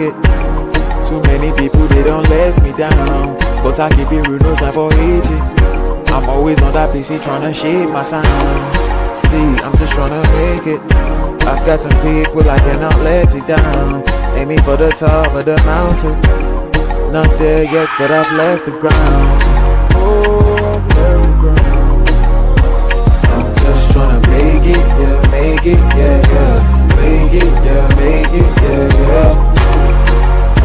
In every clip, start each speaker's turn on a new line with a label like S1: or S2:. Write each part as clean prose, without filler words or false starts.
S1: it. Too many people, they don't let me down. But I keep it real, no time for hating. I'm always on that PC trying to shape my sound. See, I'm just trying to make it. I've got some people, I cannot let it down. Aiming for the top of the mountain. Not there yet, but I've left the ground. Oh, I've left the ground. I'm just trying to make it, yeah, make it, yeah, yeah. Make it, yeah, make it, yeah, yeah.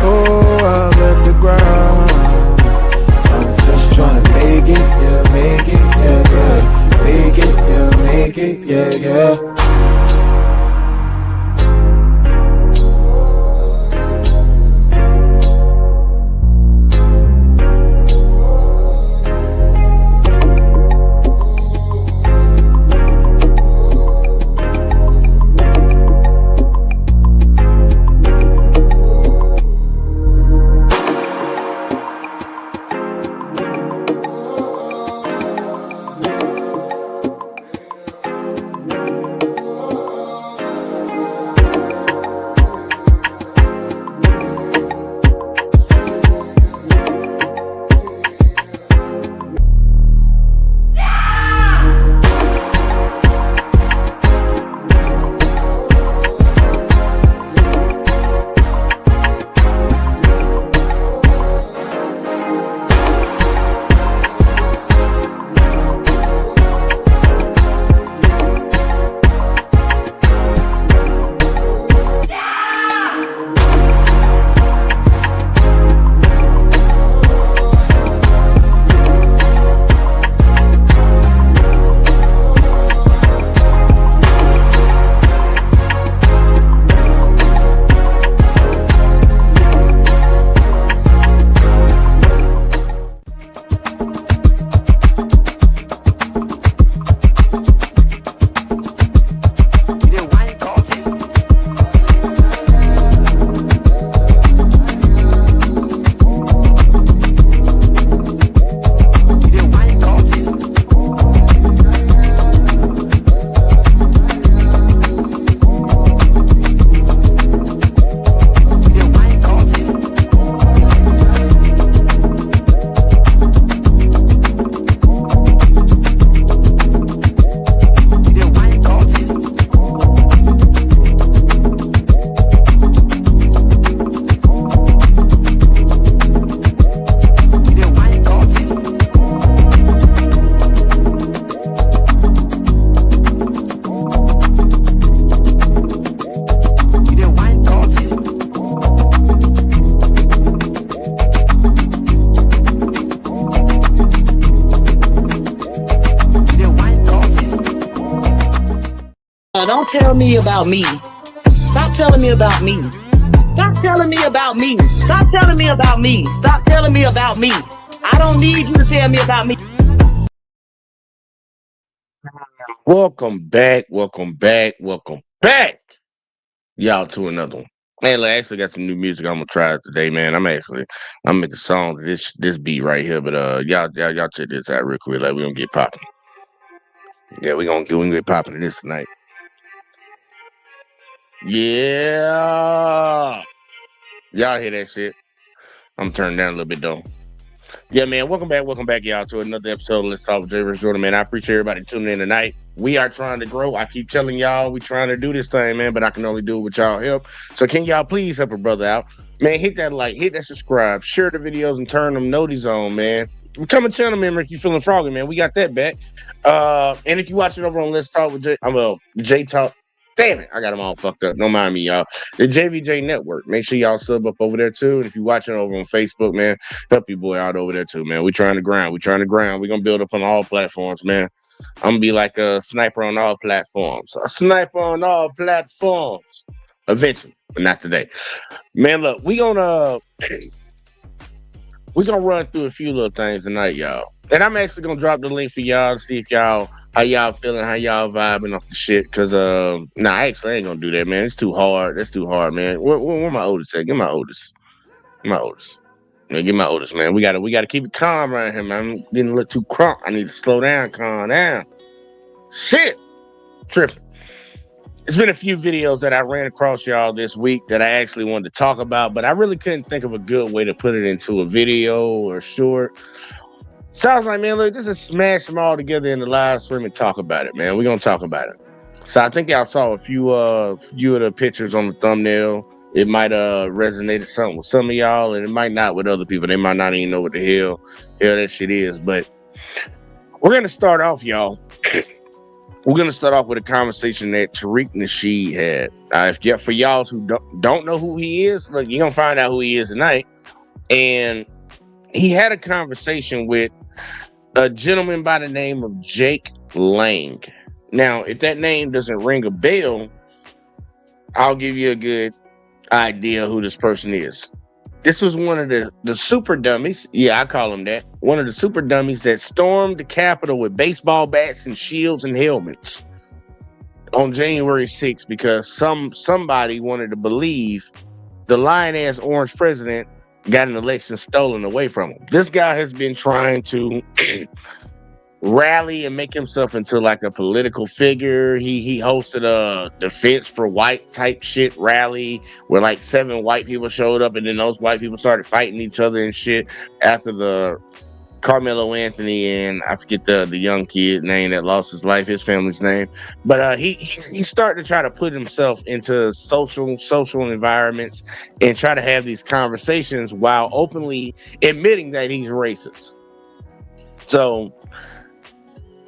S1: Oh, I've left the ground. I'm just trying to make it, yeah, make it, yeah, yeah. Make it, yeah, make it, yeah, yeah.
S2: Don't tell me about me. Stop telling me about me. Stop telling me about me. Stop telling me about me. Stop telling me about me. I don't need you to tell me about me.
S3: Welcome back, y'all, to another one. Man, I actually got some new music I'm gonna try it today, man. I'm making a song to this beat right here, but y'all check this out real quick. Like we gonna get popping. Yeah, we gonna get popping in this tonight. Yeah, y'all hear that shit? I'm turning down a little bit though. Yeah, man. Welcome back, y'all, to another episode of Let's Talk with Jay vs. Jordan, man. I appreciate everybody tuning in tonight. We are trying to grow. I keep telling y'all we trying to do this thing, man, but I can only do it with y'all help. So can y'all please help a brother out? Man, hit that like, hit that subscribe, share the videos, and turn them noties on, man. Become a channel member if you feeling froggy, man. We got that back. And if you watching over on Let's Talk with Jay, Jay Talk. Damn it, I got them all fucked up. Don't mind me, y'all. The JVJ Network. Make sure y'all sub up over there too. And if you're watching over on Facebook, man, help your boy out over there too, man. We trying to grind. We're gonna build up on all platforms, man. I'm gonna be like a sniper on all platforms. A sniper on all platforms. Eventually, but not today. Man, look, we gonna run through a few little things tonight, y'all. And I'm actually gonna drop the link for y'all to see if how y'all feeling, how y'all vibing off the shit. Cause I actually ain't gonna do that, man. It's too hard. That's too hard, man. Where my oldest at? Get my oldest. Man, get my oldest, man. We gotta keep it calm around here, man. I'm getting a little too crunk. I need to slow down, calm down. Shit. Tripping. It's been a few videos that I ran across y'all this week that I actually wanted to talk about, but I really couldn't think of a good way to put it into a video or short. Sounds like, man, look, just smash them all together in the live stream and talk about it, man. We're gonna talk about it. So I think y'all saw a few of the pictures on the thumbnail. It might resonated something with some of y'all, and it might not with other people. They might not even know what the hell that shit is. But we're gonna start off, y'all. We're gonna start off with a conversation that Tariq Nasheed had. For y'all who don't know who he is, look, you're gonna find out who he is tonight. And he had a conversation with a gentleman by the name of Jake Lang. Now, if that name doesn't ring a bell, I'll give you a good idea who this person is. This was one of the super dummies. Yeah, I call him that. One of the super dummies that stormed the Capitol with baseball bats and shields and helmets on January 6th because somebody wanted to believe the lying-ass orange president got an election stolen away from him. This guy has been trying to rally and make himself into like a political figure. He hosted a Defense for White type shit rally where like 7 white people showed up, and then those white people started fighting each other and shit after the Carmelo Anthony and I forget the young kid name that lost his life, his family's name. But he started to try to put himself into social environments and try to have these conversations while openly admitting that he's racist. So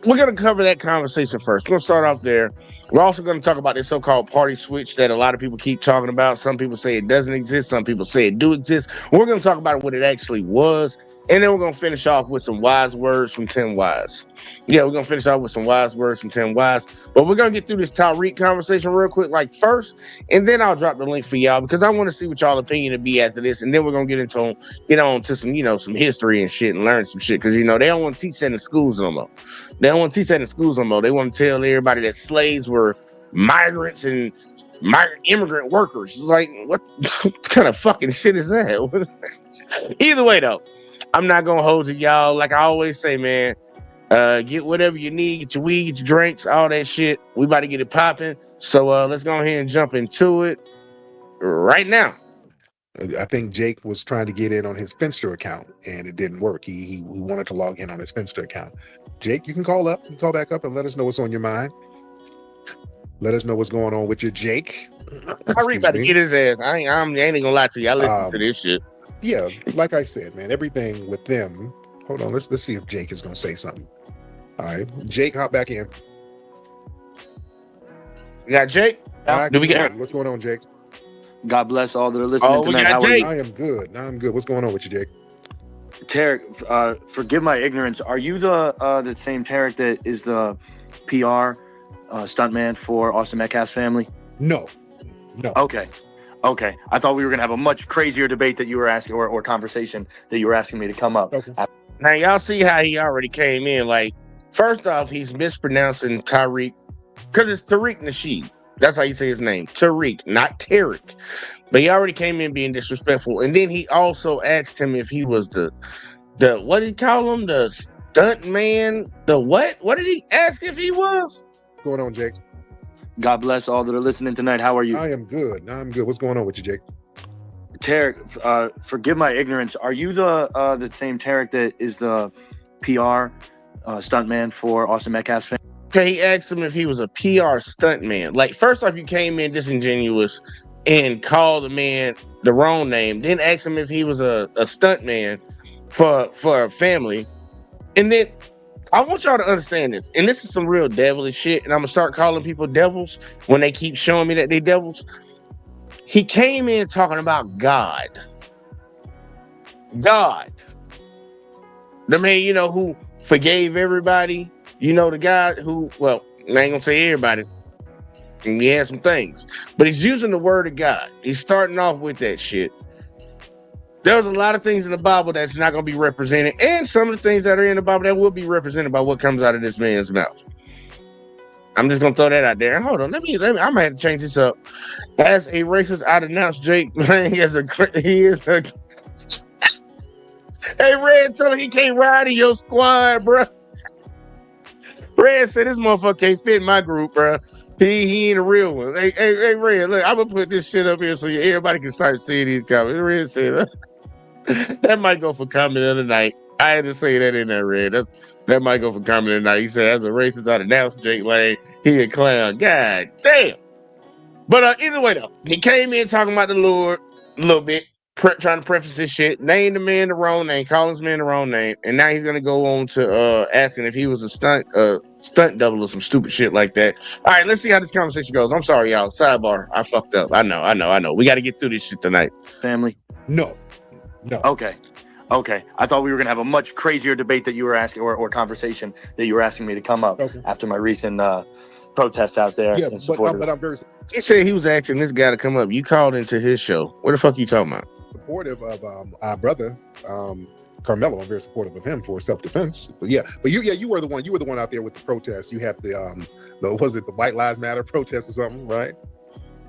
S3: we're going to cover that conversation first. We're going to start off there. We're also going to talk about this so-called party switch that a lot of people keep talking about. Some people say it doesn't exist. Some people say it do exist. We're going to talk about what it actually was. And then we're going to finish off with some wise words from Tim Wise. Yeah, we're going to finish off with some wise words from Tim Wise. But we're going to get through this Tariq conversation real quick, like first. And then I'll drop the link for y'all because I want to see what y'all opinion to be after this. And then we're going to get on to some, some history and shit and learn some shit. Because, they don't want to teach that in the schools no more. They don't want to teach that in the schools no more. They want to tell everybody that slaves were migrants and immigrant workers. Like, what kind of fucking shit is that? Either way, though. I'm not gonna hold you, y'all. Like I always say, man, get whatever you need, get your weed, get your drinks, all that shit. We about to get it popping. So let's go ahead and jump into it right now.
S4: I think Jake was trying to get in on his Finster account and it didn't work. He wanted to log in on his Finster account. Jake, you can call back up and let us know what's on your mind. Let us know what's going on with your Jake.
S3: Tariq about to get his ass. I ain't gonna lie to you. I listen to this shit.
S4: Yeah, like I said, man, everything with them. Hold on, let's see if Jake is gonna say something. All right, Jake, hop back in.
S3: You got Jake? Do we got?
S4: What's going on, Jake?
S5: God bless all that are listening tonight.
S3: How are you?
S4: I am good. What's going on with you, Jake?
S5: Tarek, forgive my ignorance. Are you the same Tarek that is the PR stuntman for Austin Metcalf's family?
S4: No.
S5: Okay. I thought we were gonna have a much crazier debate that you were asking, or conversation that you were asking me to come up.
S4: Okay.
S3: Now y'all see how he already came in. Like, first off, he's mispronouncing Tariq because it's Tariq Nasheed. That's how you say his name, Tariq, not Tarek. But he already came in being disrespectful, and then he also asked him if he was the what did he call him? The stunt man? The what? What did he ask if he was?
S4: What's going on, Jake?
S5: God bless all that are listening tonight. How are you?
S4: I am good. What's going on with you, Jake?
S5: Tarek, forgive my ignorance. Are you the same Tarek that is the PR stuntman for Austin Metcalf's family?
S3: Okay, he asked him if he was a PR stuntman. Like, first off, you came in disingenuous and called the man the wrong name. Then asked him if he was a stuntman for a family. And then I want y'all to understand this, and this is some real devilish shit, and I'm gonna start calling people devils when they keep showing me that they devils. He came in talking about God. The man, who forgave everybody. The guy who, well, I ain't gonna say everybody. And he had some things, but he's using the word of God. He's starting off with that shit. There's a lot of things in the Bible that's not going to be represented, and some of the things that are in the Bible that will be represented by what comes out of this man's mouth. I'm just going to throw that out there. Hold on, let me. I might have to change this up. As a racist, I denounce Jake Lang as he is a. Hey, Red, tell him he can't ride in your squad, bro. Red said this motherfucker can't fit in my group, bro. He ain't a real one. Hey, Red, look, I'm gonna put this shit up here so everybody can start seeing these comments. Red said that might go for comment of the night. I had to say that in there, Red. That might go for comment of the night. He said, as a racist, I'd announce Jake Lang. He a clown. God damn. But either way, though, he came in talking about the Lord a little bit, trying to preface his shit, named the man the wrong name, calling his man the wrong name, and now he's gonna go on to asking if he was a stunt double or some stupid shit like that. All right, let's see how this conversation goes. I'm sorry, y'all. Sidebar, I fucked up. I know. We got to get through this shit tonight.
S5: Family.
S4: No.
S5: Okay. I thought we were gonna have a much crazier debate that you were asking, or conversation that you were asking me to come up after my recent protest out there.
S4: Yeah,
S5: in support
S4: but I'm very
S3: He said he was asking this guy to come up. You called into his show. What the fuck you talking about?
S4: supportive of our brother Carmelo. I'm very supportive of him for self-defense. But you were the one out there with the protest. You had the was it the White Lives Matter protest or something, right?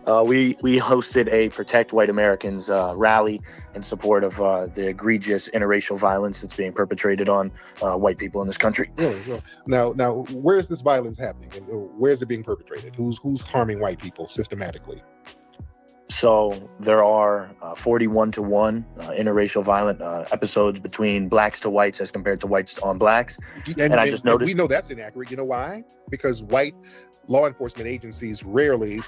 S5: We hosted a Protect White Americans rally in support of the egregious interracial violence that's being perpetrated on white people in this country.
S4: Now, where is this violence happening, and where is it being perpetrated? Who's harming white people systematically?
S5: So there are 41-to-1 interracial violent episodes between blacks to whites as compared to whites on blacks. And I just noticed,
S4: we know that's inaccurate. You know why? Because white law enforcement agencies rarely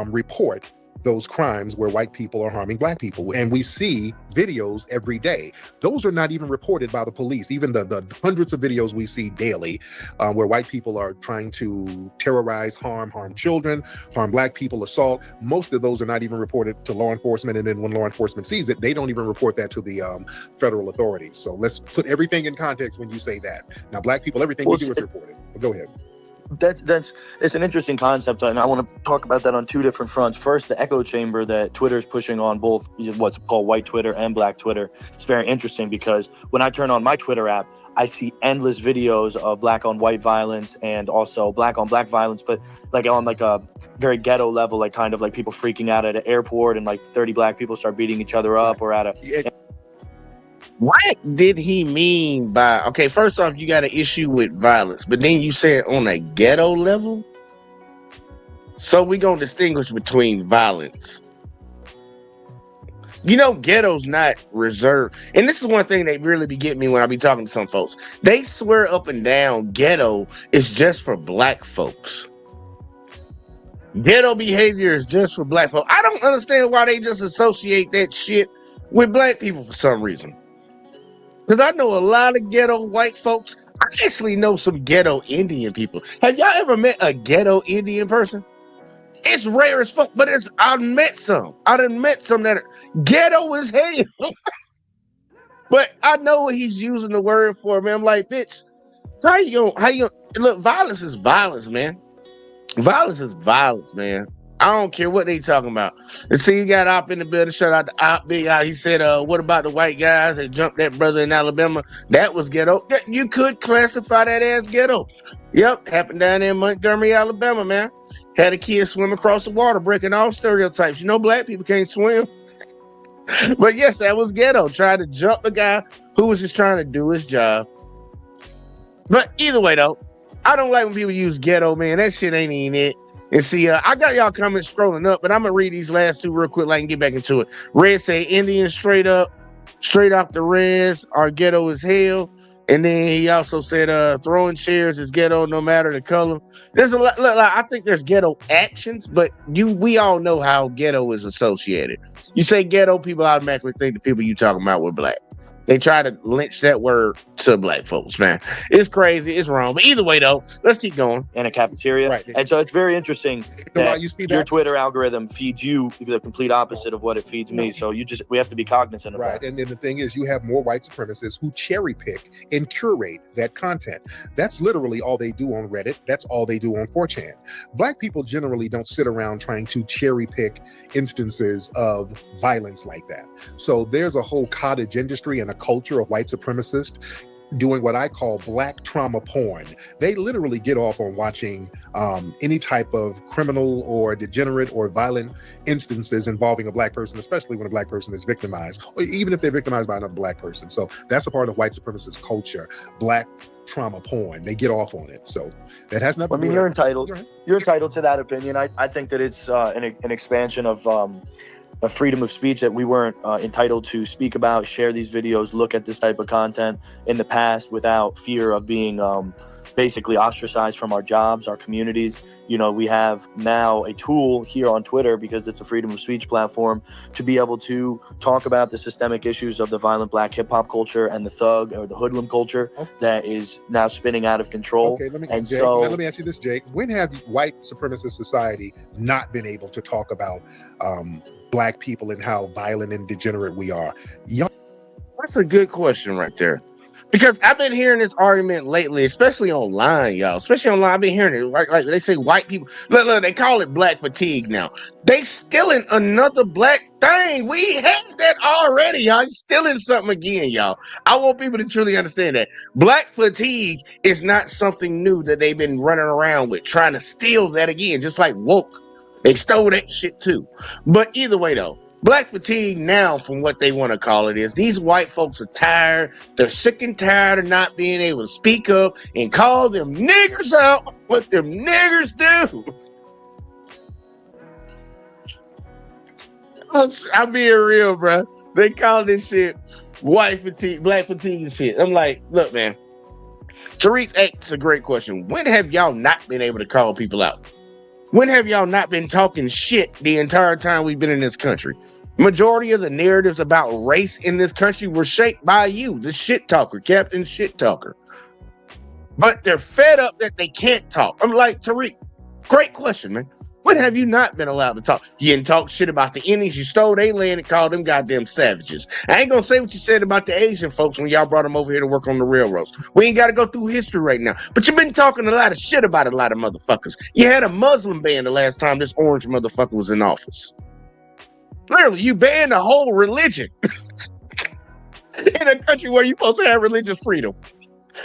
S4: report those crimes where white people are harming black people, and we see videos every day. Those are not even reported by the police. Even the hundreds of videos we see daily where white people are trying to terrorize, harm children, harm black people, assault, most of those are not even reported to law enforcement, and then when law enforcement sees it, they don't even report that to the federal authorities. So let's put everything in context when you say that. Now, black people, everything we do is reported. So go ahead.
S5: It's an interesting concept, and I want to talk about that on two different fronts. First, the echo chamber that Twitter is pushing on both what's called white Twitter and black Twitter. It's very interesting because when I turn on my Twitter app, I see endless videos of black on white violence and also black on black violence, but like on like a very ghetto level, like kind of like people freaking out at an airport and like 30 black people start beating each other up, or at a...
S3: What did he mean by, okay, first off, you got an issue with violence, but then you said on a ghetto level? So we gonna distinguish between violence. You know, ghetto's not reserved. And this is one thing they really be getting me when I be talking to some folks. They swear up and down ghetto is just for black folks. Ghetto behavior is just for black folks. I don't understand why they just associate that shit with black people for some reason. Because I know a lot of ghetto white folks. I actually know some ghetto Indian people. Have y'all ever met a ghetto Indian person? It's rare as fuck, but I've met some. I done met some that are ghetto as hell. But I know what he's using the word for, man. I'm like, bitch, how you gonna look, violence is violence, man. Violence is violence, man. I don't care what they talking about. And see, you got Op in the building. Shout out to Op, Big Op. He said, what about the white guys that jumped that brother in Alabama? That was ghetto. You could classify that as ghetto. Yep, happened down there in Montgomery, Alabama, man. Had a kid swim across the water, breaking all stereotypes. You know, black people can't swim. But yes, that was ghetto. Tried to jump a guy who was just trying to do his job. But either way, though, I don't like when people use ghetto, man. That shit ain't even it. And see, I got y'all comments scrolling up, but I'm gonna read these last two real quick, like, and get back into it. Red say Indians straight off the res are ghetto as hell. And then he also said throwing chairs is ghetto no matter the color. There's a lot. I think there's ghetto actions, but we all know how ghetto is associated. You say ghetto, people automatically think the people you talking about were black. They try to lynch that word to black folks, man. It's crazy. It's wrong. But either way, though, let's keep going.
S5: In a cafeteria. Right. And so it's very interesting that you see your Twitter algorithm feeds you the complete opposite of what it feeds me. So we have to be cognizant of that.
S4: Right. And then the thing is, you have more white supremacists who cherry pick and curate that content. That's literally all they do on Reddit. That's all they do on 4chan. Black people generally don't sit around trying to cherry pick instances of violence like that. So there's a whole cottage industry and a culture of white supremacists doing what I call black trauma porn. They literally get off on watching any type of criminal or degenerate or violent instances involving a black person, especially when a black person is victimized, or even if they're victimized by another black person. So that's a part of white supremacist culture, black trauma porn. They get off on it. So that has nothing
S5: I mean,
S4: to do
S5: you're
S4: with
S5: entitled. You're entitled to that opinion. I think that it's an expansion of a freedom of speech that we weren't entitled to speak about, share these videos, look at this type of content in the past without fear of being basically ostracized from our jobs, our communities. You know, we have now a tool here on Twitter, because it's a freedom of speech platform, to be able to talk about the systemic issues of the violent black hip hop culture and the thug or the hoodlum culture that is now spinning out of control.
S4: Okay, let me ask you this, Jake. When have white supremacist society not been able to talk about black people and how violent and degenerate we are?
S3: That's a good question right there. Because I've been hearing this argument lately, especially online, y'all. Especially online, I've been hearing it. Like they say white people, look, they call it black fatigue now. They stealing another black thing. We had that already, y'all. You stealing something again, y'all. I want people to truly understand that. Black fatigue is not something new that they've been running around with, trying to steal that again, just like woke. They stole that shit too. But either way, though, black fatigue now, from what they want to call it, is these white folks are tired. They're sick and tired of not being able to speak up and call them niggers out what them niggers do. I'm being real, bro. They call this shit white fatigue, black fatigue and shit. I'm like, look, man. Tariq asks a great question. When have y'all not been able to call people out? When have y'all not been talking shit the entire time we've been in this country? Majority of the narratives about race in this country were shaped by you, the shit talker, Captain Shit Talker. But they're fed up that they can't talk. I'm like, Tariq, great question, man. When have you not been allowed to talk? You didn't talk shit about the Indians. You stole their land and called them goddamn savages. I ain't gonna say what you said about the Asian folks when y'all brought them over here to work on the railroads. We ain't got to go through history right now. But you've been talking a lot of shit about a lot of motherfuckers. You had a Muslim ban the last time this orange motherfucker was in office. Literally, you banned a whole religion in a country where you're supposed to have religious freedom.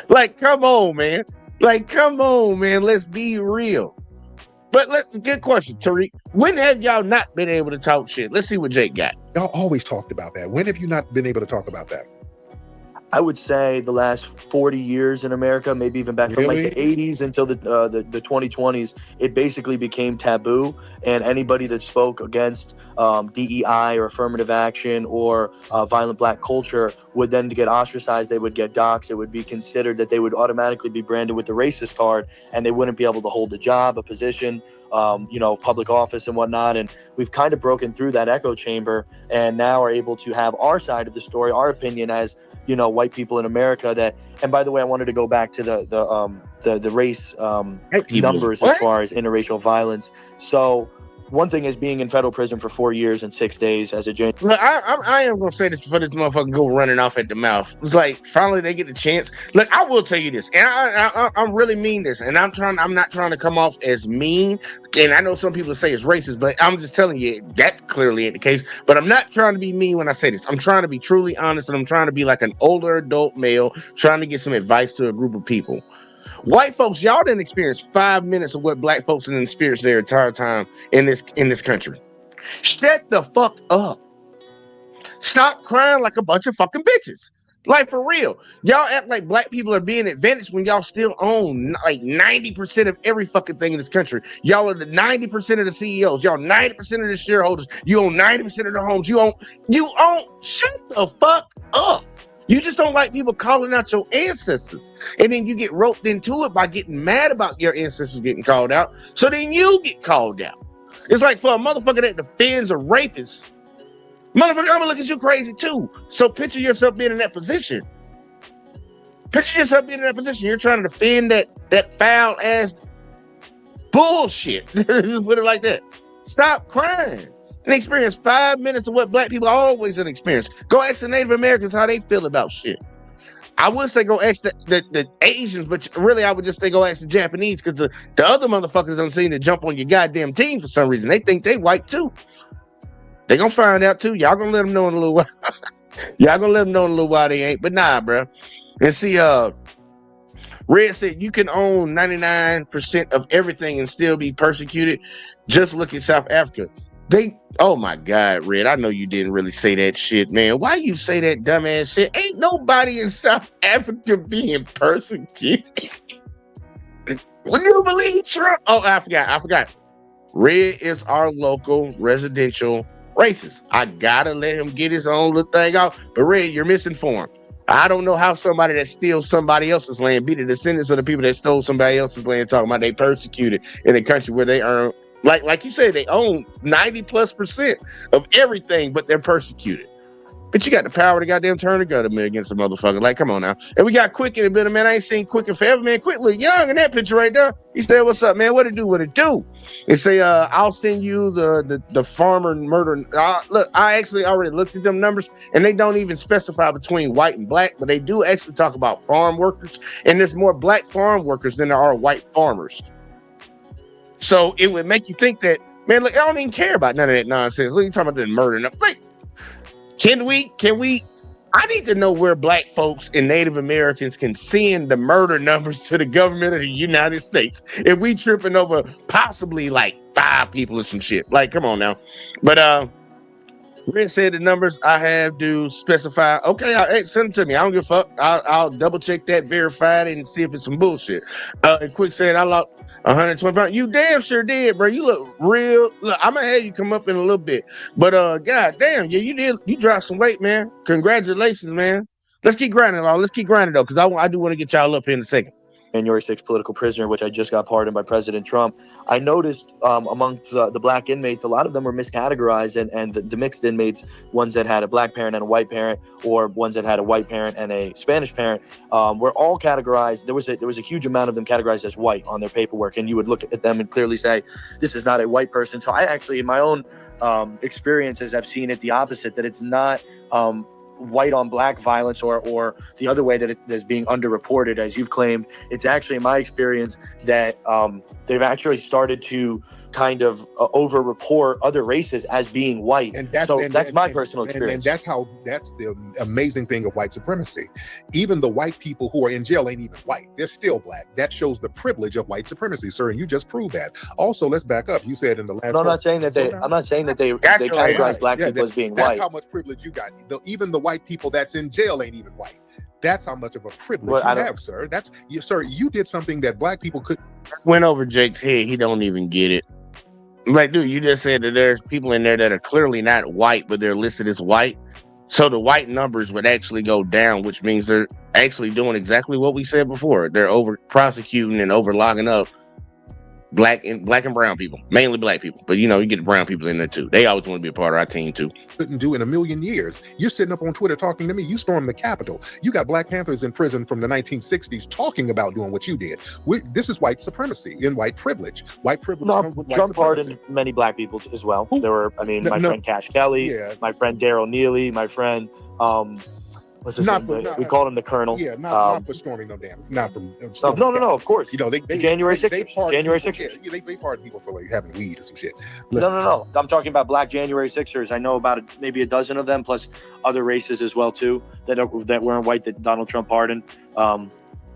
S3: Like, come on, man. Let's be real. But good question, Tariq. When have y'all not been able to talk shit? Let's see what Jake got.
S4: Y'all always talked about that. When have you not been able to talk about that?
S5: I would say the last 40 years in America, maybe even back from like the 80s until the 2020s, it basically became taboo. And anybody that spoke against DEI or affirmative action or violent black culture would then get ostracized. They would get doxxed. It would be considered that they would automatically be branded with the racist card, and they wouldn't be able to hold a job, a position, public office and whatnot. And we've kind of broken through that echo chamber and now are able to have our side of the story, our opinion as, white people in America. That, and by the way, I wanted to go back to the race numbers as far as interracial violence. So one thing is being in federal prison for 4 years and 6 days as a judge.
S3: Look, I am gonna say this before this motherfucker go running off at the mouth. It's like finally they get the chance. Look, I will tell you this, and I'm really mean this, and I'm not trying to come off as mean. And I know some people say it's racist, but I'm just telling you that clearly ain't the case. But I'm not trying to be mean when I say this. I'm trying to be truly honest, and I'm trying to be like an older adult male trying to get some advice to a group of people. White folks, y'all didn't experience 5 minutes of what black folks didn't experience their entire time in this country. Shut the fuck up. Stop crying like a bunch of fucking bitches. Like, for real. Y'all act like black people are being advantaged when y'all still own like 90% of every fucking thing in this country. Y'all are the 90% of the CEOs. Y'all 90% of the shareholders. You own 90% of the homes. You own. Shut the fuck up. You just don't like people calling out your ancestors. And then you get roped into it by getting mad about your ancestors getting called out. So then you get called out. It's like for a motherfucker that defends a rapist. Motherfucker, I'm gonna look at you crazy too. So picture yourself being in that position. You're trying to defend that foul ass bullshit. Just put it like that. Stop crying. And experience 5 minutes of what black people always experience. Go ask the Native Americans how they feel about shit. I would say go ask the Asians, but really I would just say go ask the Japanese, because the other motherfuckers don't seem to jump on your goddamn team for some reason. They think they white too. They gonna find out too. Y'all gonna let them know in a little while. Y'all gonna let them know in a little while they ain't. But nah, bro. And see, Red said you can own 99% of everything and still be persecuted. Just look at South Africa. Oh my God, Red, I know you didn't really say that shit, man. Why you say that dumbass shit? Ain't nobody in South Africa being persecuted. Would you believe Trump? Oh, I forgot. Red is our local residential racist. I gotta let him get his own little thing out. But Red, you're misinformed. I don't know how somebody that steals somebody else's land be the descendants of the people that stole somebody else's land talking about they persecuted in a country where they earn, like you said, they own 90+% of everything, but they're persecuted. But you got the power to goddamn turn the gun against a motherfucker. Like, come on now. And we got Quick in a bit, man. I ain't seen Quick in forever, man. Quick look young in that picture right there. He said, what's up, man? What it do? They say, I'll send you the farmer murder. Look, I actually already looked at them numbers, and they don't even specify between white and black, but they do actually talk about farm workers, and there's more black farm workers than there are white farmers. So it would make you think that, man, look, I don't even care about none of that nonsense. Look, you talking about the murder. Like, Can we? I need to know where black folks and Native Americans can send the murder numbers to the government of the United States if we tripping over possibly like 5 people or some shit. Like, come on now. But Red said the numbers I have do specify. Okay, hey, send them to me. I don't give a fuck. I'll double check that, verify it, and see if it's some bullshit. And Quick said I lost 120 pounds. You damn sure did, bro. You look real. Look, I'm gonna have you come up in a little bit. But god damn, yeah, you did. You dropped some weight, man. Congratulations, man. Let's keep grinding, y'all. Let's keep grinding though, because I do want to get y'all up here in a second.
S5: January 6th political prisoner, which I just got pardoned by President Trump. I noticed amongst the black inmates, a lot of them were miscategorized, and the mixed inmates, ones that had a black parent and a white parent, or ones that had a white parent and a Spanish parent, were all categorized. There was a huge amount of them categorized as white on their paperwork, and you would look at them and clearly say, this is not a white person. So I actually, in my own experiences, I've seen it the opposite, that it's not white on black violence or the other way that it is being underreported, as you've claimed. It's actually, in my experience, that they've actually started to kind of over-report other races as being white. And that's my personal experience.
S4: And that's the amazing thing of white supremacy. Even the white people who are in jail ain't even white. They're still black. That shows the privilege of white supremacy, sir, and you just proved that. Also, let's back up. You said in the last...
S5: No, I'm not saying that they categorize black people as being white.
S4: That's how much privilege you got. Even the white people that's in jail ain't even white. That's how much of a privilege you have, sir. Sir, you did something that black people could...
S3: Went over Jake's head. He don't even get it. Like, dude, you just said that there's people in there that are clearly not white, but they're listed as white. So the white numbers would actually go down, which means they're actually doing exactly what we said before. They're over prosecuting and over locking up black and brown people, mainly black people. But, you get the brown people in there, too. They always want to be a part of our team, too.
S4: Couldn't do in a million years. You're sitting up on Twitter talking to me. You stormed the Capitol. You got Black Panthers in prison from the 1960s talking about doing what you did. This is white supremacy and white privilege. White privilege comes with
S5: Trump pardoned many black people as well. There were, my friend Cash Kelly, my friend Daryl Neely, my friend... what's his name? We called him the Colonel.
S4: Yeah, not for storming no damn. Not from.
S5: No, of course.
S4: They
S5: January 6th. January 6th.
S4: Yeah, they pardon people for like having weed or some shit.
S5: No. I'm talking about Black January 6ers. I know about maybe a dozen of them, plus other races as well too that weren't white that Donald Trump pardoned.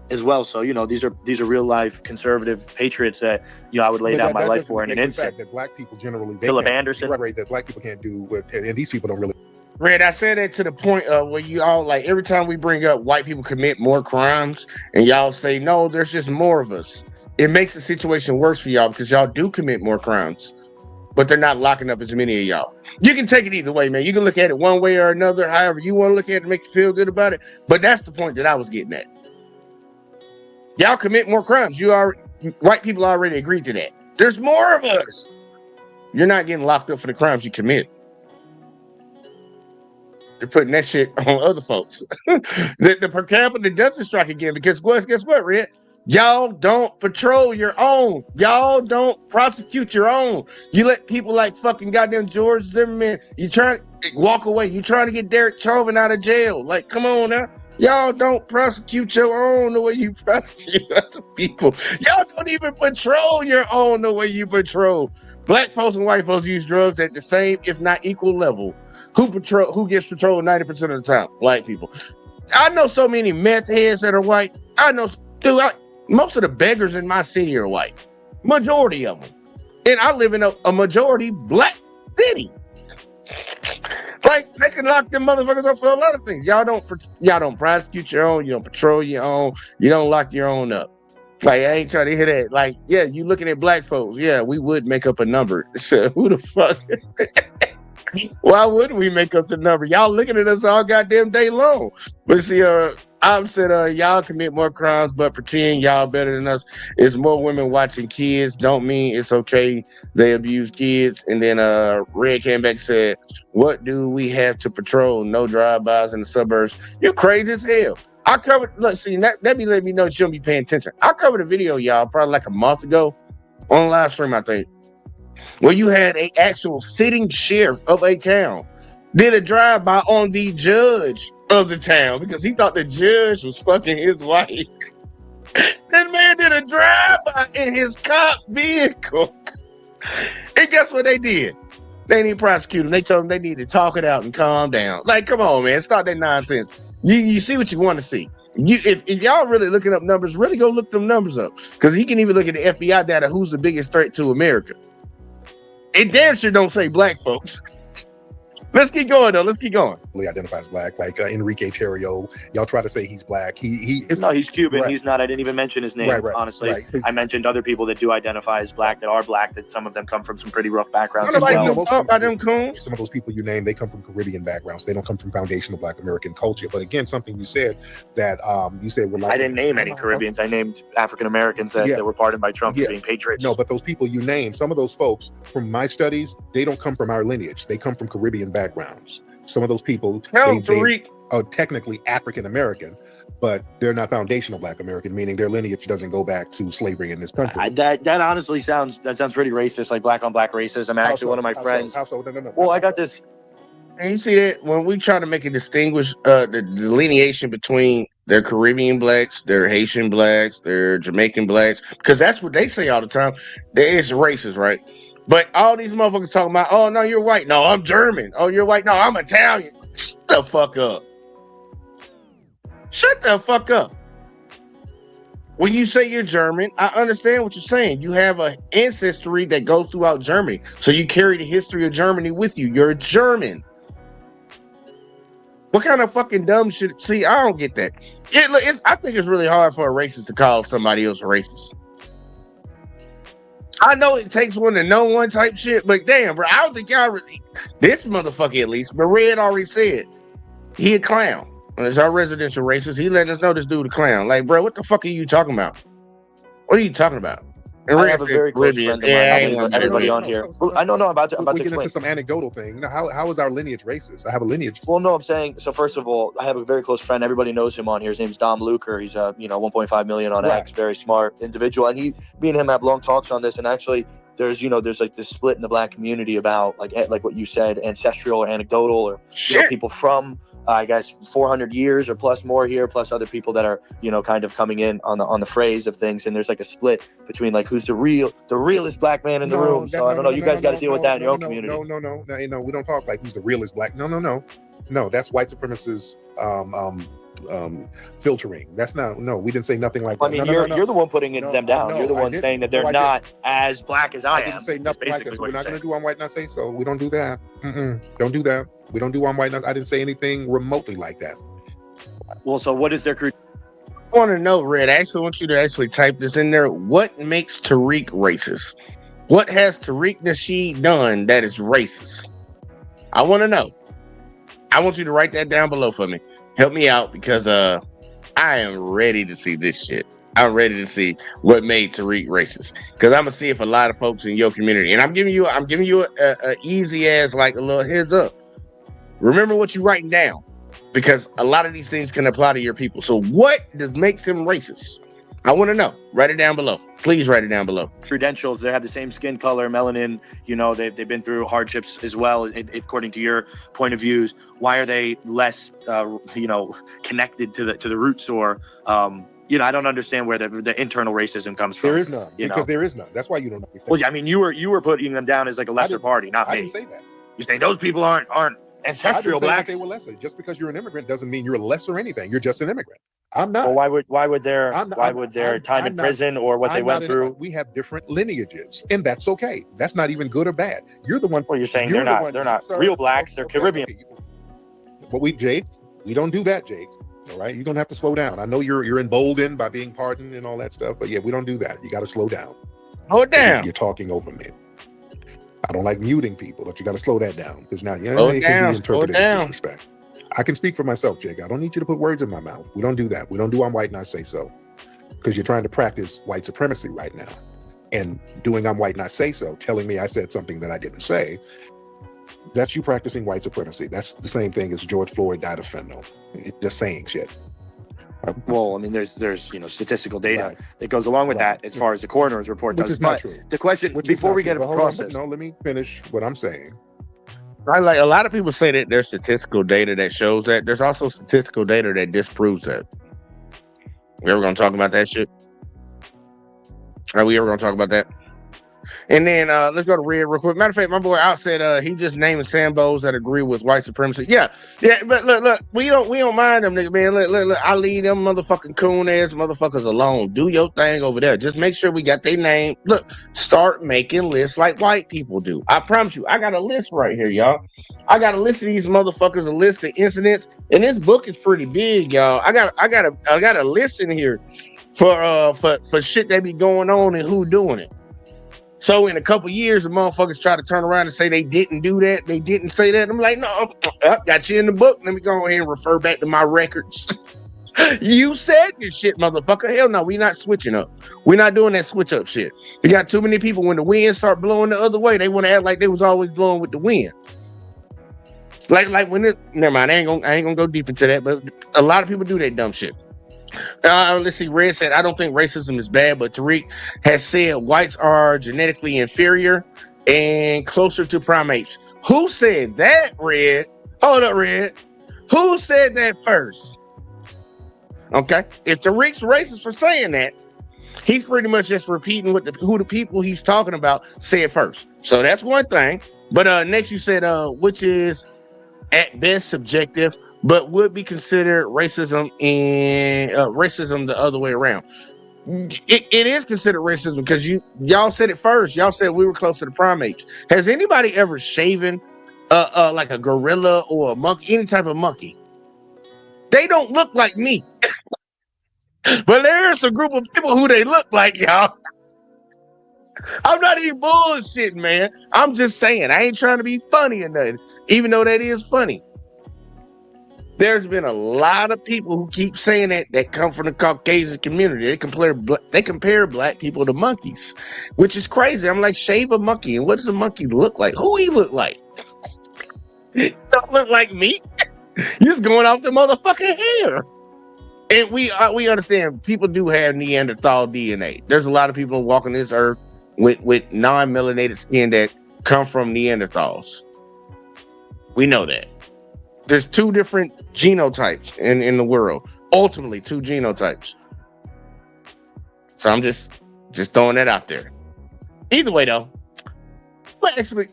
S5: As well, so these are real life conservative patriots that I would lay down my life for in an instant.
S4: That black people generally
S5: Philip Anderson,
S4: right? That black people can't do what, and these people don't really.
S3: Red, I said that to the point of where you all, like, every time we bring up white people commit more crimes and y'all say, no, there's just more of us. It makes the situation worse for y'all because y'all do commit more crimes, but they're not locking up as many of y'all. You can take it either way, man. You can look at it one way or another, however you want to look at it to make you feel good about it. But that's the point that I was getting at. Y'all commit more crimes. White people already agreed to that. There's more of us. You're not getting locked up for the crimes you commit. They're putting that shit on other folks. the per capita doesn't strike again because guess what, Red? Y'all don't patrol your own. Y'all don't prosecute your own. You let people like fucking goddamn George Zimmerman, you trying to walk away. You trying to get Derek Chauvin out of jail. Like, come on now. Y'all don't prosecute your own the way you prosecute other people. Y'all don't even patrol your own the way you patrol. Black folks and white folks use drugs at the same, if not equal level. Who gets patrolled 90% of the time? Black people. I know so many meth heads that are white. I know, dude, most of the beggars in my city are white. Majority of them. And I live in a majority black city. Like, they can lock them motherfuckers up for a lot of things. Y'all don't prosecute your own. You don't patrol your own. You don't lock your own up. Like, I ain't trying to hear that. Like, yeah, you looking at black folks. Yeah, we would make up a number. So who the fuck? Why wouldn't we make up the number? Y'all looking at us all goddamn day long. But see, I'm saying y'all commit more crimes, but pretend y'all better than us. It's more women watching kids. Don't mean it's okay they abuse kids. And then Red came back and said, what do we have to patrol? No drive-bys in the suburbs. You're crazy as hell. I covered, look, see, that be letting me know that you don't be paying attention. I covered a video, y'all, probably like a month ago on live stream, I think, where you had an actual sitting sheriff of a town did a drive-by on the judge of the town because he thought the judge was fucking his wife. That man did a drive-by in his cop vehicle. And guess what they did? They didn't prosecute him. They told him they need to talk it out and calm down. Like, come on, man. Stop that nonsense. You see what you want to see. If y'all really looking up numbers, really go look them numbers up. Because he can even look at the FBI data, who's the biggest threat to America. It damn sure don't say black folks. Let's keep going, though. Let's keep going.
S4: He identifies black, like Enrique Terrio. Y'all try to say he's black.
S5: No, he's Cuban.
S4: Right.
S5: He's not. I didn't even mention his name, honestly.
S4: Right.
S5: I mentioned other people that do identify as black, that are black, that some of them come from some pretty rough backgrounds.
S3: Nobody knows about them coons.
S4: Some of those people you name, they come from Caribbean backgrounds. They don't come from foundational Black American culture. But again, something you said that you said were like,
S5: I didn't name any Caribbeans. I named African Americans that were pardoned by Trump for being patriots.
S4: No, but those people you named, some of those folks, from my studies, they don't come from our lineage. They come from Caribbean backgrounds. Some of those people, they are technically African American, but they're not foundational Black American, meaning their lineage doesn't go back to slavery in this country.
S5: That honestly sounds pretty racist, like black on black racism. Actually, one of my friends.
S4: No.
S5: Well, I got this.
S3: And you see that when we try to make a distinguish the delineation between their Caribbean blacks, their Haitian blacks, their Jamaican blacks, because that's what they say all the time. There is racist, right? But all these motherfuckers talking about, oh, no, you're white. No, I'm German. Oh, you're white. No, I'm Italian. Shut the fuck up. Shut the fuck up. When you say you're German, I understand what you're saying. You have an ancestry that goes throughout Germany. So you carry the history of Germany with you. You're German. What kind of fucking dumb shit? See, I don't get that. I think it's really hard for a racist to call somebody else a racist. I know it takes one to know one type shit, but damn, bro, I don't think y'all really. This motherfucker, at least, but Red already said he a clown. It's our residential racist. He letting us know this dude a clown. Like, bro, what the fuck are you talking about? What are you talking about? And
S5: I have a very close friend of mine. Everybody on here. I don't know about to
S4: get into some anecdotal thing. How is our lineage racist? I have a lineage.
S5: Well, no, I'm saying, so first of all, I have a very close friend. Everybody knows him on here. His name's Dom Luker. He's 1.5 million on X, very smart individual. And me and him have long talks on this. And actually, there's like this split in the black community about like what you said, ancestral or anecdotal, or people from I guess 400 years or plus more here, plus other people that are, kind of coming in on the phrase of things. And there's like a split between like who's the realest black man in the room. So I don't know. You guys got to deal with that in your own community.
S4: No. We don't talk like who's the realest black. No. That's white supremacists filtering. That's not. No, we didn't say nothing like that.
S5: I mean, you're the one putting them down. You're the one saying that they're not as black as I am.
S4: I didn't say nothing like that. So we're not going to do on white, not say so. We don't do that. Don't do that. We don't do on white. I didn't say anything remotely like that.
S5: Well, so what is their crew?
S3: I want to know, Red. I actually want you to actually type this in there. What makes Tariq racist? What has Tariq Nasheed done that is racist? I want to know. I want you to write that down below for me. Help me out because I am ready to see this shit. I'm ready to see what made Tariq racist, because I'm gonna see if a lot of folks in your community, and I'm giving you a easy as like a little heads up. Remember what you're writing down, because a lot of these things can apply to your people. So what makes him racist? I want to know. Write it down below. Please write it down below.
S5: Credentials. They have the same skin color, melanin. They've been through hardships as well. According to your point of views, why are they less, connected to the roots? Or, I don't understand where the internal racism comes from.
S4: There is none, because there is none. That's why you don't understand.
S5: Well, yeah, I mean, you were putting them down as like a lesser party, not me.
S4: I didn't say that.
S5: You're saying those people aren't
S4: I
S5: ancestral
S4: didn't say that
S5: blacks.
S4: they were lesser. Just because you're an immigrant doesn't mean you're less or anything. You're just an immigrant. I'm not.
S5: Well, why would their
S4: I'm-
S5: time
S4: I'm
S5: in
S4: not-
S5: prison or what they
S4: I'm
S5: went
S4: not
S5: through?
S4: We have different lineages, and that's okay. That's not even good or bad. You're the one.
S5: Well, you're saying
S4: You're
S5: they're
S4: the one-
S5: not
S4: sir,
S5: real blacks. They're
S4: okay,
S5: Caribbean.
S4: okay. But Jake, we don't do that, Jake. All right, you're gonna have to slow down. I know you're emboldened by being pardoned and all that stuff, but yeah, we don't do that. You got to slow down.
S3: Hold it down.
S4: You're talking over me. I don't like muting people, but you got to slow that down because now
S3: Slow it
S4: it can
S3: down,
S4: be
S3: slow it
S4: interpreted as
S3: down.
S4: disrespect. I can speak for myself, Jake. I don't need you to put words in my mouth. We don't do that. We don't do I'm white and I say so, because you're trying to practice white supremacy right now, and doing I'm white and I say so, telling me I said something that I didn't say. That's you practicing white supremacy. That's the same thing as George Floyd died of fentanyl. It's just saying shit.
S5: Well, I mean, there's statistical data
S4: Right.
S5: that goes along with
S4: Right.
S5: that as far as the coroner's report
S4: Which
S5: does.
S4: is not
S5: But
S4: true.
S5: the question
S4: Which is
S5: before
S4: not
S5: we
S4: true.
S5: get
S4: But hold on,
S5: across this,
S4: no, let me finish what I'm saying.
S3: I like a lot of people say that there's statistical data that shows that. There's also statistical data that disproves that. We ever gonna talk about that shit? Are we ever gonna talk about that? And then let's go to Red real quick. Matter of fact, my boy out said he just named Sambos that agree with white supremacy. Yeah, but look, we don't mind them, nigga, man. Look, I leave them motherfucking coon ass motherfuckers alone. Do your thing over there. Just make sure we got their name. Look, start making lists like white people do. I promise you, I got a list right here, y'all. I got a list of these motherfuckers, a list of incidents, and this book is pretty big, y'all. I got a list in here for shit that be going on and who doing it. So in a couple years, the motherfuckers try to turn around and say they didn't do that, they didn't say that. I'm like, no, I got you in the book. Let me go ahead and refer back to my records. You said this shit, motherfucker. Hell no, we not switching up. We're not doing that switch up shit. You got too many people when the wind start blowing the other way, they want to act like they was always blowing with the wind. Like when it, never mind, I ain't gonna go deep into that, but a lot of people do that dumb shit. Let's see. Red said, I don't think racism is bad, but Tariq has said whites are genetically inferior and closer to primates. Who said that, Red? Hold up, Red. Who said that first? Okay. If Tariq's racist for saying that, he's pretty much just repeating what who the people he's talking about said first. So that's one thing. But next you said, which is at best subjective, but would be considered racism and racism the other way around. It is considered racism because y'all said it first. Y'all said we were close to the primates. Has anybody ever shaven like a gorilla or a monkey, any type of monkey? They don't look like me. But there's a group of people who they look like, y'all. I'm not even bullshitting, man. I'm just saying. I ain't trying to be funny or nothing, even though that is funny. There's been a lot of people who keep saying that come from the Caucasian community. They compare black people to monkeys, which is crazy. I'm like, shave a monkey, and what does a monkey look like? Who he look like? He don't look like me. You're just going off the motherfucking hair. And we understand people do have Neanderthal DNA. There's a lot of people walking this earth with non-melanated skin that come from Neanderthals. We know that. There's two different genotypes in the world. Ultimately, two genotypes. So I'm just throwing that out there. Either way, though, but actually,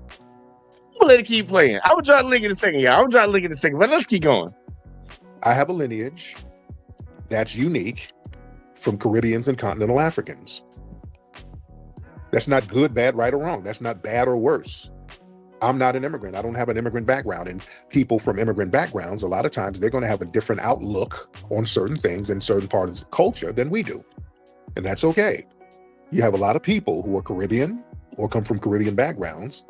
S3: I'm gonna let it keep playing. I would try to link in a second, y'all. I would try to link in a second, but let's keep going.
S4: I have a lineage that's unique from Caribbeans and continental Africans. That's not good, bad, right, or wrong. That's not bad or worse. I'm not an immigrant. I don't have an immigrant background. And people from immigrant backgrounds, a lot of times they're going to have a different outlook on certain things in certain parts of the culture than we do. And that's okay. You have a lot of people who are Caribbean or come from Caribbean backgrounds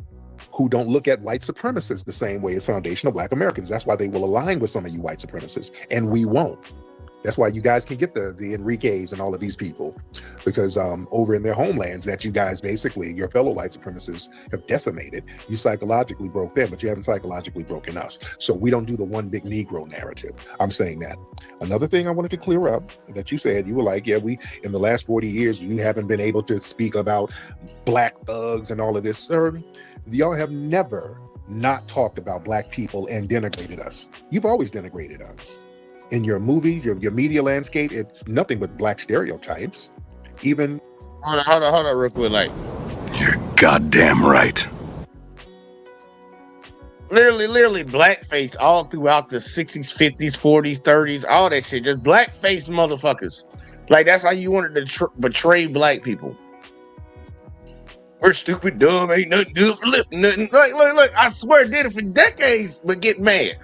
S4: who don't look at white supremacists the same way as foundational Black Americans. That's why they will align with some of you white supremacists, and we won't. That's why you guys can get the Enriques and all of these people, because over in their homelands that you guys basically, your fellow white supremacists have decimated, you psychologically broke them, but you haven't psychologically broken us. So we don't do the one big Negro narrative. I'm saying that. Another thing I wanted to clear up that you said, you were like, yeah, we, in the last 40 years, you haven't been able to speak about Black thugs and all of this. Sir, y'all have never not talked about Black people and denigrated us. You've always denigrated us. In your movies, your media landscape, it's nothing but Black stereotypes. Even
S3: Hold on real quick. Like,
S6: You're goddamn right.
S3: literally blackface all throughout the 60s, 50s, 40s, 30s, all that shit. Just blackface motherfuckers. Like, that's how you wanted to betray black people. We're stupid, dumb, ain't nothing good for lifting nothing. Look, I swear did it for decades, but get mad.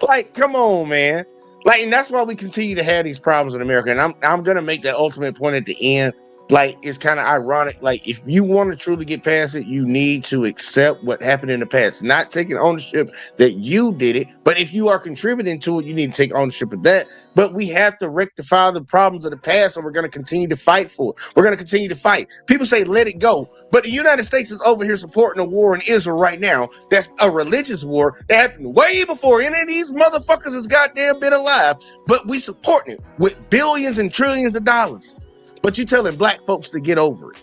S3: Like, come on, man. Like, and that's why we continue to have these problems in America. And I'm gonna make that ultimate point at the end. Like, it's kind of ironic. Like, if you want to truly get past it, you need to accept what happened in the past, not taking ownership that you did it. But if you are contributing to it, you need to take ownership of that. But we have to rectify the problems of the past, and we're going to continue to fight for it. We're going to continue to fight. People say, let it go. But the United States is over here supporting a war in Israel right now. That's a religious war that happened way before any of these motherfuckers has goddamn been alive. But we supporting it with billions and trillions of dollars. But you telling black folks to get over it.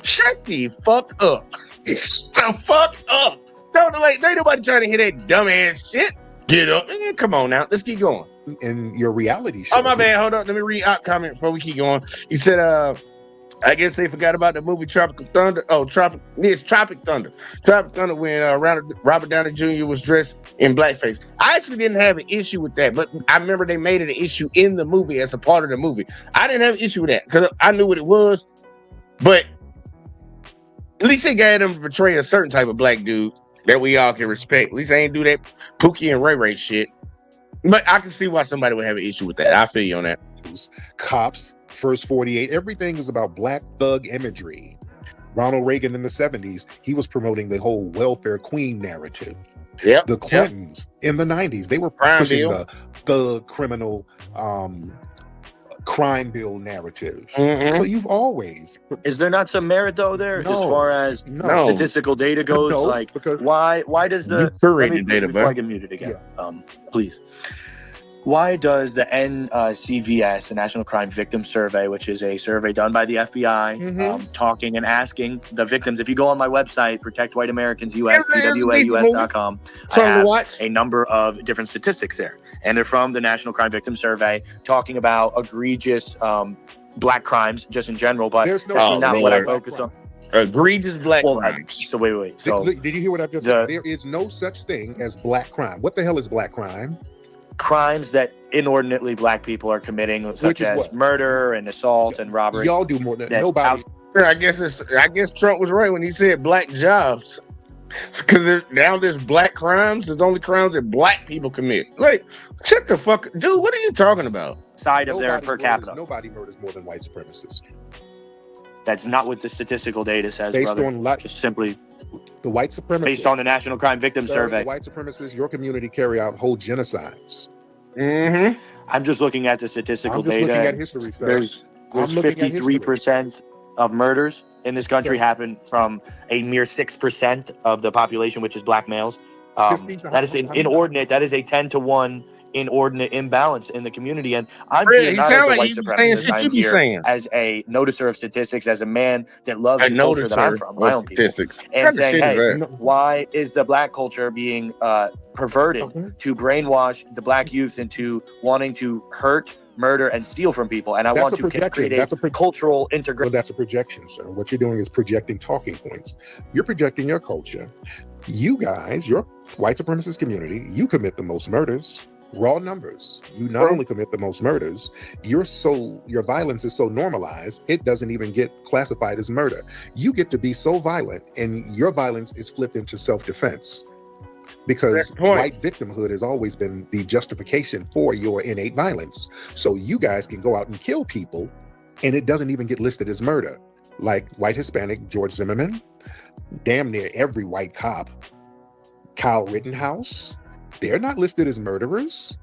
S3: Shut the fuck up. Shut the fuck up. Don't like, ain't nobody trying to hear that dumbass shit. Get up. Come on now. Let's keep going.
S4: In your reality show.
S3: Oh, my bad. Hold on. Let me read out comment before we keep going. He said, I guess they forgot about the movie Tropic Thunder. Oh, Tropic Thunder. Tropic Thunder when Robert Downey Jr. was dressed in blackface. I actually didn't have an issue with that, but I remember they made it an issue in the movie as a part of the movie. I didn't have an issue with that because I knew what it was, but at least they got him to portray a certain type of black dude that we all can respect. At least they ain't do that Pookie and Ray Ray shit. But I can see why somebody would have an issue with that. I feel you on that.
S4: Cops, First 48, everything is about black thug imagery. Ronald Reagan in the 70s, he was promoting the whole welfare queen narrative.
S3: Yep.
S4: The Clintons in the 90s, they were pushing the criminal crime bill narrative.
S3: Mm-hmm.
S4: So you've always...
S5: Is there not some merit though there, as far as statistical data goes?
S4: No,
S5: like,
S4: because
S5: why does the
S3: data,
S5: before I get muted again, please? Why does the NCVS, the National Crime Victim Survey, which is a survey done by the FBI, talking and asking the victims? If you go on my website, Protect White Americans US, PWAUS.com, I have a number of different statistics there, and they're from the National Crime Victim Survey, talking about egregious black crimes just in general. But that's not what I focus on.
S3: Egregious black crimes.
S5: So wait. So
S4: did you hear what I just said? There is no such thing as black crime. What the hell is black crime?
S5: Crimes that inordinately black people are committing, such as murder and assault and robbery.
S4: Y'all do more than nobody.
S3: I guess Trump was right when he said black jobs, because now there's black crimes. There's only crimes that black people commit. Like, shut the fuck, dude. What are you talking about?
S5: Side of their per capita.
S4: Nobody murders more than white supremacists.
S5: That's not what the statistical data says,
S4: based
S5: brother.
S4: On
S5: just simply
S4: the white supremacists.
S5: Based on the National Crime Victim Survey.
S4: The white supremacists, your community carry out whole genocides.
S3: Mm-hmm.
S5: I'm just looking at the statistical data.
S4: Looking at history,
S5: there's 53% of murders in this country happen from a mere 6% of the population, which is black males. That is inordinate. That is a 10-to-1 inordinate imbalance in the community. And I'm here not as a white supremacist. I'm here as a noticer of statistics, as a man that loves the culture that I'm from, my own people. And saying, hey, why is the black culture being perverted to brainwash the black youth into wanting to hurt, murder, and steal from people? And I want to create a cultural integration.
S4: Well, that's a projection, sir. What you're doing is projecting talking points. You're projecting your culture. You guys, your white supremacist community, you commit the most murders. Raw numbers. You not only commit the most murders, your violence is so normalized, it doesn't even get classified as murder. You get to be so violent, and your violence is flipped into self-defense. Because white victimhood has always been the justification for your innate violence. So you guys can go out and kill people, and it doesn't even get listed as murder. Like white Hispanic George Zimmerman, damn near every white cop, Kyle Rittenhouse, they're not listed as murderers.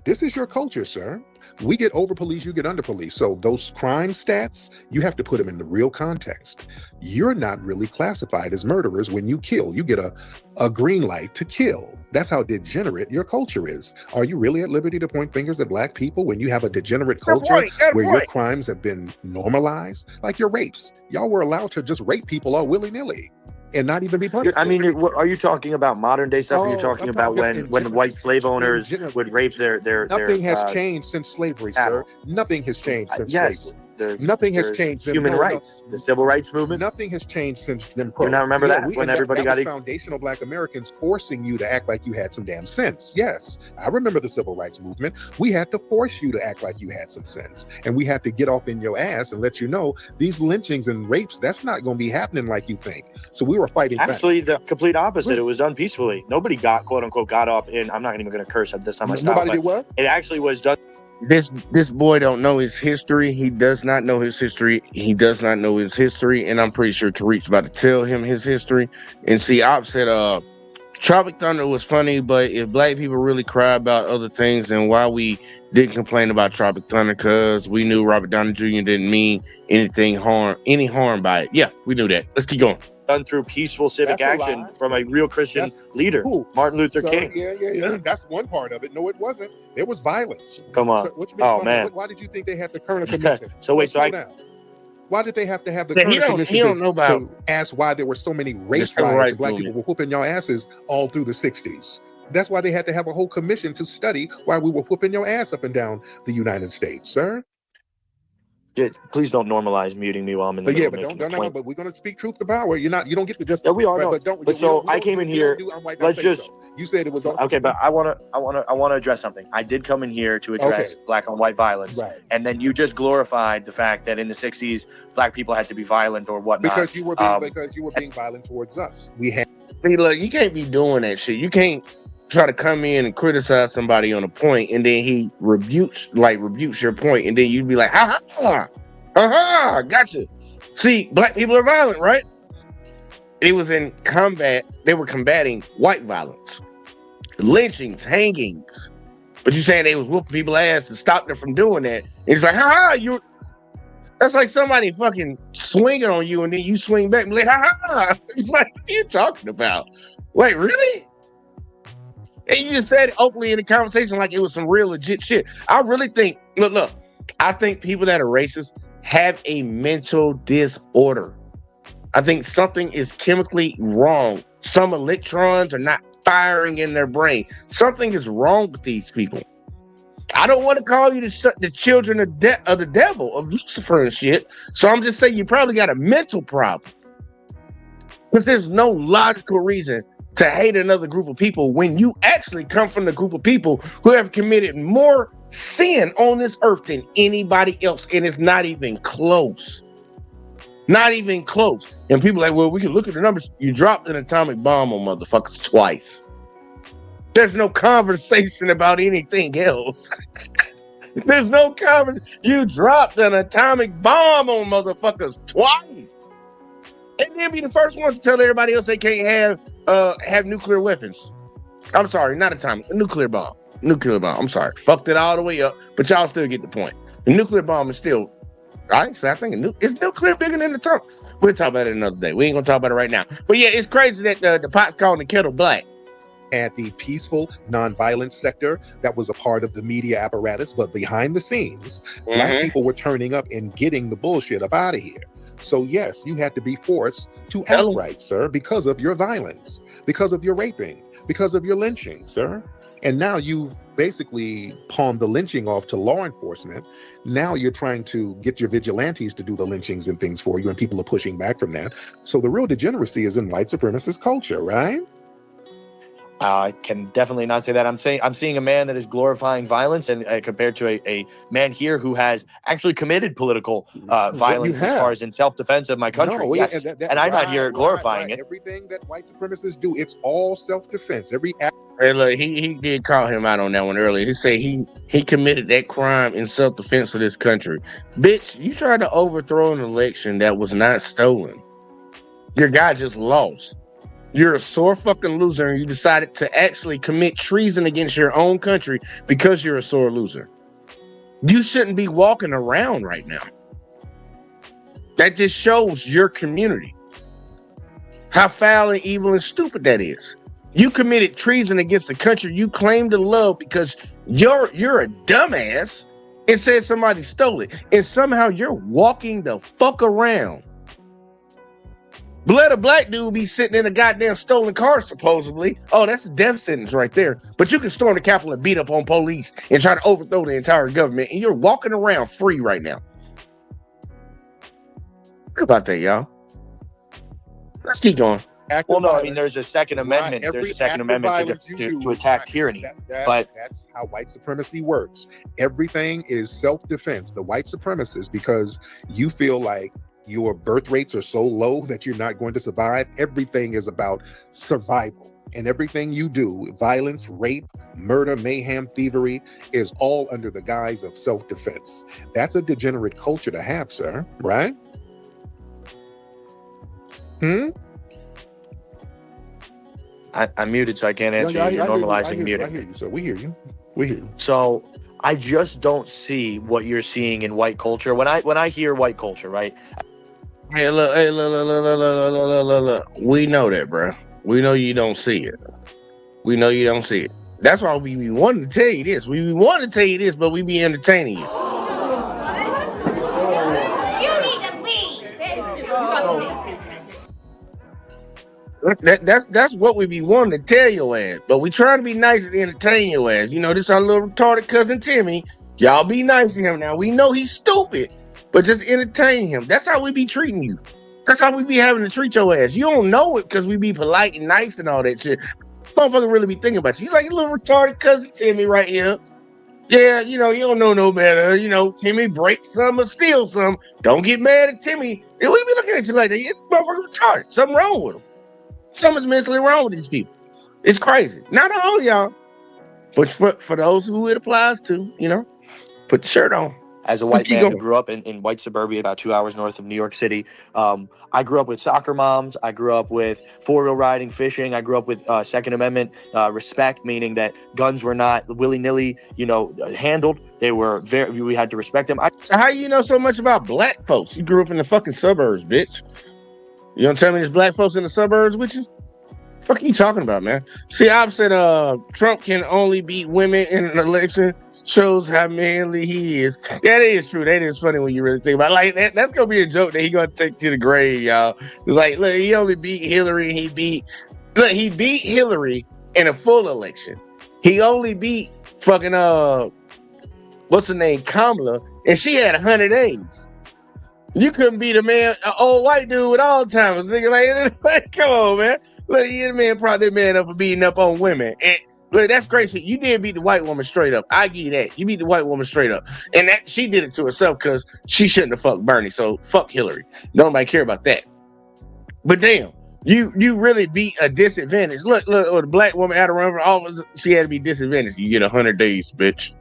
S4: This is your culture, sir. We get over police, you get under police. So those crime stats, you have to put them in the real context. You're not really classified as murderers when you kill. You get a green light to kill. That's how degenerate your culture is. Are you really at liberty to point fingers at black people when you have a degenerate culture where your crimes have been normalized? Like your rapes. Y'all were allowed to just rape people all willy-nilly and not even be punished.
S5: I mean, are you talking about modern day stuff? Or are you talking about when white slave owners would rape their
S4: Nothing has changed since slavery, sir. Nothing has changed since slavery. Nothing has
S5: there's
S4: changed.
S5: Human rights, the civil rights movement.
S4: Nothing has changed since Jim
S5: Do
S4: Crow.
S5: you not remember that when
S4: and
S5: everybody
S4: that
S5: got
S4: was
S5: it?
S4: foundational Black Americans forcing you to act like you had some damn sense. Yes, I remember the civil rights movement. We had to force you to act like you had some sense, and we had to get off in your ass and let you know these lynchings and rapes, that's not going to be happening like you think. So we were fighting back.
S5: Actually, the complete opposite. It was done peacefully. Nobody got, quote unquote, got up in. I'm not even going to curse at this time.
S4: Nobody did what?
S5: It actually was done.
S3: This boy don't know his history. He does not know his history. He does not know his history, and I'm pretty sure Tariq's about to tell him his history. And see, Op said, Tropic Thunder was funny, but if Black people really cry about other things, then why we didn't complain about Tropic Thunder? Because we knew Robert Downey Jr. didn't mean any harm by it. Yeah, we knew that. Let's keep going.
S5: Done through peaceful civic
S4: That's a
S5: action
S4: lie.
S5: from a real Christian leader,
S4: Who?
S5: Martin Luther
S4: So,
S5: King.
S4: Yeah. That's one part of it. No, it wasn't. There was violence.
S5: Come on.
S4: So, what you mean,
S5: Oh,
S4: come on?
S5: man.
S4: Why did you think they had the Kerner Commission?
S5: So wait,
S4: Slow down. Why did they have to have the
S3: Yeah, he
S4: Kerner
S3: don't-
S4: Commission
S3: he don't know about
S4: to ask why there were so many race
S3: civil
S4: riots
S3: rights
S4: and Black
S3: movement.
S4: people were whooping your asses all through the 60s? That's why they had to have a whole commission to study why we were whooping your ass up and down the United States, sir.
S5: Yeah, please don't normalize muting me while I'm in the
S4: But yeah,
S5: middle
S4: but
S5: of making a
S4: no,
S5: point.
S4: but we're gonna speak truth to power. You don't get to just.
S5: Yeah, we are.
S4: But don't.
S5: But so I came in here. Let's just.
S4: You said it was
S5: Okay, but I want to address something. I did come in here to address black on white violence,
S4: right.
S5: and then you just glorified the fact that in the '60s, black people had to be violent or whatnot.
S4: Because you were being violent towards us. We had.
S3: See, look, you can't be doing that shit. You can't try to come in and criticize somebody on a point, and then he rebukes your point, and then you'd be like, gotcha. See, black people are violent, right? It was in combat. They were combating white violence, lynchings, hangings. But you saying they was whooping people's ass to stop them from doing that? And it's like, you. That's like somebody fucking swinging on you, and then you swing back and be like, It's like, what are you talking about? Wait, really? And you just said it openly in the conversation like it was some real legit shit. I really think, look, I think people that are racist have a mental disorder. I think something is chemically wrong. Some electrons are not firing in their brain. Something is wrong with these people. I don't want to call you the children of the devil, of Lucifer and shit. So I'm just saying you probably got a mental problem. Because there's no logical reason to hate another group of people when you actually come from the group of people who have committed more sin on this earth than anybody else. And it's not even close. Not even close. And people are like, well, we can look at the numbers. You dropped an atomic bomb on motherfuckers twice. There's no conversation about anything else. There's no conversation. You dropped an atomic bomb on motherfuckers twice. And then be the first ones to tell everybody else they can't have nuclear weapons. I'm sorry, not atomic, a nuclear bomb. Nuclear bomb. I'm sorry. Fucked it all the way up, but y'all still get the point. The nuclear bomb is still, I think is nuclear bigger than the atomic? We'll talk about it another day. We ain't gonna talk about it right now. But yeah, it's crazy that the pot's calling the kettle black.
S4: At the peaceful, nonviolent sector that was a part of the media apparatus, but behind the scenes, Black people were turning up and getting the bullshit up out of here. So yes, you had to be forced to act right, sir, because of your violence, because of your raping, because of your lynching, sir. And now you've basically pawned the lynching off to law enforcement. Now you're trying to get your vigilantes to do the lynchings and things for you, and people are pushing back from that. So the real degeneracy is in white supremacist culture, right?
S5: I can definitely not say that. I'm seeing a man that is glorifying violence, and compared to a man here who has actually committed political violence as far as in self-defense of my country.
S4: No,
S5: yes. And I'm not here glorifying it.
S4: Everything that white supremacists do, it's all self-defense. Every act.
S3: Hey, look, he did call him out on that one earlier. He said he committed that crime in self-defense of this country. Bitch, you tried to overthrow an election that was not stolen. Your guy just lost. You're a sore fucking loser, and you decided to actually commit treason against your own country because you're a sore loser. You shouldn't be walking around right now. That just shows your community. How foul and evil and stupid that is. You committed treason against the country you claim to love because you're a dumbass and said somebody stole it. And somehow you're walking the fuck around. Let a black dude be sitting in a goddamn stolen car, supposedly. Oh, that's a death sentence right there. But you can storm the Capitol and beat up on police and try to overthrow the entire government, and you're walking around free right now. Think about that, y'all. Let's keep going.
S4: Act
S5: Well,
S4: of
S5: no, I
S4: violence.
S5: mean, there's a Second Amendment.
S4: Right.
S5: There's
S4: Every
S5: a Second
S4: act of
S5: Amendment
S4: violence you do,
S5: to attack
S4: right,
S5: tyranny. But
S4: that's how white supremacy works. Everything is self-defense. The white supremacists, because you feel like your birth rates are so low that you're not going to survive, everything is about survival. And everything you do, violence, rape, murder, mayhem, thievery, is all under the guise of self-defense. That's a degenerate culture to have, sir, right?
S5: I'm muted, so I can't answer
S4: Yeah,
S5: you. You're normalizing
S4: I
S5: muting.
S4: hear you, sir. We hear you. We hear you.
S5: So I just don't see what you're seeing in white culture. When I hear white culture, right?
S3: Hey, look. We know that, bro. We know you don't see it. We know you don't see it. That's why we be wanting to tell you this. We be wanting to tell you this, but we be entertaining you.
S6: You need to leave.
S3: That's what we be wanting to tell your ass. But we trying to be nice and entertain your ass. You know, this our little retarded cousin Timmy. Y'all be nice to him now. We know he's stupid, but just entertain him. That's how we be treating you. That's how we be having to treat your ass. You don't know it because we be polite and nice and all that shit. Motherfucker really be thinking about you. You like your little retarded cousin Timmy right here. Yeah, you know, you don't know no better. You know, Timmy breaks some or steals some. Don't get mad at Timmy. We be looking at you like that. This motherfucker retarded. Something wrong with him. Something's mentally wrong with these people. It's crazy. Not all y'all, but for those who it applies to, you know, put the shirt on.
S5: As a white man who grew up in white suburbia about 2 hours north of New York City, I grew up with soccer moms. I grew up with four-wheel riding, fishing. I grew up with Second Amendment respect, meaning that guns were not willy-nilly, handled. They were we had to respect them.
S3: So how you know so much about black folks? You grew up in the fucking suburbs, bitch. You don't tell me there's black folks in the suburbs with you? Fuck you talking about, man? See, I've said Trump can only beat women in an election. Shows how manly he is. Yeah, that is true. That is funny when you really think about it. Like that's gonna be a joke that he gonna take to the grave, y'all. It's like, look, he only beat Hillary. He beat Hillary in a full election. He only beat fucking what's her name, Kamala, and she had 100 days. You couldn't beat an old white dude with Alzheimer's. Nigga, like, come on, man. Look, you the man brought that man up for beating up on women. And look, that's crazy. You did beat the white woman straight up. I give you that. You beat the white woman straight up. And that she did it to herself because she shouldn't have fucked Bernie. So fuck Hillary. Nobody care about that. But damn, you really beat a disadvantage. Look, the black woman out of run, she had to be disadvantaged. You get 100 days, bitch.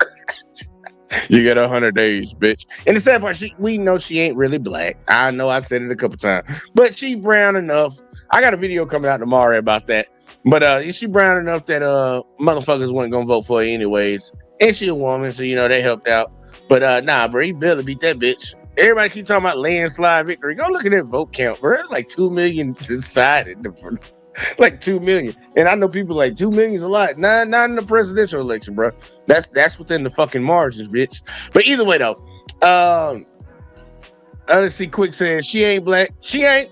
S3: You get 100 days, bitch. And the sad part, we know she ain't really black. I know I said it a couple times. But she brown enough. I got a video coming out tomorrow about that. But she brown enough that motherfuckers weren't gonna vote for her anyways. And she a woman, so that helped out. But nah, bro, he barely beat that bitch. Everybody keep talking about landslide victory. Go look at that vote count, bro. It's like 2 million decided. Like 2 million. And I know people like 2 million is a lot. Not in the presidential election, bro. That's within the fucking margins, bitch. But either way though, let's see, Quick says she ain't black. She ain't,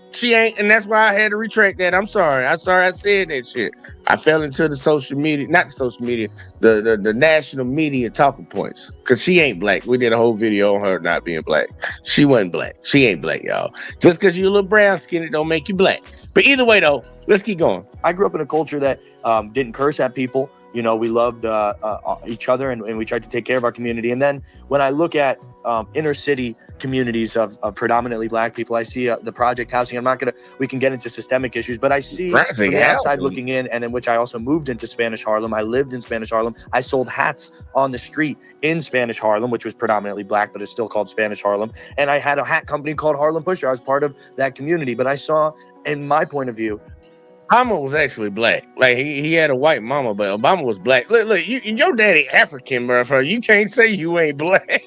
S3: and that's why I had to retract that. I'm sorry I said that shit. I fell into the social media, not the social media, the national media talking points. Cause she ain't black. We did a whole video on her not being black. She wasn't black. She ain't black, y'all. Just cause you a little brown skin, it don't make you black. But either way though, let's keep going.
S5: I grew up in a culture that didn't curse at people. We loved each other and we tried to take care of our community. And then when I look at inner city communities of predominantly black people, I see the project housing. We can get into systemic issues, but I see from the outside looking in, and in which I also moved into Spanish Harlem. I lived in Spanish Harlem. I sold hats on the street in Spanish Harlem, which was predominantly black, but it's still called Spanish Harlem. And I had a hat company called Harlem Pusher. I was part of that community, but I saw, in my point of view,
S3: Obama was actually black. Like he had a white mama, but Obama was black. Look, your daddy African, bro. You can't say you ain't black.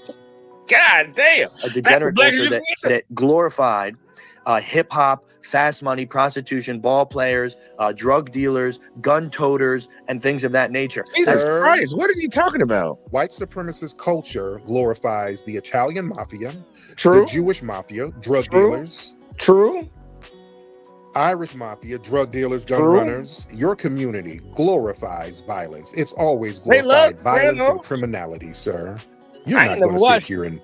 S3: God damn.
S5: A degenerate culture that glorified hip hop, fast money, prostitution, ball players, drug dealers, gun toters, and things of that nature.
S3: Jesus Christ, what is he talking about?
S4: White supremacist culture glorifies the Italian mafia,
S3: True.
S4: the Jewish mafia, drug dealers.
S3: True.
S4: Irish mafia, drug dealers, gun runners. Your community glorifies violence. It's always glorified violence and criminality, sir. You're not going to sit here and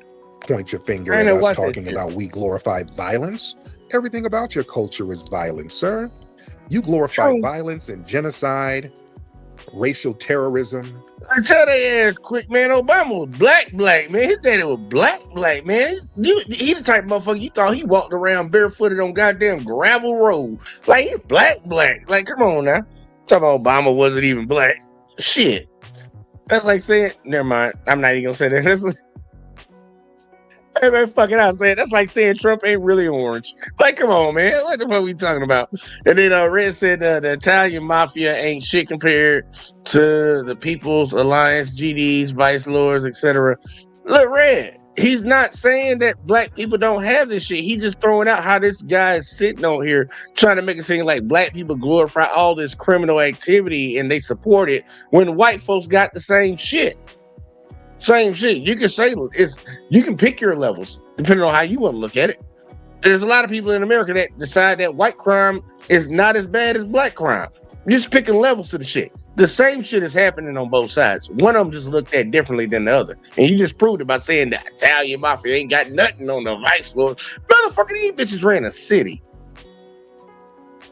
S4: point your finger
S3: I
S4: at
S3: know
S4: us
S3: what that
S4: talking
S3: shit.
S4: about we glorify violence. Everything about your culture is violence, sir. You glorify
S3: True.
S4: violence and genocide, racial terrorism.
S3: I tell their ass quick, man. Obama was black, man. His daddy was black, man. He the type of motherfucker you thought he walked around barefooted on goddamn gravel road. Like, he black. Like, come on now. Talking about Obama wasn't even black. Shit. That's like saying, never mind. I'm not even gonna say that. That's like, hey, man, fuck it, I'll say it. That's like saying Trump ain't really orange. Like, come on, man. What the fuck we talking about? And then Red said the Italian mafia ain't shit compared to the People's Alliance, GDs, Vice Lords, etc. Look, Red, he's not saying that black people don't have this shit. He's just throwing out how this guy is sitting on here trying to make it seem like black people glorify all this criminal activity and they support it when white folks got the same shit. Same shit. You can say you can pick your levels depending on how you want to look at it. There's a lot of people in America that decide that white crime is not as bad as black crime. You're just picking levels to the shit. The same shit is happening on both sides. One of them just looked at differently than the other. And you just proved it by saying the Italian mafia ain't got nothing on the Vice Lord. Motherfucker, these bitches ran a city.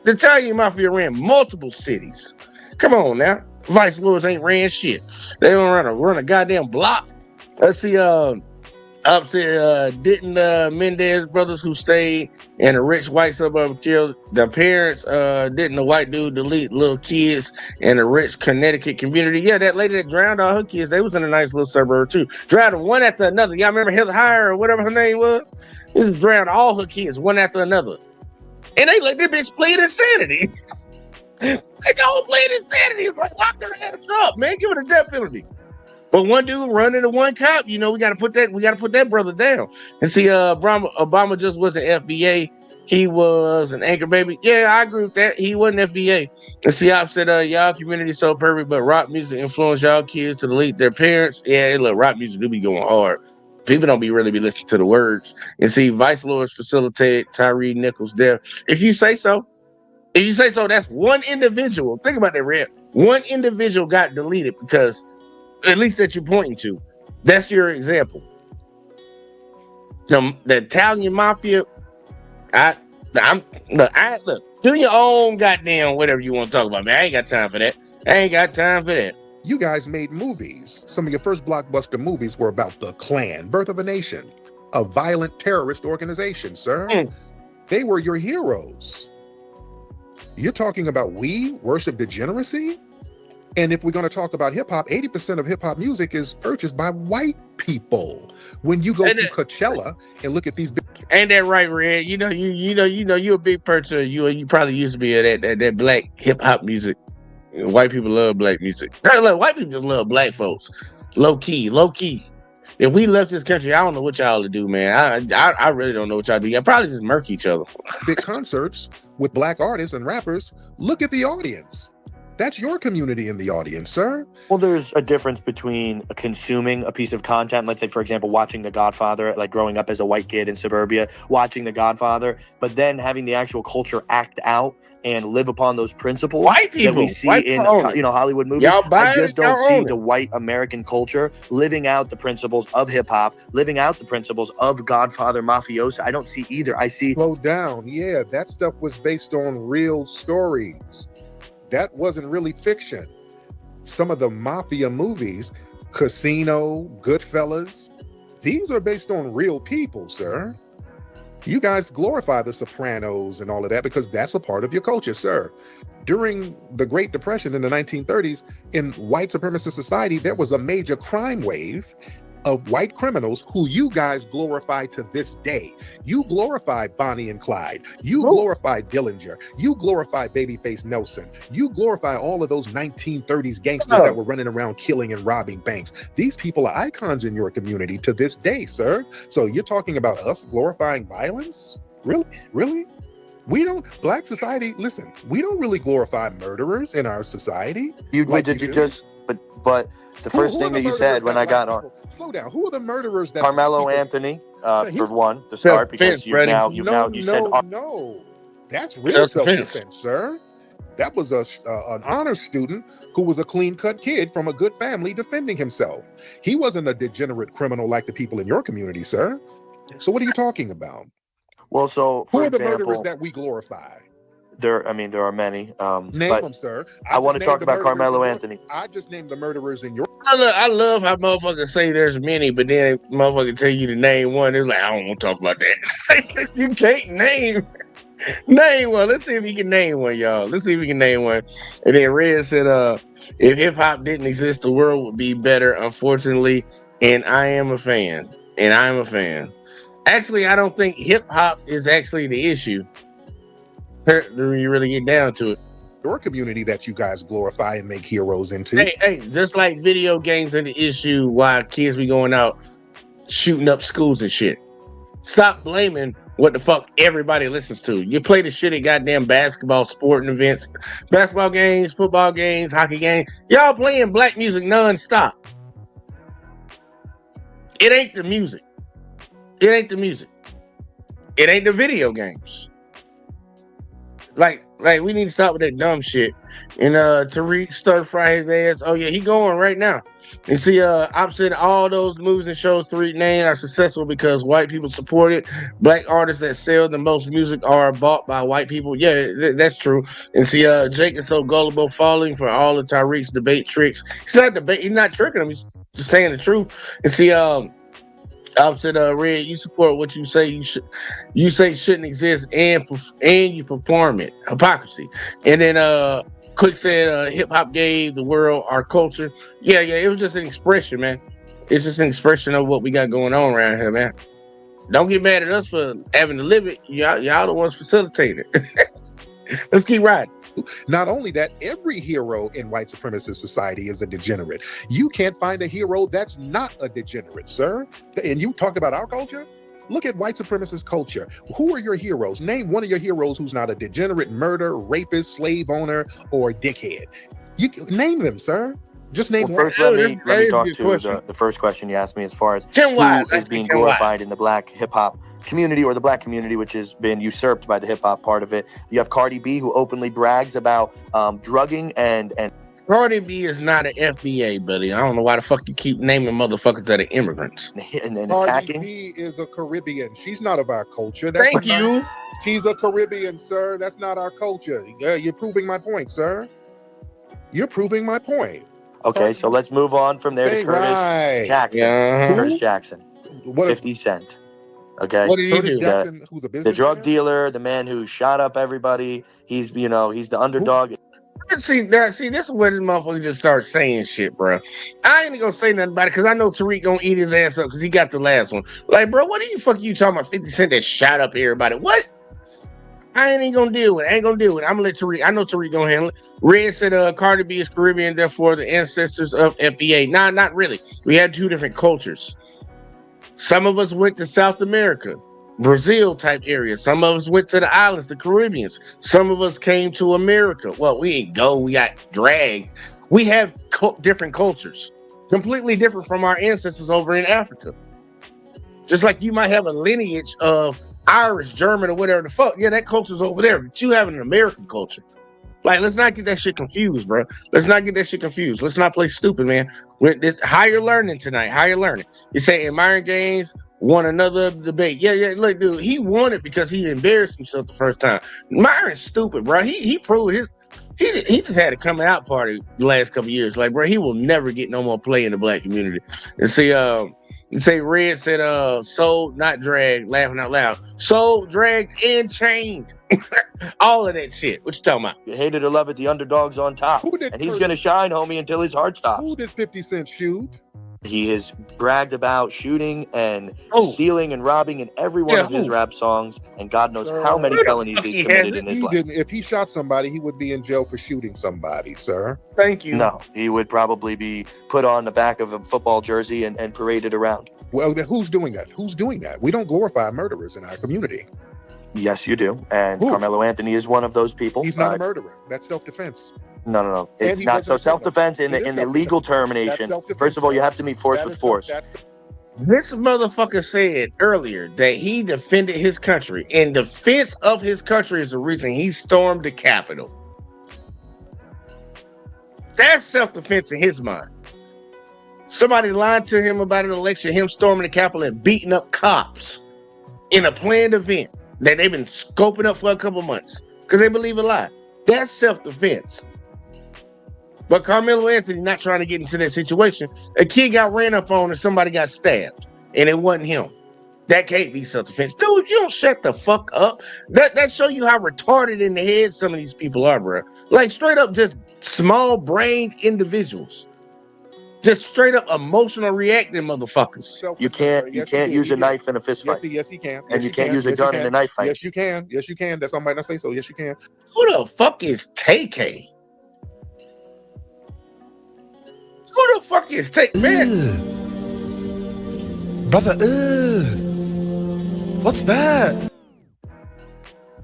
S3: The Italian mafia ran multiple cities. Come on now. Vice Lords ain't ran shit. They don't run a goddamn block. Let's see, up there, didn't Mendez brothers who stayed in a rich white suburb killed the parents? Didn't the white dude delete little kids in a rich Connecticut community? Yeah, that lady that drowned all her kids, they was in a nice little suburb too. Drowned them one after another. Y'all remember Heather Heyer or whatever her name was? This drowned all her kids one after another. And they let this bitch plead insanity. They all played insanity. It's like, lock their ass up, man. Give it a death penalty. But one dude running to one cop, we gotta put that brother down. And see, Obama just wasn't FBA. He was an anchor baby. Yeah, I agree with that. He wasn't FBA. And see, I've said, y'all community so perfect, but rock music influenced y'all kids to delete their parents. Yeah, look, rock music do be going hard. People don't really be listening to the words. And see, Vice Lords facilitated Tyree Nichols' death. If you say so, that's one individual. Think about that, Red. One individual got deleted because, at least that you're pointing to, that's your example. The Italian mafia. Look, do your own goddamn whatever you want to talk about, man. I ain't got time for that.
S4: You guys made movies. Some of your first blockbuster movies were about the Klan, Birth of a Nation, a violent terrorist organization, sir. They were your heroes. You're talking about we worship degeneracy? And if we're going to talk about hip hop, 80% of hip hop music is purchased by white people. When you go to Coachella and look at these
S3: ain't that right, Red? You're a big purchaser. You probably used to be that black hip hop music. White people love black music. White people just love black folks. Low key. If we left this country, I don't know what y'all to do, man. I really don't know what y'all do. Y'all probably just murk each other.
S4: big concerts with black artists and rappers. Look at the audience. That's your community in the audience, sir.
S5: Well, there's a difference between consuming a piece of content. Let's say, for example, watching The Godfather, like growing up as a white kid in suburbia, watching The Godfather, but then having the actual culture act out and live upon those principles
S3: white people,
S5: that we see in Hollywood movies.
S3: Y'all buy
S5: I just
S3: it,
S5: don't see
S3: own
S5: the white American culture living out the principles of hip hop, living out the principles of Godfather Mafioso. I don't see either. I see.
S4: Slow down. Yeah, that stuff was based on real stories. That wasn't really fiction. Some of the mafia movies, Casino, Goodfellas, these are based on real people, sir. You guys glorify the Sopranos and all of that because that's a part of your culture, sir. During the Great Depression in the 1930s, in white supremacist society, there was a major crime wave of white criminals who you guys glorify to this day. You glorify Bonnie and Clyde. You glorify Dillinger. You glorify Babyface Nelson. You glorify all of those 1930s gangsters that were running around killing and robbing banks. These people are icons in your community to this day, sir. So you're talking about us glorifying violence? Really? We don't, black society, listen, we don't really glorify murderers in our society. But the first thing that you said when I got on. Slow down. Who are the murderers that
S5: Carmelo Anthony, for one, to start, because you said
S4: no. That's real self-defense, sir. That was an honor student who was a clean-cut kid from a good family defending himself. He wasn't a degenerate criminal like the people in your community, sir. So what are you talking about?
S5: Well, so
S4: Who
S5: for
S4: are the murderers
S5: example,
S4: that we glorify?
S5: there are many.
S4: Name
S5: But
S4: them, sir.
S5: I want to
S4: just
S5: talk
S4: named the
S5: about
S4: murderers
S5: Carmelo
S4: in your-
S5: Anthony.
S4: I just named the murderers in your.
S3: I love how motherfuckers say there's many, but then motherfucker tell you to name one. It's like, I don't want to talk about that. You can't name one. Let's see if you can name one, y'all. Let's see if we can name one. And then Red said, if hip hop didn't exist, the world would be better, unfortunately. And I am a fan. Actually, I don't think hip hop is actually the issue. When you really get down to it.
S4: Your community that you guys glorify and make heroes into.
S3: Hey, just like video games are the issue why kids be going out shooting up schools and shit. Stop blaming what the fuck everybody listens to. You play the shit at goddamn basketball sporting events, basketball games, football games, hockey games. Y'all playing black music nonstop. It ain't the music. It ain't the music. It ain't the video games. Like we need to stop with that dumb shit. And Tariq stir fry his ass. Oh yeah, he going right now. And see, I've said all those movies and shows Tariq named are successful because white people support it. Black artists that sell the most music are bought by white people. Yeah, that's true. And see, Jake is so gullible, falling for all of Tariq's debate tricks. He's not tricking him. He's just saying the truth. And see, opposite Red, you support what you say shouldn't exist, and you perform it. Hypocrisy. And then Quick said hip hop gave the world our culture. Yeah, it was just an expression, man. It's just an expression of what we got going on around here, man. Don't get mad at us for having to live it. Y'all the ones facilitating it. Let's keep riding.
S4: Not only that, every hero in white supremacist society is a degenerate. You can't find a hero that's not a degenerate, sir. And you talk about our culture? Look at white supremacist culture. Who are your heroes? Name one of your heroes who's not a degenerate murderer, rapist, slave owner, or dickhead. You name them, sir. Just name
S5: Well,
S4: one.
S5: first, let me
S3: that is a
S5: talk
S3: good
S5: to
S3: question.
S5: the first question you asked me as far as
S3: Tim
S5: who
S3: Wise.
S5: is being glorified in the black hip hop community, or the black community, which has been usurped by the hip hop part of it. You have Cardi B, who openly brags about drugging and
S3: Cardi B is not an FBA, buddy. I don't know why the fuck you keep naming motherfuckers that are immigrants.
S5: Cardi
S4: Cardi
S5: attacking.
S4: B is a Caribbean. She's not of our culture. That's
S3: Thank
S4: not-
S3: you.
S4: She's a Caribbean, sir. That's not our culture. Yeah, you're proving my point, sir. You're proving my point.
S5: Okay, so let's move on from there to
S4: Hey,
S5: Curtis
S4: right.
S5: Jackson.
S3: Yeah.
S5: Curtis Jackson,
S4: What
S5: 50 Cent. Okay,
S3: What did he
S4: Curtis
S3: do?
S4: Jackson, who's a
S5: the
S4: businessman?
S5: drug dealer, the man who shot up everybody. He's the underdog.
S3: See, this is where this motherfucker just starts saying shit, bro. I ain't gonna say nothing about it because I know Tariq gonna eat his ass up because he got the last one. Like, bro, what the fuck you talking about? 50 Cent that shot up everybody? What? I ain't gonna deal with it. I'm gonna let Tariq. I know Tariq gonna handle it. Red said Cardi B is Caribbean, therefore the ancestors of FBA. Nah, not really. We had two different cultures. Some of us went to South America, Brazil type areas. Some of us went to the islands, the Caribbeans. Some of us came to America. Well, we didn't go. We got dragged. We have different cultures, completely different from our ancestors over in Africa. Just like you might have a lineage of Irish, German, or whatever the fuck. Yeah, that culture's over there, but you have an American culture. Like, let's not get that shit confused, bro. Let's not get that shit confused. Let's not play stupid, man. With this higher learning tonight, higher learning. You say Myron Gaines won another debate. Yeah. Look, dude, he won it because he embarrassed himself the first time. Myron's stupid, bro. He proved his. He just had a coming out party the last couple of years. Like, bro, he will never get no more play in the black community. And see, you say Red said, sold, not dragged, laughing out loud. Sold, dragged, and chained. All of that shit. What you talking about?
S5: You hate it or love it, the underdog's on top.
S4: Who did
S5: And he's
S4: Curtis-
S5: going to shine, homie, until his heart stops.
S4: Who did 50 Cent shoot?
S5: He has bragged about shooting and
S3: Oh.
S5: stealing and robbing in every one
S3: Yeah,
S5: of his
S3: who?
S5: rap songs. And God knows
S4: Sir.
S5: how many
S3: Who the
S5: felonies
S3: fuck
S5: he's
S3: he
S5: committed
S3: hasn't?
S5: in his
S4: He
S5: life.
S4: didn't. If he shot somebody, he would be in jail for shooting somebody, sir.
S3: Thank you.
S5: No, he would probably be put on the back of a football jersey and paraded around.
S4: Well, then who's doing that? Who's doing that? We don't glorify murderers in our community.
S5: Yes, you do. And
S4: Who?
S5: Carmelo Anthony is one of those people.
S4: He's not a murderer. That's self-defense.
S5: No.
S4: And
S5: It's
S4: he
S5: not.
S4: wasn't
S5: So
S4: a
S5: self-defense in
S4: It
S5: the
S4: is
S5: in the legal
S4: That's
S5: termination.
S4: self-defense,
S5: First of all, you
S4: sir.
S5: have to meet force
S4: That
S5: with
S4: is
S5: force.
S4: that's-
S3: This motherfucker said earlier that he defended his country. In defense of his country is the reason he stormed the Capitol. That's self-defense in his mind. Somebody lied to him about an election, him storming the Capitol and beating up cops in a planned event that they've been scoping up for a couple months because they believe a lie. That's self-defense. But Carmelo Anthony not trying to get into that situation. A kid got ran up on and somebody got stabbed, and it wasn't him. That can't be self-defense. Dude, you don't shut the fuck up. That show you how retarded in the head some of these people are, bro. Like, straight up just small-brained individuals. Just straight up emotional reacting motherfuckers.
S5: You can't use a knife in a fist fight.
S4: Yes, he can.
S5: And you can't use a gun in a knife fight.
S4: Yes, you can. Yes, you can. That's somebody not say so. Yes, you can.
S3: Who the fuck is TK? Who the fuck is TK? Man,
S7: Brother, what's that?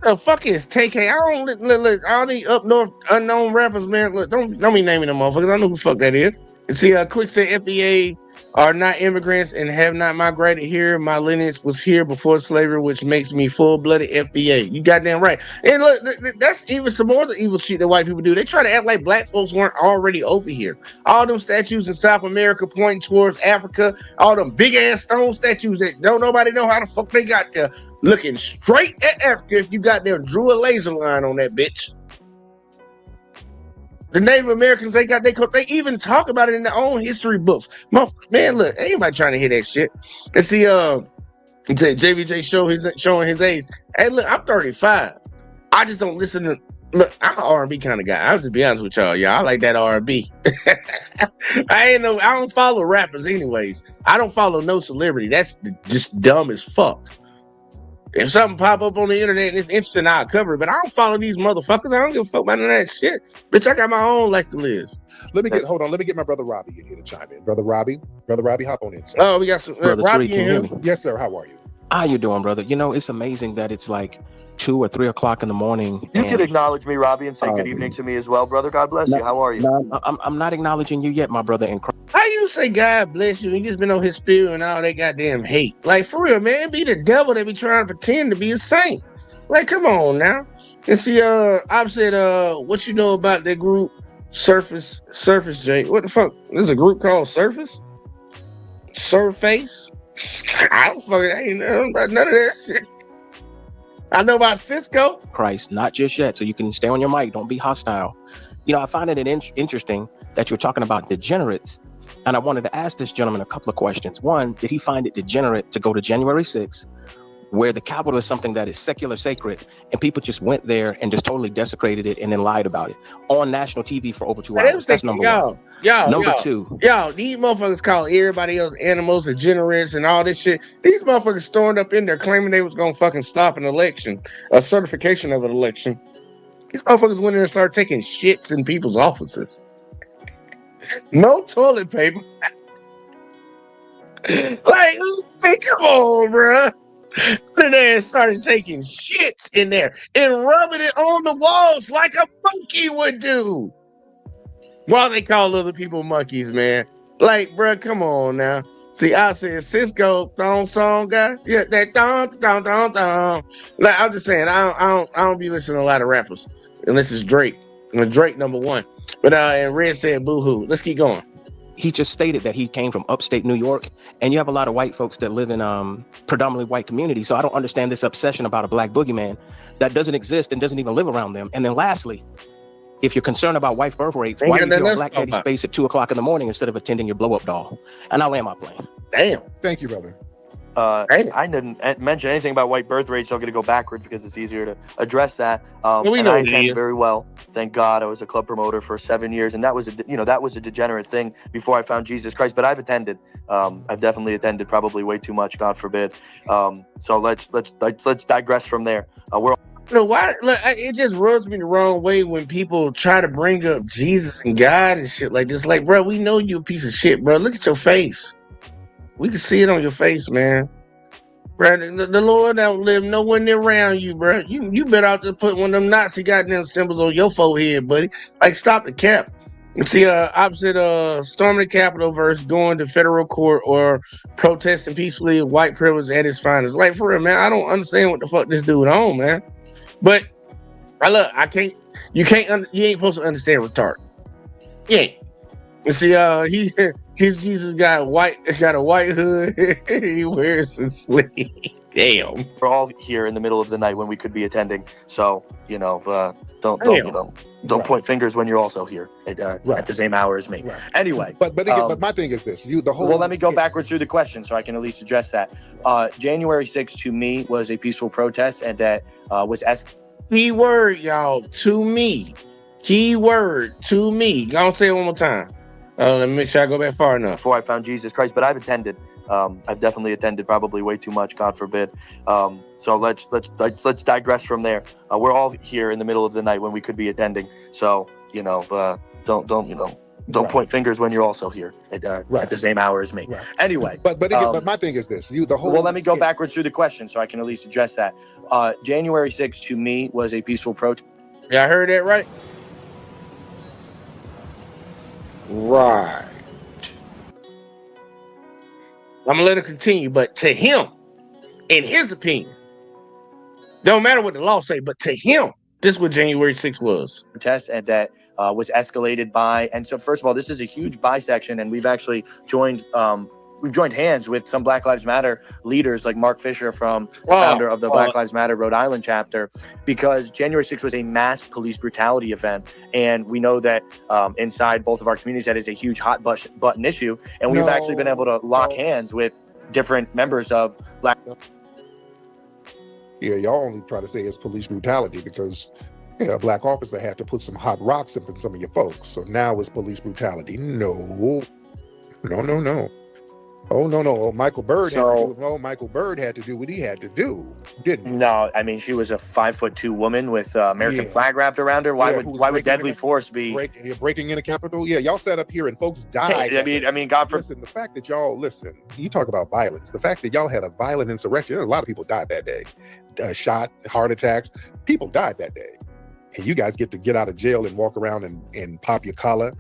S3: the fuck is TK? I don't look all these up north unknown rappers, man. Look, don't be naming them motherfuckers. I know who the fuck that is. See, Quick said FBA are not immigrants and have not migrated here. My lineage was here before slavery, which makes me full-blooded FBA. You goddamn right. And look, that's even some more of the evil shit that white people do. They try to act like black folks weren't already over here. All them statues in South America pointing towards Africa, all them big-ass stone statues that don't nobody know how the fuck they got there, looking straight at Africa if you got there, drew a laser line on that bitch. The Native Americans, they even talk about it in their own history books. Man, look, ain't nobody trying to hear that shit. And see, JVJ showing his age. Hey, look, I'm 35. I just don't listen to. Look, I'm an R&B kind of guy. I'll just be honest with y'all. Yeah, I like that R&B. I don't follow rappers, anyways. I don't follow no celebrity. That's just dumb as fuck. If something pop up on the internet and it's interesting, I'll cover it. But I don't follow these motherfuckers. I don't give a fuck about none of that shit. Bitch, I got my own life to live.
S4: Let me get my brother Robbie in here to chime in. Brother Robbie, hop on in, sir.
S3: Oh, we got some
S8: Brother
S3: Robbie
S8: Three,
S3: in
S8: can you
S3: here.
S8: hear me?
S4: Yes, sir. How are you?
S8: How you doing, brother? You know, it's amazing that it's like 2 or 3 o'clock in the morning.
S5: You could acknowledge me, Robbie, and say good evening to me as well, brother. God bless you. How are you?
S8: No, I'm not acknowledging you yet, my brother in Christ.
S3: How you say God bless you? He just been on his spirit and all that goddamn hate. Like, for real, man, be the devil that be trying to pretend to be a saint. Like, come on now. And see, I've said, what you know about that group, Surface, Jake? What the fuck? There's a group called Surface? Surface? I ain't know about none of that shit. I know about Cisco.
S8: Christ, not just yet. So you can stay on your mic. Don't be hostile. You know, I find it interesting that you're talking about degenerates. And I wanted to ask this gentleman a couple of questions. One, did he find it degenerate to go to January 6th, where the Capitol is something that is secular sacred, and people just went there and just totally desecrated it and then lied about it on national TV for over 2 hours? That's number one. Number two.
S3: These motherfuckers call everybody else animals, degenerates, and all this shit. These motherfuckers stormed up in there claiming they was gonna fucking stop an election, a certification of an election. These motherfuckers went in and started taking shits in people's offices. No toilet paper. Like, come on, bruh. And they started taking shits in there and rubbing it on the walls like a monkey would do. While they call other people monkeys, man. Like, bruh, come on now. See, I said Cisco thong song guy. Yeah, that thong. Like, I'm just saying, I don't be listening to a lot of rappers unless it's Drake. And Drake number one. But and Red said boo-hoo. Let's keep going.
S8: He just stated that he came from upstate New York, and you have a lot of white folks that live in predominantly white communities. So I don't understand this obsession about a black boogeyman that doesn't exist and doesn't even live around them. And then lastly, if you're concerned about white birth rates, why do you do a Black Daddy space at 2 o'clock in the morning instead of attending your blow-up doll? And I'll land my plane.
S3: Damn.
S4: Thank you, brother.
S5: I didn't mention anything about white birth rates, so I'm going to go backwards because it's easier to address that.
S3: We
S5: and
S3: know
S5: I
S3: it
S5: attended
S3: is.
S5: very well. Thank God, I was a club promoter for 7 years, and that was a degenerate thing before I found Jesus Christ. But I've attended. I've definitely attended, probably way too much, God forbid. So let's digress from there.
S3: Why? Look, it just rubs me the wrong way when people try to bring up Jesus and God and shit like this. Like, bro, we know you a piece of shit, bro. Look at your face. We can see it on your face, man. Bro, the Lord don't live nowhere near around you, bro. You better out to put one of them Nazi goddamn symbols on your forehead, buddy. Like, stop the cap. And see, opposite storming the Capitol versus going to federal court or protesting peacefully of white privilege at its finest. Like, for real, man, I don't understand what the fuck this dude on, man. But you ain't supposed to understand retard. Yeah. You see, his Jesus got a white hood. He wears a sleeve. Damn.
S5: We're all here in the middle of the night when we could be attending. So, don't point fingers when you're also here at the same hour as me.
S4: Right.
S5: Anyway,
S4: But again, but my thing is this:
S5: well, let me go backwards through the question so I can at least address that. January 6th to me was a peaceful protest, and that was
S3: Key word, y'all. To me. Key word. To me. Go on, say it one more time. Let me make sure I go back far enough.
S5: before I found Jesus Christ, but I've attended. I've definitely attended, probably way too much, God forbid. So let's digress from there. We're all here in the middle of the night when we could be attending. So don't point fingers when you're also here at the same hour as me.
S4: Right.
S5: Anyway,
S4: but again, but my thing is this:
S5: well, let me go backwards through the question so I can at least address that. January 6th to me was a peaceful protest.
S3: Yeah, I heard that right. Right. I'm gonna let it continue, but to him, in his opinion, don't matter what the law say, but to him, this is what January 6th was.
S5: Protest, and that was escalated by. And so, first of all, this is a huge bisection, and we've actually joined hands with some Black Lives Matter leaders like Mark Fisher, the founder of the Black Lives Matter Rhode Island chapter, because January 6th was a mass police brutality event. And we know that inside both of our communities, that is a huge hot button issue. And we've actually been able to lock hands with different members of Black.
S4: Yeah, y'all only try to say it's police brutality because a black officer had to put some hot rocks up in some of your folks. So now it's police brutality. No. Oh, no. Michael Byrd had to do what he had to do, didn't he?
S5: No, I mean, she was a 5'2" woman with American flag wrapped around her. Why would deadly force be
S4: breaking in a Capitol? Yeah, y'all sat up here and folks died.
S5: I mean, God forbid.
S4: Listen, the fact that you talk about violence, the fact that y'all had a violent insurrection, a lot of people died that day. Shot, heart attacks, people died that day. And you guys get to get out of jail and walk around and pop your collar.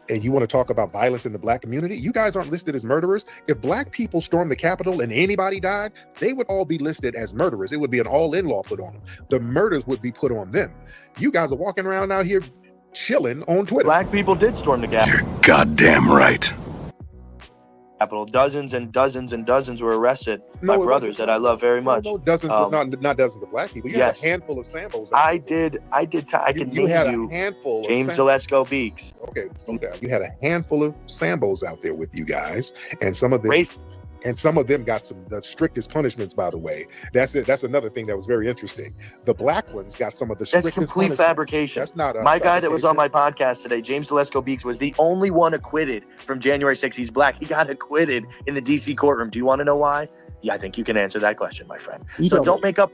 S4: And you want to talk about violence in the black community? You guys aren't listed as murderers. If black people stormed the Capitol and anybody died, they would all be listed as murderers. It would be an all-in law put on them. The murders would be put on them. You guys are walking around out here chilling on Twitter.
S5: Black people did storm the Capitol.
S7: You're goddamn right.
S5: Dozens and dozens and dozens were arrested by brothers that I love very much.
S4: No, dozens, not dozens of black people. You had a handful of Sambos.
S5: I can name you
S4: a handful.
S5: James Gillespie Beeks.
S4: Okay, slow down. You had a handful of Sambos out there with you guys, and some of them got the strictest punishments. By the way, that's it. That's another thing that was very interesting. The black ones got some of the strictest.
S5: That's complete fabrication.
S4: That's not
S5: my guy that was on my podcast today. James Gillespie Beeks was the only one acquitted from January 6th. He's black. He got acquitted in the DC courtroom. Do you want to know why? Yeah, I think you can answer that question, my friend. So don't make up.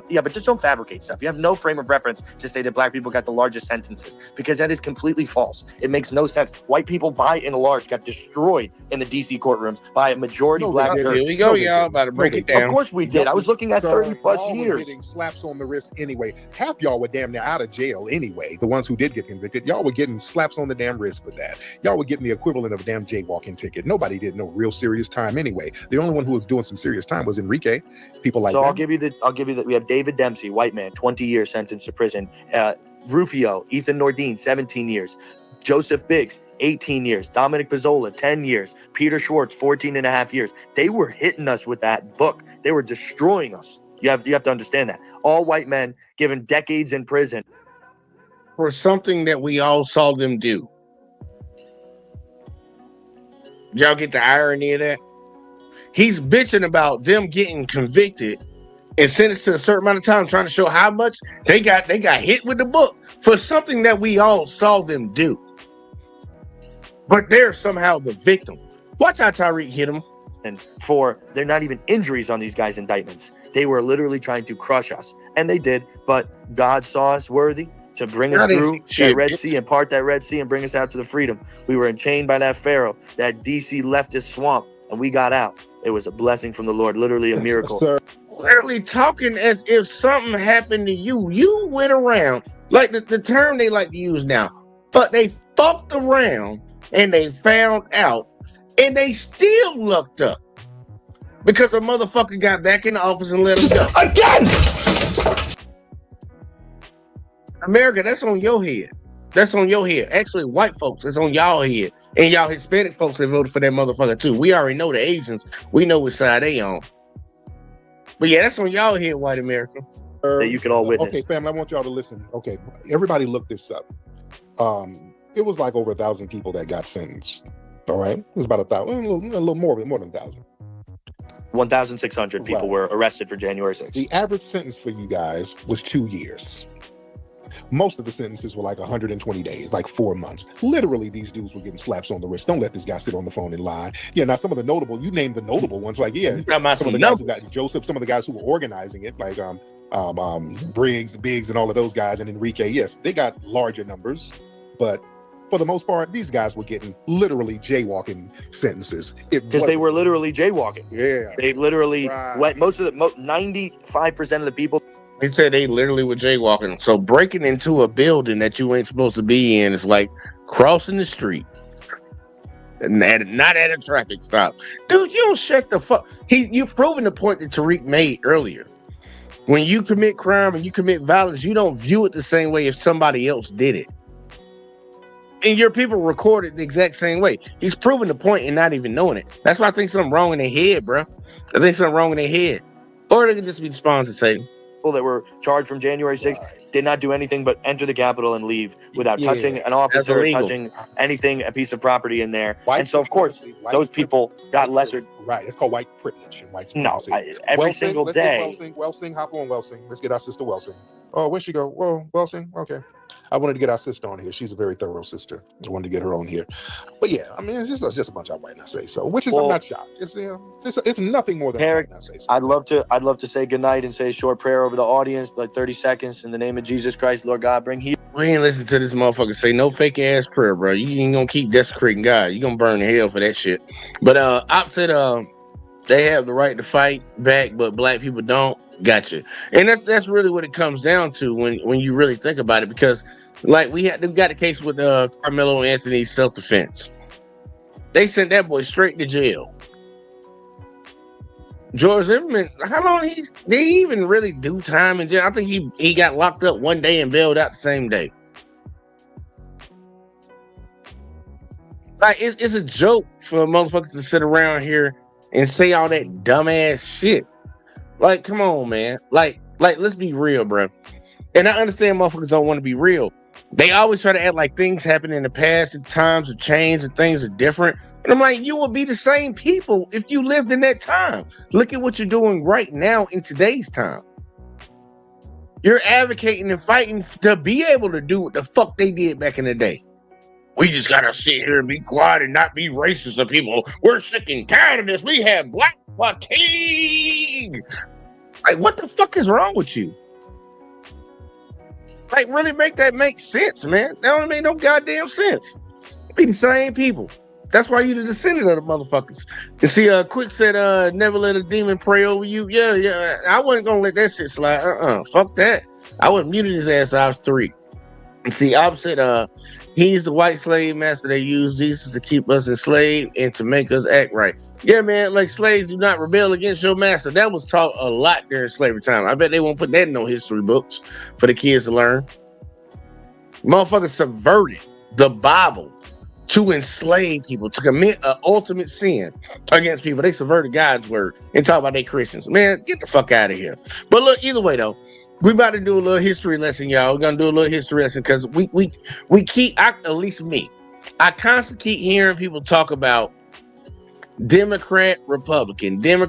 S5: Yeah, but just don't fabricate stuff. You have no frame of reference to say that black people got the largest sentences, because that is completely false. It makes no sense. White people, by and large, got destroyed in the DC courtrooms by a majority black church.
S3: Here we go, y'all. About to break it down.
S5: Of course we did. I was looking at 30 plus years.
S4: Getting slaps on the wrist anyway. Half y'all were damn near out of jail anyway. The ones who did get convicted, y'all were getting slaps on the damn wrist for that. Y'all were getting the equivalent of a damn jaywalking ticket. Nobody did no real serious time anyway. The only one who was doing some serious time was Enrique. People like that.
S5: I'll give you that. We have David Dempsey, white man, 20 years sentenced to prison. Rufio, Ethan Nordine, 17 years. Joseph Biggs, 18 years. Dominic Pizzola, 10 years. Peter Schwartz, 14 and a half years. They were hitting us with that book. They were destroying us. You have to understand that. All white men given decades in prison
S3: for something that we all saw them do. Y'all get the irony of that? He's bitching about them getting convicted and sentenced to a certain amount of time, trying to show how much they got hit with the book for something that we all saw them do. But they're somehow the victim. Watch how Tyreek hit him.
S5: And they're not even injuries on these guys' indictments. They were literally trying to crush us. And they did, but God saw us worthy to bring us through that Red Sea and part that Red Sea and bring us out to the freedom. We were enchained by that Pharaoh, that DC leftist swamp, and we got out. It was a blessing from the Lord, literally a miracle.
S3: Literally talking as if something happened to you. You went around, like the term they like to use now, but they fucked around and they found out and they still lucked up because a motherfucker got back in the office and let him go. Again! America, that's on your head. That's on your head. Actually, white folks, it's on y'all head. And y'all Hispanic folks that voted for that motherfucker too. We already know the Asians. We know which side they on. But yeah, that's on y'all head, white America.
S5: That you can all witness.
S4: Okay, family, I want y'all to listen. Okay, everybody look this up. It was like over 1,000 people that got sentenced. All right, it was about 1,000, a little more than 1,000.
S5: 1,600 people
S4: Right.
S5: were arrested for January 6th.
S4: The average sentence for you guys was 2 years. Most of the sentences were like 120 days, like 4 months. Literally, these dudes were getting slaps on the wrist. Don't let this guy sit on the phone and lie. Yeah, now some of the notable, you named the notable ones, like
S3: You talking about
S4: some of
S3: some
S4: the guys who
S3: numbers.
S4: got Joseph, some of the guys who were organizing it, like Biggs, and all of those guys, and Enrique. Yes, they got larger numbers, but for the most part, these guys were getting literally jaywalking sentences.
S5: Because they were literally jaywalking.
S4: Yeah.
S5: They literally
S4: Right.
S5: went, 95% of the people.
S3: They said they literally were jaywalking. So breaking into a building that you ain't supposed to be in is like crossing the street. Not at a traffic stop. Dude, you don't shut the fuck. You've proven the point that Tariq made earlier. When you commit crime and you commit violence, you don't view it the same way if somebody else did it. And your people record it the exact same way. He's proven the point and not even knowing it. That's why I think something wrong in their head, bro. I think something wrong in their head. Or they could just be spawns and say,
S5: That were charged from January 6th did not do anything but enter the Capitol and leave without
S4: Yeah,
S5: touching an officer,
S3: illegal.
S5: touching anything, a piece of property in there.
S4: White
S5: and so, of course,
S4: white
S5: those people got lesser.
S4: Right. It's called white privilege and white
S5: No,
S4: supremacy.
S5: every
S4: Welsing,
S5: single
S4: let's get
S5: day.
S4: Welsing, hop on Welsing. Let's get our sister Welsing. Oh, where'd she go? Whoa, Welsing. Okay. I wanted to get our sister on here. She's a very thorough sister. I wanted to get her on here. But yeah, I mean, it's just a bunch of white, and I say so. Which is, I'm
S5: Well,
S4: not shocked. It's nothing more than
S5: Eric,
S4: white, and I say so.
S5: I'd love to say goodnight and say a short prayer over the audience, like 30 seconds. In the name of Jesus Christ, Lord God, bring healing.
S3: we ain't listen to this motherfucker say no fake ass prayer, bro. You ain't gonna keep desecrating God. You gonna burn in hell for that shit. But Op said they have the right to fight back, but black people don't. Gotcha. And that's really what it comes down to when you really think about it, because like we got the case with Carmelo Anthony's self-defense. They sent that boy straight to jail. George Zimmerman, how long did he even really do time in jail? I think he got locked up one day and bailed out the same day. Like it's a joke for motherfuckers to sit around here and say all that dumbass shit. Like, come on, man. Like let's be real, bro. And I understand motherfuckers don't want to be real. They always try to act like things happened in the past and times have changed and things are different. And I'm like, you would be the same people if you lived in that time. Look at what you're doing right now in today's time. You're advocating and fighting to be able to do what the fuck they did back in the day. We just gotta sit here and be quiet and not be racist to people. We're sick and tired of this. We have black fatigue. Like, what the fuck is wrong with you? Like, really make that make sense, man. That don't make no goddamn sense. Be the same people. That's why you the descendant of the motherfuckers. You see, Quick said, never let a demon pray over you. Yeah. I wasn't gonna let that shit slide. Fuck that. I would have muted his ass when I was 3. And see, opposite, he's the white slave master. They use Jesus to keep us enslaved and to make us act right. Yeah, man, like slaves do not rebel against your master. That was taught a lot during slavery time. I bet they won't put that in no history books for the kids to learn. Motherfuckers subverted the Bible to enslave people, to commit an ultimate sin against people. They subverted God's word and talk about they Christians. Man, get the fuck out of here. But look, either way though, we about to do a little history lesson, y'all. We're gonna do a little history lesson because we keep, at least me, I constantly keep hearing people talk about Democrat, Republican. And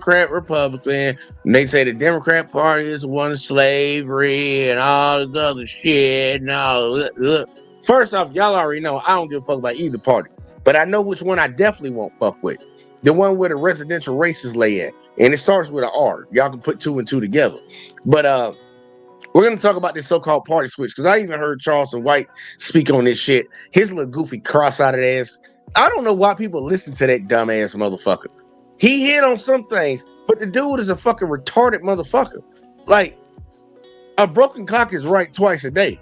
S3: they say the Democrat Party is one of slavery and all the other shit and all. First off, y'all already know I don't give a fuck about either party, but I know which one I definitely won't fuck with. The one where the residential races lay at, and it starts with an R. Y'all can put 2 and 2 together. But we're gonna talk about this so-called party switch because I even heard Charleston White speak on this shit. His little goofy cross-eyed ass. I don't know why people listen to that dumbass motherfucker. He hit on some things, but the dude is a fucking retarded motherfucker. Like, a broken clock is right twice a day.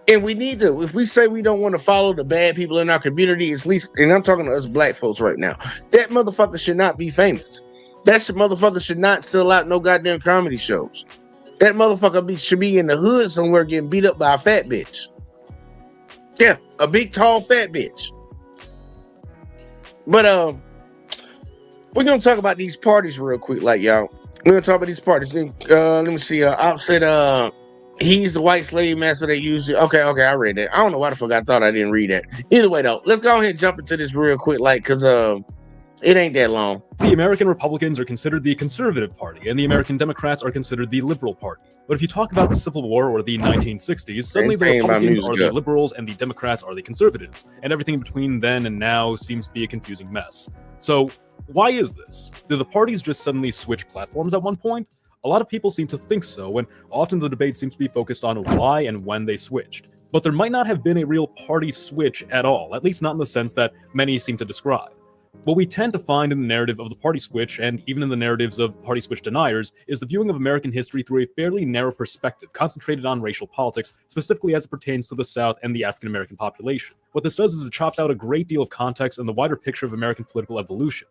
S3: And we need to, if we say we don't want to follow the bad people in our community, at least, and I'm talking to us black folks right now, that motherfucker should not be famous. That motherfucker should not sell out no goddamn comedy shows. That motherfucker should be in the hood somewhere getting beat up by a fat bitch. Yeah, a big, tall, fat bitch. But we're gonna talk about these parties real quick, like y'all. We're gonna talk about these parties. Let me see. Op said he's the white slave master they use. Okay, I read that. I don't know why the fuck I thought I didn't read that. Either way though, let's go ahead and jump into this real quick, like, cause it ain't that long.
S7: The American Republicans are considered the conservative party, and the American Democrats are considered the liberal party. But if you talk about the Civil War or the 1960s, suddenly the Republicans are the liberals and the Democrats are the conservatives, and everything between then and now seems to be a confusing mess. So, why is this? Did the parties just suddenly switch platforms at one point? A lot of people seem to think so, and often the debate seems to be focused on why and when they switched. But there might not have been a real party switch at all, at least not in the sense that many seem to describe. What we tend to find in the narrative of the party switch, and even in the narratives of party switch deniers, is the viewing of American history through a fairly narrow perspective, concentrated on racial politics, specifically as it pertains to the South and the African American population. What this does is it chops out a great deal of context and the wider picture of American political evolution.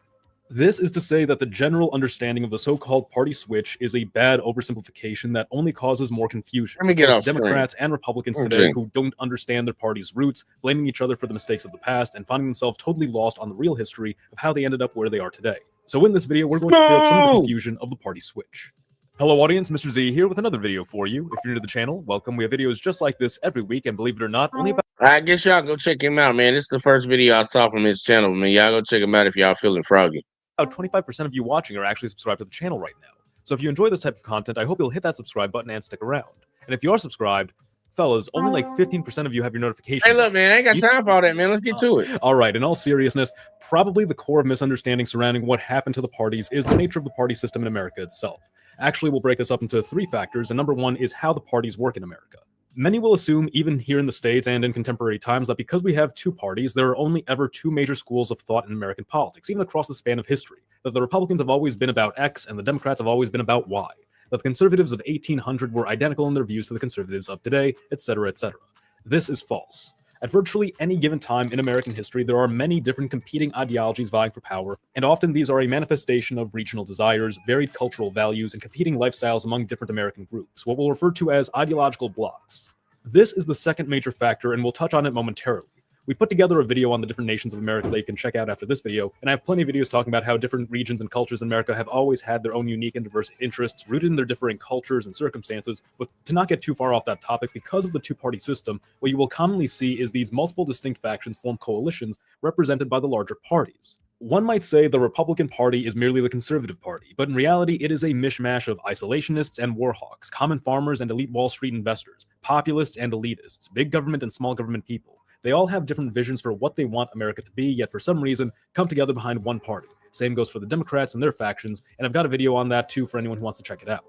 S7: This is to say that the general understanding of the so-called party switch is a bad oversimplification that only causes more confusion.
S3: Let me get off
S7: Democrats
S3: screen.
S7: and Republicans today who don't understand their party's roots, blaming each other for the mistakes of the past, and finding themselves totally lost on the real history of how they ended up where they are today. So in this video, we're going to clear up some of the confusion of the party switch. Hello audience, Mr. Z here with another video for you. If you're new to the channel, welcome. We have videos just like this every week, and believe it or not, only about
S3: I guess y'all go check him out, man. This is the first video I saw from his channel, man. Y'all go check him out if y'all feeling froggy.
S7: about 25% of you watching are actually subscribed to the channel right now. So if you enjoy this type of content, I hope you'll hit that subscribe button and stick around. And if you are subscribed, fellas, only like 15% of you have your notifications.
S3: Hey, look, man, I ain't got time for all that, man. Let's get to it.
S7: All right, in all seriousness, probably the core of misunderstanding surrounding what happened to the parties is the nature of the party system in America itself. Actually, we'll break this up into 3 factors, and number 1 is how the parties work in America. Many will assume, even here in the States and in contemporary times, that because we have 2 parties, there are only ever 2 major schools of thought in American politics, even across the span of history. That the Republicans have always been about X and the Democrats have always been about Y. That the conservatives of 1800 were identical in their views to the conservatives of today, etc., etc. This is false. At virtually any given time in American history, there are many different competing ideologies vying for power, and often these are a manifestation of regional desires, varied cultural values, and competing lifestyles among different American groups, what we'll refer to as ideological blocs. This is the second major factor, and we'll touch on it momentarily. We put together a video on the different nations of America that you can check out after this video, and I have plenty of videos talking about how different regions and cultures in America have always had their own unique and diverse interests rooted in their differing cultures and circumstances. But to not get too far off that topic, because of the 2-party system, what you will commonly see is these multiple distinct factions form coalitions represented by the larger parties. One might say the Republican Party is merely the conservative party, but in reality it is a mishmash of isolationists and warhawks, common farmers and elite Wall Street investors, populists and elitists, big government and small government people. They all have different visions for what they want America to be, yet for some reason come together behind one party. Same goes for the Democrats and their factions, and I've got a video on that too for anyone who wants to check it out.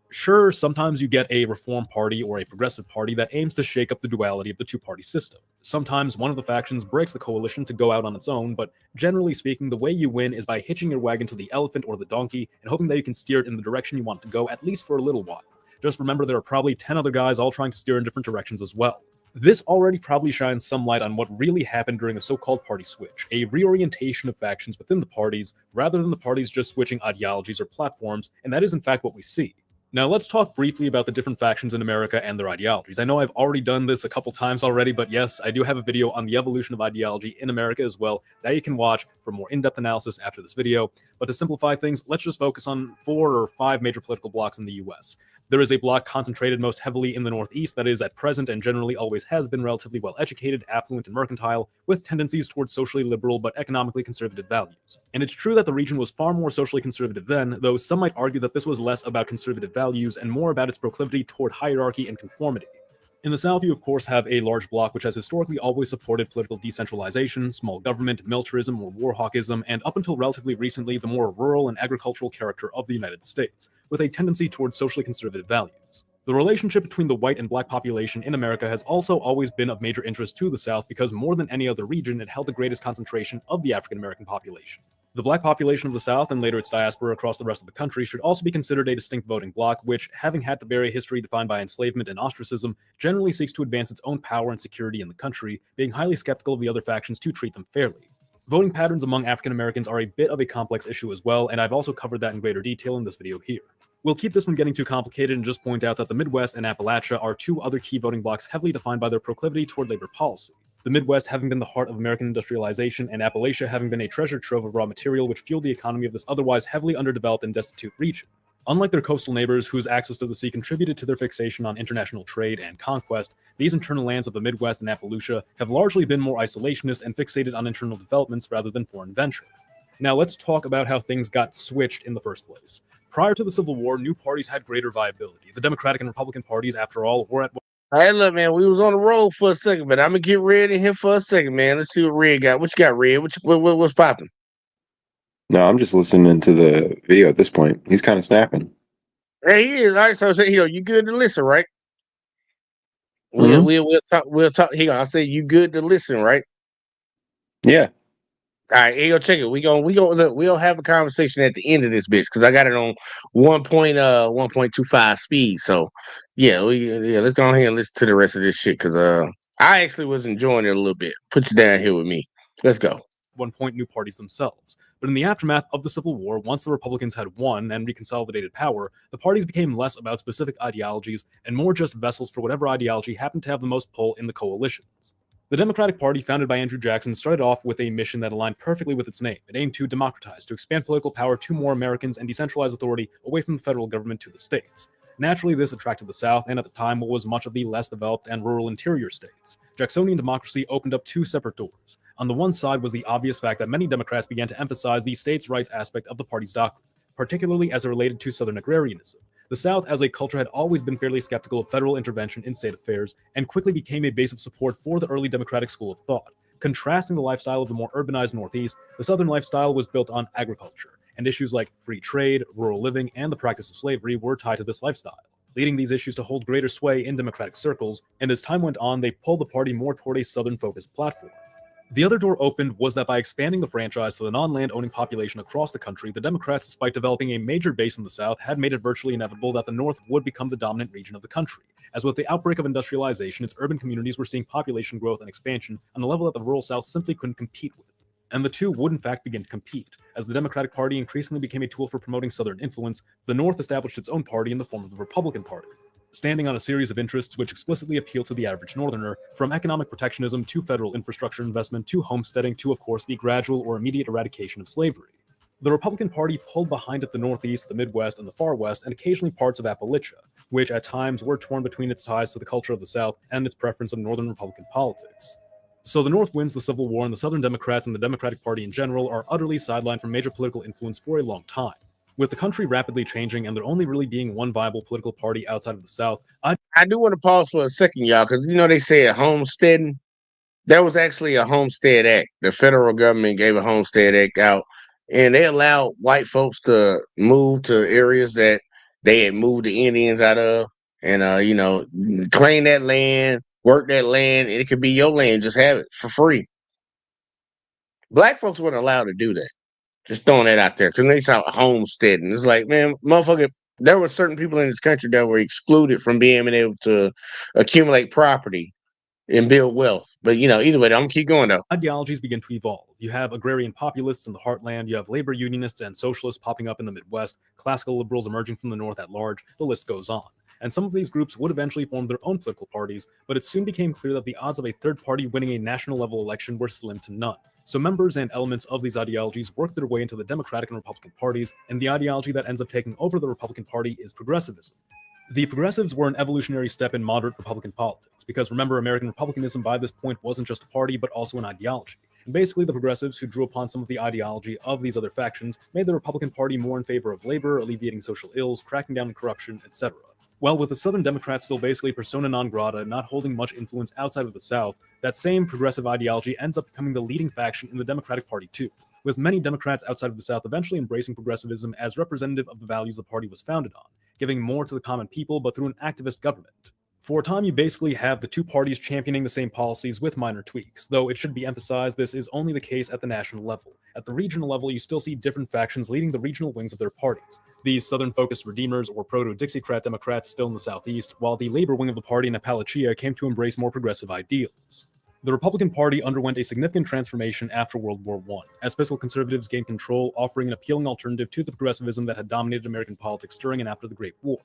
S7: Sure, sometimes you get a reform party or a progressive party that aims to shake up the duality of the 2-party system. Sometimes one of the factions breaks the coalition to go out on its own, but generally speaking, the way you win is by hitching your wagon to the elephant or the donkey and hoping that you can steer it in the direction you want it to go, at least for a little while. Just remember there are probably 10 other guys all trying to steer in different directions as well. This already probably shines some light on what really happened during the so-called party switch, a reorientation of factions within the parties rather than the parties just switching ideologies or platforms, and that is in fact what we see. Now let's talk briefly about the different factions in America and their ideologies. I know I've already done this a couple times already, but yes, I do have a video on the evolution of ideology in America as well that you can watch for more in-depth analysis after this video. But to simplify things, let's just focus on 4 or 5 major political blocs in the US. There is a bloc concentrated most heavily in the Northeast that is at present and generally always has been relatively well-educated, affluent, and mercantile, with tendencies towards socially liberal but economically conservative values. And it's true that the region was far more socially conservative then, though some might argue that this was less about conservative values and more about its proclivity toward hierarchy and conformity. In the South, you of course have a large bloc which has historically always supported political decentralization, small government, militarism, or warhawkism, and up until relatively recently, the more rural and agricultural character of the United States, with a tendency towards socially conservative values. The relationship between the white and black population in America has also always been of major interest to the South because more than any other region, it held the greatest concentration of the African American population. The black population of the South and later its diaspora across the rest of the country should also be considered a distinct voting bloc, which, having had to bear a history defined by enslavement and ostracism, generally seeks to advance its own power and security in the country, being highly skeptical of the other factions to treat them fairly. Voting patterns among African Americans are a bit of a complex issue as well, and I've also covered that in greater detail in this video here. We'll keep this from getting too complicated and just point out that the Midwest and Appalachia are 2 other key voting blocs heavily defined by their proclivity toward labor policy. the Midwest having been the heart of American industrialization and Appalachia having been a treasure trove of raw material which fueled the economy of this otherwise heavily underdeveloped and destitute region. Unlike their coastal neighbors, whose access to the sea contributed to their fixation on international trade and conquest, these internal lands of the Midwest and Appalachia have largely been more isolationist and fixated on internal developments rather than foreign venture. Now let's talk about how things got switched in the first place. Prior to the Civil War, new parties had greater viability. The Democratic and Republican parties, after all, were at
S3: Hey, look, man, we was on the road for a second, but I'm gonna get Red in here for a second, man. Let's see what Red got. What you got, Red? What's popping?
S9: No, I'm just listening to the video at this point. He's kind of snapping.
S3: Hey, he is. All right, so you good to listen, right?
S9: Mhm.
S3: We'll talk. Here, I say you good to listen, right?
S9: Yeah.
S3: All right, here, check it. We gonna look. We'll have a conversation at the end of this bitch because I got it on 1.25 speed. So yeah, let's go ahead and listen to the rest of this shit because I actually was enjoying it a little bit. Put you down here with me. Let's go.
S7: one point new parties themselves. But in the aftermath of the Civil War, once the Republicans had won and reconsolidated power, the parties became less about specific ideologies and more just vessels for whatever ideology happened to have the most pull in the coalitions. The Democratic Party, founded by Andrew Jackson, started off with a mission that aligned perfectly with its name. It aimed to democratize, to expand political power to more Americans and decentralize authority away from the federal government to the states. Naturally, this attracted the South and at the time what was much of the less developed and rural interior states. Jacksonian democracy opened up two separate doors. On the one side was the obvious fact that many Democrats began to emphasize the states' rights aspect of the party's doctrine, particularly as it related to Southern agrarianism. The South as a culture had always been fairly skeptical of federal intervention in state affairs and quickly became a base of support for the early Democratic school of thought. Contrasting the lifestyle of the more urbanized Northeast, the Southern lifestyle was built on agriculture, and issues like free trade, rural living, and the practice of slavery were tied to this lifestyle, leading these issues to hold greater sway in Democratic circles, and as time went on, they pulled the party more toward a Southern-focused platform. The other door opened was that by expanding the franchise to the non-land owning population across the country, the Democrats, despite developing a major base in the South, had made it virtually inevitable that the North would become the dominant region of the country. As with the outbreak of industrialization, its urban communities were seeing population growth and expansion on a level that the rural South simply couldn't compete with. And the two would in fact begin to compete. As the Democratic Party increasingly became a tool for promoting Southern influence, the North established its own party in the form of the Republican Party, standing on a series of interests which explicitly appeal to the average Northerner, from economic protectionism to federal infrastructure investment to homesteading to, of course, the gradual or immediate eradication of slavery. The Republican Party pulled behind it the Northeast, the Midwest, and the Far West, and occasionally parts of Appalachia, which at times were torn between its ties to the culture of the South and its preference of Northern Republican politics. So the North wins the Civil War, and the Southern Democrats and the Democratic Party in general are utterly sidelined from major political influence for a long time. With the country rapidly changing and there only really being one viable political party outside of the South,
S3: I do want to pause for a second, y'all, because they say homesteading. There was actually a Homestead Act. The federal government gave a Homestead Act out, and they allowed white folks to move to areas that they had moved the Indians out of, and claim that land, work that land, and it could be your land. Just have it for free. Black folks weren't allowed to do that. Just throwing that out there because they saw homesteading. It's like, man, motherfucker, there were certain people in this country that were excluded from being able to accumulate property and build wealth. But either way, I'm gonna keep going though.
S7: Ideologies begin to evolve. You have agrarian populists in the heartland, you have labor unionists and socialists popping up in the Midwest, classical liberals emerging from the North at large, the list goes on. And some of these groups would eventually form their own political parties, but it soon became clear that the odds of a third party winning a national level election were slim to none. So members and elements of these ideologies work their way into the Democratic and Republican parties, and the ideology that ends up taking over the Republican Party is progressivism. The progressives were an evolutionary step in moderate Republican politics, because remember, American Republicanism by this point wasn't just a party, but also an ideology. And basically, the progressives, who drew upon some of the ideology of these other factions, made the Republican Party more in favor of labor, alleviating social ills, cracking down on corruption, etc. Well, with the Southern Democrats still basically persona non grata, not holding much influence outside of the South, that same progressive ideology ends up becoming the leading faction in the Democratic Party too, with many Democrats outside of the South eventually embracing progressivism as representative of the values the party was founded on, giving more to the common people but through an activist government. For a time, you basically have the two parties championing the same policies with minor tweaks, though it should be emphasized this is only the case at the national level. At the regional level, you still see different factions leading the regional wings of their parties. These Southern-focused Redeemers or Proto-Dixiecrat Democrats still in the Southeast, while the labor wing of the party in Appalachia came to embrace more progressive ideals. The Republican Party underwent a significant transformation after World War I, as fiscal conservatives gained control, offering an appealing alternative to the progressivism that had dominated American politics during and after the Great War.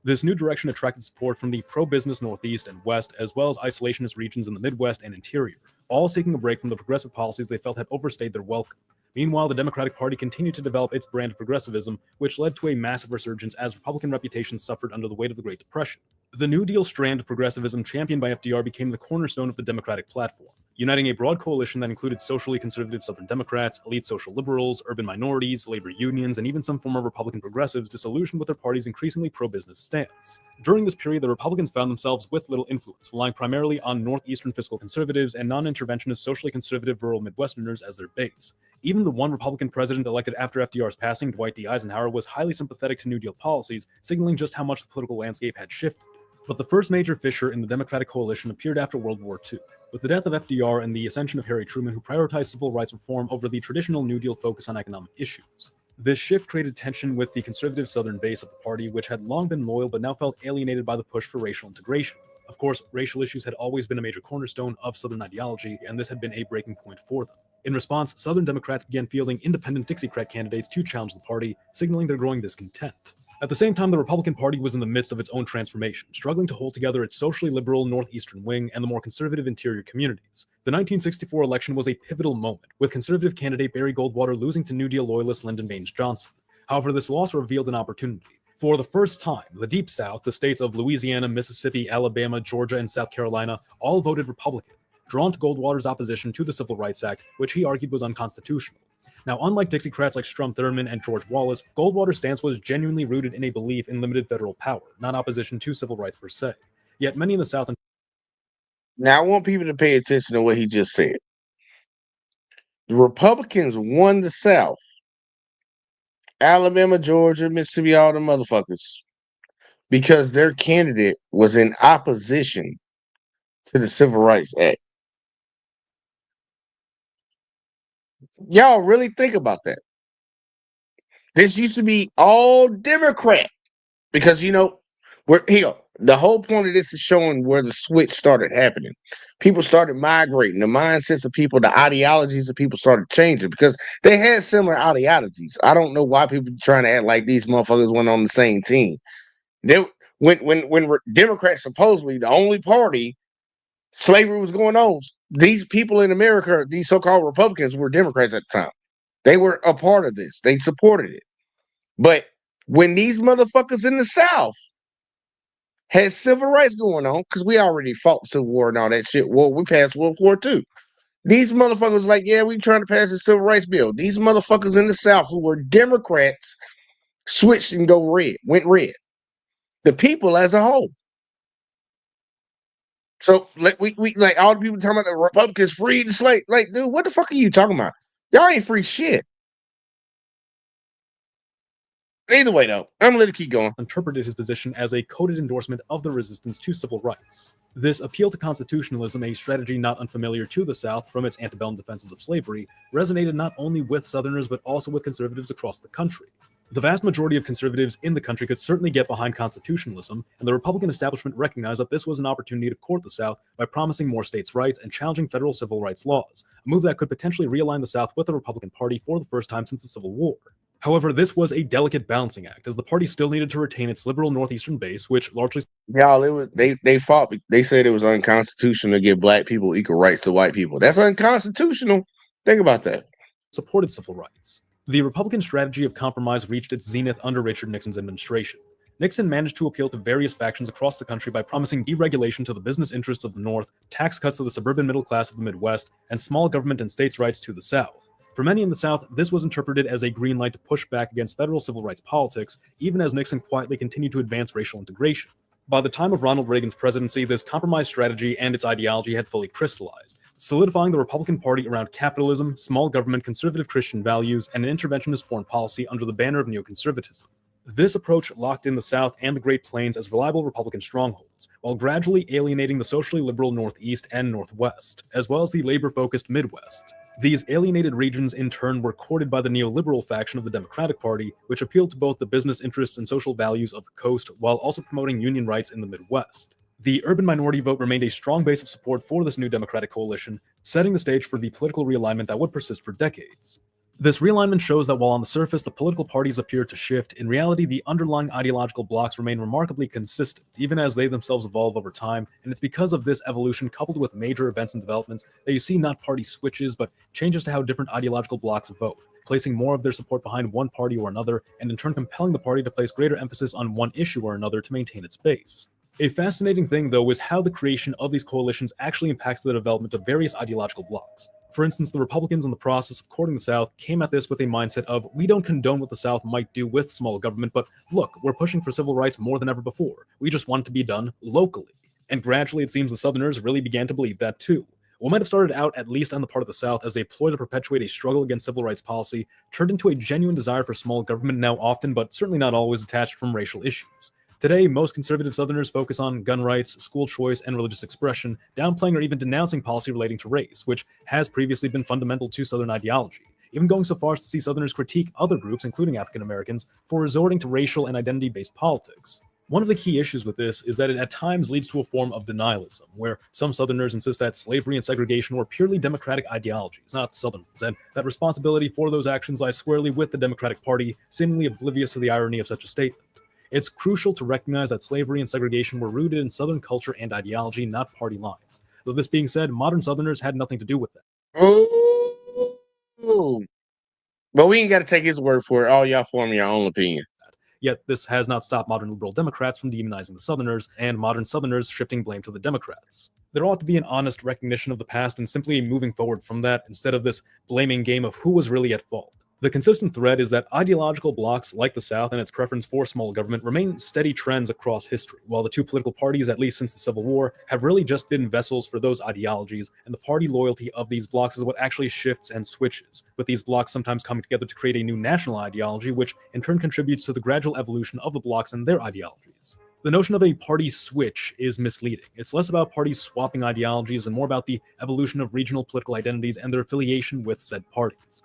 S7: This new direction attracted support from the pro-business Northeast and West, as well as isolationist regions in the Midwest and interior. all seeking a break from the progressive policies they felt had overstayed their welcome. Meanwhile, the Democratic Party continued to develop its brand of progressivism, which led to a massive resurgence as Republican reputations suffered under the weight of the Great Depression. The New Deal strand of progressivism championed by FDR became the cornerstone of the Democratic platform, uniting a broad coalition that included socially conservative Southern Democrats, elite social liberals, urban minorities, labor unions, and even some former Republican progressives disillusioned with their party's increasingly pro-business stance. During this period, the Republicans found themselves with little influence, relying primarily on northeastern fiscal conservatives and non-interventionist socially conservative rural Midwesterners as their base. Even the one Republican president elected after FDR's passing, Dwight D. Eisenhower, was highly sympathetic to New Deal policies, signaling just how much the political landscape had shifted. But the first major fissure in the Democratic coalition appeared after World War II, with the death of FDR and the ascension of Harry Truman, who prioritized civil rights reform over the traditional New Deal focus on economic issues. This shift created tension with the conservative Southern base of the party, which had long been loyal but now felt alienated by the push for racial integration. Of course, racial issues had always been a major cornerstone of Southern ideology, and this had been a breaking point for them. In response, Southern Democrats began fielding independent Dixiecrat candidates to challenge the party, signaling their growing discontent. At the same time, the Republican Party was in the midst of its own transformation, struggling to hold together its socially liberal northeastern wing and the more conservative interior communities. The 1964 election was a pivotal moment, with conservative candidate Barry Goldwater losing to New Deal loyalist Lyndon Baines Johnson. However, this loss revealed an opportunity. For the first time, the Deep South, the states of Louisiana, Mississippi, Alabama, Georgia, and South Carolina, all voted Republican, drawn to Goldwater's opposition to the Civil Rights Act, which he argued was unconstitutional. Now, unlike Dixiecrats like Strom Thurmond and George Wallace, Goldwater's stance was genuinely rooted in a belief in limited federal power, not opposition to civil rights per se. Yet many in the South...
S3: Now, I want people to pay attention to what he just said. The Republicans won the South. Alabama, Georgia, Mississippi, all the motherfuckers. Because their candidate was in opposition to the Civil Rights Act. Y'all really think about that. This used to be all Democrat because, you know, the whole point of this is showing where the switch started happening. People started migrating. The mindsets of people, the ideologies of people started changing because they had similar ideologies. I don't know why people trying to act like these motherfuckers went on the same team. When Democrats supposedly the only party slavery was going on, these people in America, these so-called Republicans, were Democrats at the time. They were a part of this. They supported it. But when these motherfuckers in the South had civil rights going on, because we already fought Civil War and all that shit. Well, we passed World War II. These motherfuckers like, yeah, we trying to pass the Civil Rights Bill. These motherfuckers in the South who were Democrats switched and went red. The people as a whole. So we like all the people talking about the Republicans freed the slave. Like, dude, what the fuck are you talking about? Y'all ain't free shit. Either way, though, I'm gonna let it keep going.
S7: Interpreted his position as a coded endorsement of the resistance to civil rights. This appeal to constitutionalism, a strategy not unfamiliar to the South from its antebellum defenses of slavery, resonated not only with Southerners but also with conservatives across the country. The vast majority of conservatives in the country could certainly get behind constitutionalism, and the Republican establishment recognized that this was an opportunity to court the South by promising more states' rights and challenging federal civil rights laws, a move that could potentially realign the South with the Republican Party for the first time since the Civil War. However, this was a delicate balancing act, as the party still needed to retain its liberal northeastern base, which largely...
S3: Y'all, they fought. They said it was unconstitutional to give black people equal rights to white people. That's unconstitutional. Think about that.
S7: ...supported civil rights. The Republican strategy of compromise reached its zenith under Richard Nixon's administration. Nixon managed to appeal to various factions across the country by promising deregulation to the business interests of the North, tax cuts to the suburban middle class of the Midwest, and small government and states' rights to the South. For many in the South, this was interpreted as a green light to push back against federal civil rights politics, even as Nixon quietly continued to advance racial integration. By the time of Ronald Reagan's presidency, this compromise strategy and its ideology had fully crystallized, solidifying the Republican Party around capitalism, small government, conservative Christian values, and an interventionist foreign policy under the banner of neoconservatism. This approach locked in the South and the Great Plains as reliable Republican strongholds, while gradually alienating the socially liberal Northeast and Northwest, as well as the labor-focused Midwest. These alienated regions, in turn, were courted by the neoliberal faction of the Democratic Party, which appealed to both the business interests and social values of the coast, while also promoting union rights in the Midwest. The urban minority vote remained a strong base of support for this new Democratic coalition, setting the stage for the political realignment that would persist for decades. This realignment shows that while on the surface the political parties appear to shift, in reality the underlying ideological blocks remain remarkably consistent, even as they themselves evolve over time, and it's because of this evolution coupled with major events and developments that you see not party switches, but changes to how different ideological blocks vote, placing more of their support behind one party or another, and in turn compelling the party to place greater emphasis on one issue or another to maintain its base. A fascinating thing, though, is how the creation of these coalitions actually impacts the development of various ideological blocks. For instance, the Republicans in the process of courting the South came at this with a mindset of, we don't condone what the South might do with small government, but look, we're pushing for civil rights more than ever before. We just want it to be done locally. And gradually it seems the Southerners really began to believe that too. What might have started out, at least on the part of the South, as a ploy to perpetuate a struggle against civil rights policy, turned into a genuine desire for small government, now often, but certainly not always, detached from racial issues. Today, most conservative Southerners focus on gun rights, school choice, and religious expression, downplaying or even denouncing policy relating to race, which has previously been fundamental to Southern ideology, even going so far as to see Southerners critique other groups, including African Americans, for resorting to racial and identity-based politics. One of the key issues with this is that it at times leads to a form of denialism, where some Southerners insist that slavery and segregation were purely Democratic ideologies, not Southern ones, and that responsibility for those actions lies squarely with the Democratic Party, seemingly oblivious to the irony of such a statement. It's crucial to recognize that slavery and segregation were rooted in Southern culture and ideology, not party lines. Though this being said, modern Southerners had nothing to do with that.
S3: Ooh. But we ain't got to take his word for it. All y'all form your own opinion.
S7: Yet this has not stopped modern liberal Democrats from demonizing the Southerners, and modern Southerners shifting blame to the Democrats. There ought to be an honest recognition of the past and simply moving forward from that, instead of this blaming game of who was really at fault. The consistent thread is that ideological blocks like the South and its preference for small government remain steady trends across history, while the two political parties, at least since the Civil War, have really just been vessels for those ideologies, and the party loyalty of these blocks is what actually shifts and switches, with these blocks sometimes coming together to create a new national ideology, which in turn contributes to the gradual evolution of the blocks and their ideologies. The notion of a party switch is misleading. It's less about parties swapping ideologies and more about the evolution of regional political identities and their affiliation with said parties.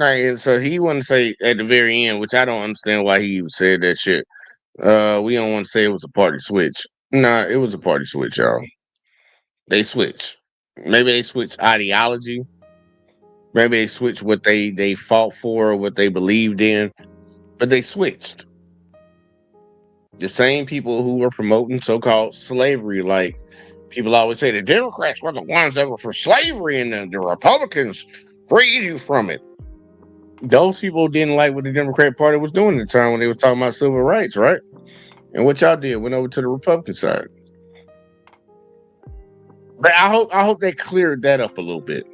S3: Right, and so he wanted to say at the very end, which I don't understand why he even said that shit. We don't want to say it was a party switch. Nah, it was a party switch, y'all. They switched. Maybe they switched ideology. Maybe they switched what they fought for, what they believed in. But they switched. The same people who were promoting so-called slavery, like people always say, the Democrats were the ones that were for slavery and the Republicans freed you from it. Those people didn't like what the Democratic Party was doing at the time when they was talking about civil rights, right? And what y'all did, went over to the Republican side. But I hope they cleared that up a little bit.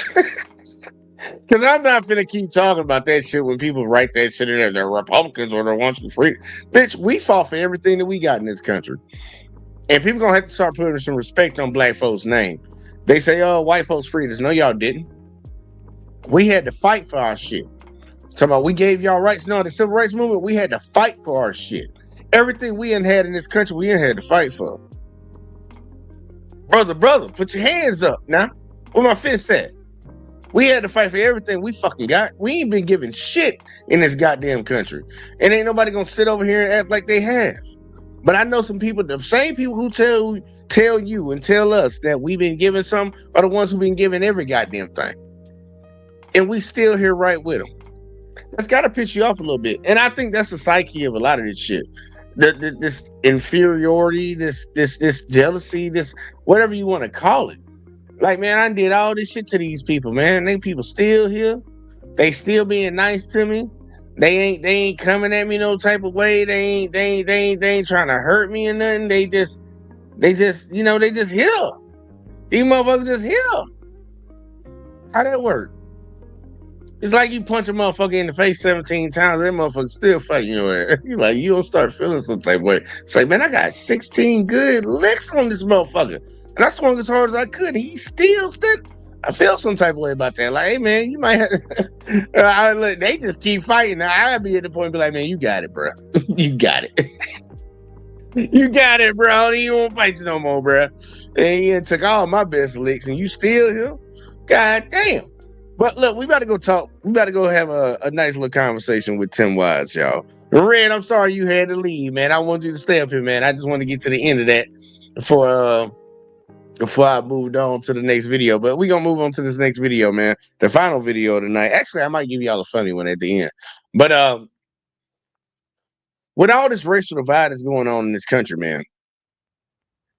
S3: Because I'm not finna keep talking about that shit when people write that shit in there. The Republicans are the ones who free. Bitch, we fought for everything that we got in this country. And people gonna have to start putting some respect on black folks' name. They say, oh, white folks freed us. No, y'all didn't. We had to fight for our shit. Talking about we gave y'all rights. No, the civil rights movement, we had to fight for our shit. Everything we had in this country, we had to fight for. Brother, put your hands up now. Where my fist at? We had to fight for everything we fucking got. We ain't been giving shit in this goddamn country. And ain't nobody gonna sit over here and act like they have. But I know some people, the same people who tell you and tell us that we've been giving some are the ones who've been giving every goddamn thing. And we still here right with them. That's got to piss you off a little bit. And I think that's the psyche of a lot of this shit. This inferiority, this jealousy, this whatever you want to call it. Like, man, I did all this shit to these people, man. They people still here. They still being nice to me. They ain't coming at me no type of way. They ain't trying to hurt me or nothing. They just they just here. These motherfuckers just here. How that work? It's like you punch a motherfucker in the face 17 times, that motherfucker still fighting your ass. You like, you don't start feeling some type of way. It's like, man, I got 16 good licks on this motherfucker. And I swung as hard as I could. He still I feel some type of way about that. Like, hey, man, you might have... they just keep fighting. Now, I'd be at the point and be like, man, you got it, bro. You got it. You got it, bro. You won't fight you no more, bro. And you took all my best licks, and you still here? God damn. But look, we got to go talk. We got to go have a nice little conversation with Tim Wise, y'all. Red, I'm sorry you had to leave, man. I want you to stay up here, man. I just want to get to the end of that before I moved on to the next video. But we're gonna move on to this next video, man. The final video of the night. Actually, I might give y'all a funny one at the end. But with all this racial divide that's going on in this country, man,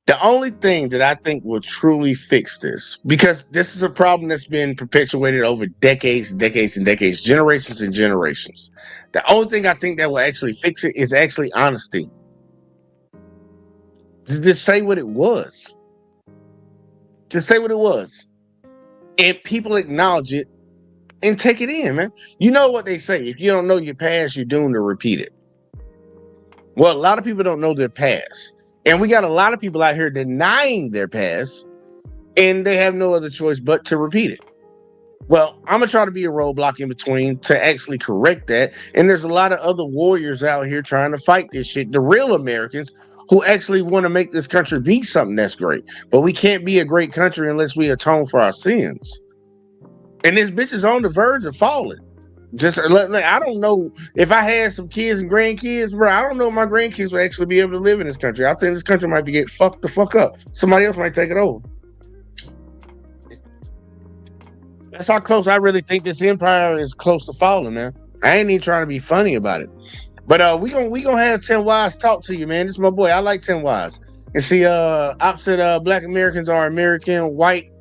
S3: the only thing that I think will truly fix this, because this is a problem that's been perpetuated over decades and decades and decades, generations and generations. The only thing I think that will actually fix it is actually honesty. Just say what it was. Just say what it was. And people acknowledge it and take it in, man. You know what they say. If you don't know your past, you're doomed to repeat it. Well, a lot of people don't know their past. And we got a lot of people out here denying their past, and they have no other choice but to repeat it. Well, I'm going to try to be a roadblock in between to actually correct that. And there's a lot of other warriors out here trying to fight this shit. The real Americans who actually want to make this country be something that's great. But we can't be a great country unless we atone for our sins. And this bitch is on the verge of falling. Just like, I don't know if I had some kids and grandkids, bro. I don't know if my grandkids will actually be able to live in this country. I think this country might be getting fucked the fuck up. Somebody else might take it over. That's how close I really think this empire is close to falling, man. I ain't even trying to be funny about it. But we gonna have Tim Wise talk to you, man. This is my boy. I like Tim Wise. And see, opposite Black Americans are American white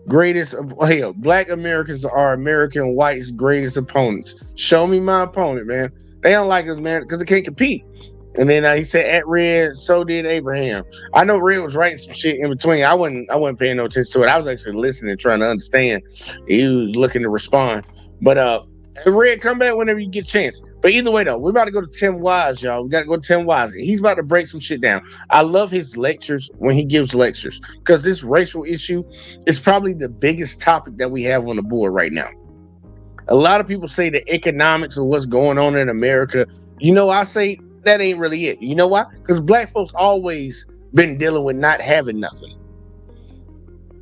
S3: greatest. Hell, Black Americans are American whites' greatest opponents. Show me my opponent, man. They don't like us, man, because they can't compete. And then he said, "At Red, so did Abraham." I know Red was writing some shit in between. I wasn't paying no attention to it. I was actually listening, trying to understand. He was looking to respond. But Red, come back whenever you get a chance. But either way, though, we're about to go to Tim Wise, y'all. We got to go to Tim Wise. He's about to break some shit down. I love his lectures when he gives lectures, because this racial issue is probably the biggest topic that we have on the board right now. A lot of people say the economics of what's going on in America. You know, I say that ain't really it. You know why? Because Black folks always been dealing with not having nothing.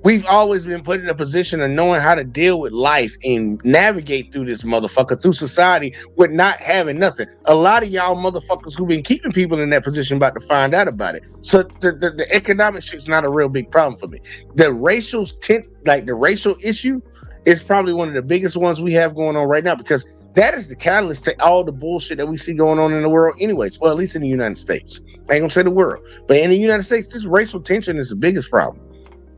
S3: We've always been put in a position of knowing how to deal with life and navigate through this motherfucker, through society, with not having nothing. A lot of y'all motherfuckers who've been keeping people in that position about to find out about it. So the economic shit's not a real big problem for me. The racial issue is probably one of the biggest ones we have going on right now, because that is the catalyst to all the bullshit that we see going on in the world anyways. Well, at least in the United States. I ain't gonna say the world. But in the United States, this racial tension is the biggest problem.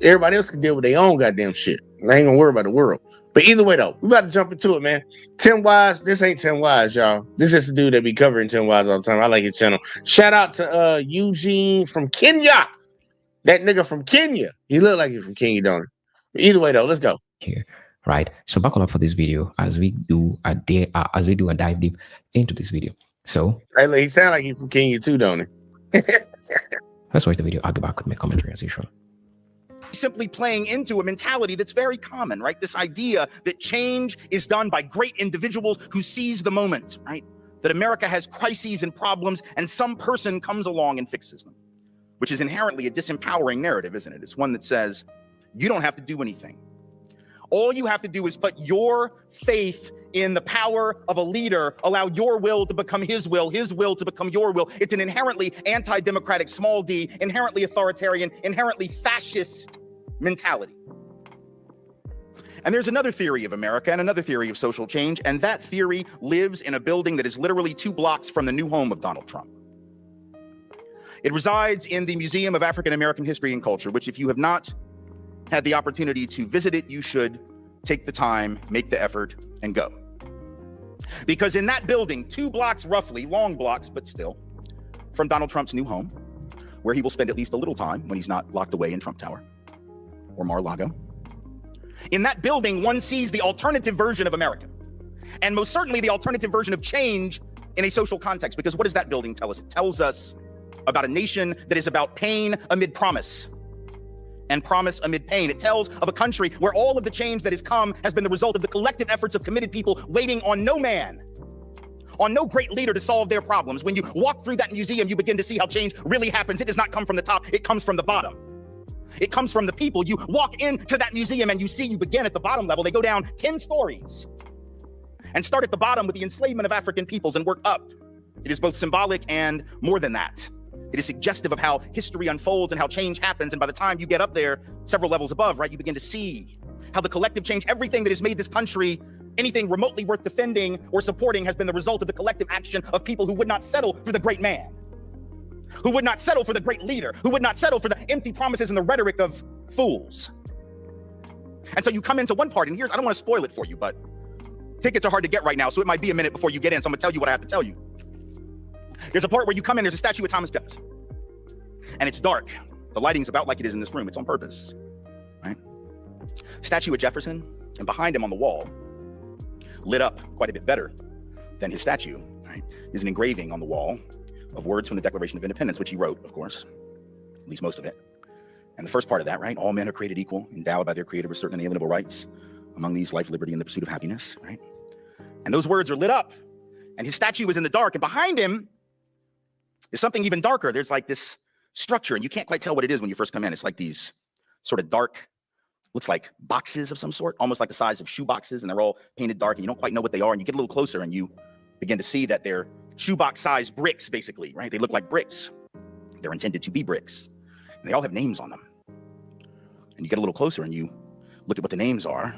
S3: Everybody else can deal with their own goddamn shit. I ain't gonna worry about the world. But either way, though, we about to jump into it, man. Tim Wise, this ain't Tim Wise, y'all. This is the dude that be covering Tim Wise all the time. I like his channel. Shout out to Eugene from Kenya. That nigga from Kenya. He look like he's from Kenya, don't he? But either way, though, let's go.
S10: Here, right? So buckle up for this video as we do a dive deep into this video. So
S3: Hey, he sound like he's from Kenya too, don't he?
S10: let's watch the video. I'll go back with my commentary as usual.
S11: Simply playing into a mentality that's very common, right? This idea that change is done by great individuals who seize the moment, right? That America has crises and problems and some person comes along and fixes them, which is inherently a disempowering narrative, isn't it? It's one that says, you don't have to do anything. All you have to do is put your faith in the power of a leader, allow your will to become his will to become your will. It's an inherently anti-democratic, small d, inherently authoritarian, inherently fascist mentality. And there's another theory of America and another theory of social change, and that theory lives in a building that is literally 2 blocks from the new home of Donald Trump. It resides in the Museum of African American History and Culture, which, if you have not had the opportunity to visit it, you should take the time, make the effort, and go. Because in that building, 2 blocks roughly, long blocks, but still, from Donald Trump's new home, where he will spend at least a little time when he's not locked away in Trump Tower or Mar-a-Lago. In that building, one sees the alternative version of America, and most certainly the alternative version of change in a social context. Because what does that building tell us? It tells us about a nation that is about pain amid promise, and promise amid pain. It tells of a country where all of the change that has come has been the result of the collective efforts of committed people waiting on no man, on no great leader to solve their problems. When you walk through that museum, you begin to see how change really happens. It does not come from the top, it comes from the bottom. It comes from the people. You walk into that museum and you begin at the bottom level. They go down 10 stories and start at the bottom with the enslavement of African peoples and work up. It is both symbolic and more than that. It is suggestive of how history unfolds and how change happens. And by the time you get up there, several levels above, right, you begin to see how the collective change, everything that has made this country anything remotely worth defending or supporting, has been the result of the collective action of people who would not settle for the great man, who would not settle for the great leader, who would not settle for the empty promises and the rhetoric of fools. And so you come into one part, and here's, I don't want to spoil it for you, but tickets are hard to get right now, so it might be a minute before you get in, so I'm gonna tell you what I have to tell you. There's a part where you come in, there's a statue of Thomas Jefferson, and it's dark. The lighting's about like it is in this room. It's on purpose, right? Statue of Jefferson, and behind him on the wall, lit up quite a bit better than his statue, right, is an engraving on the wall of words from the Declaration of Independence, which he wrote, of course, at least most of it. And the first part of that, right, all men are created equal, endowed by their creator with certain inalienable rights, among these life, liberty, and the pursuit of happiness, right? And those words are lit up, and his statue is in the dark, and behind him is something even darker. There's like this structure, and you can't quite tell what it is when you first come in. It's like these sort of dark, looks like boxes of some sort, almost like the size of shoe boxes, and they're all painted dark, and you don't quite know what they are, and you get a little closer, and you begin to see that they're shoebox-sized bricks, basically, right? They look like bricks. They're intended to be bricks. And they all have names on them. And you get a little closer, and you look at what the names are,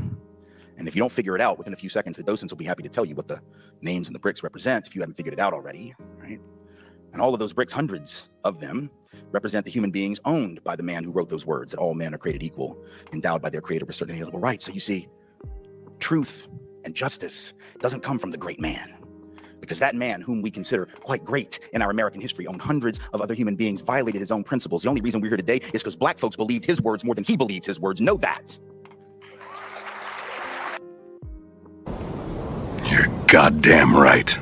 S11: and if you don't figure it out within a few seconds, the docents will be happy to tell you what the names and the bricks represent if you haven't figured it out already, right? And all of those bricks, hundreds of them, represent the human beings owned by the man who wrote those words, that all men are created equal, endowed by their creator with certain inalienable rights. So you see, truth and justice doesn't come from the great man, because that man, whom we consider quite great in our American history, owned hundreds of other human beings, violated his own principles. The only reason we're here today is because black folks believed his words more than he believed his words. Know that.
S12: You're goddamn right.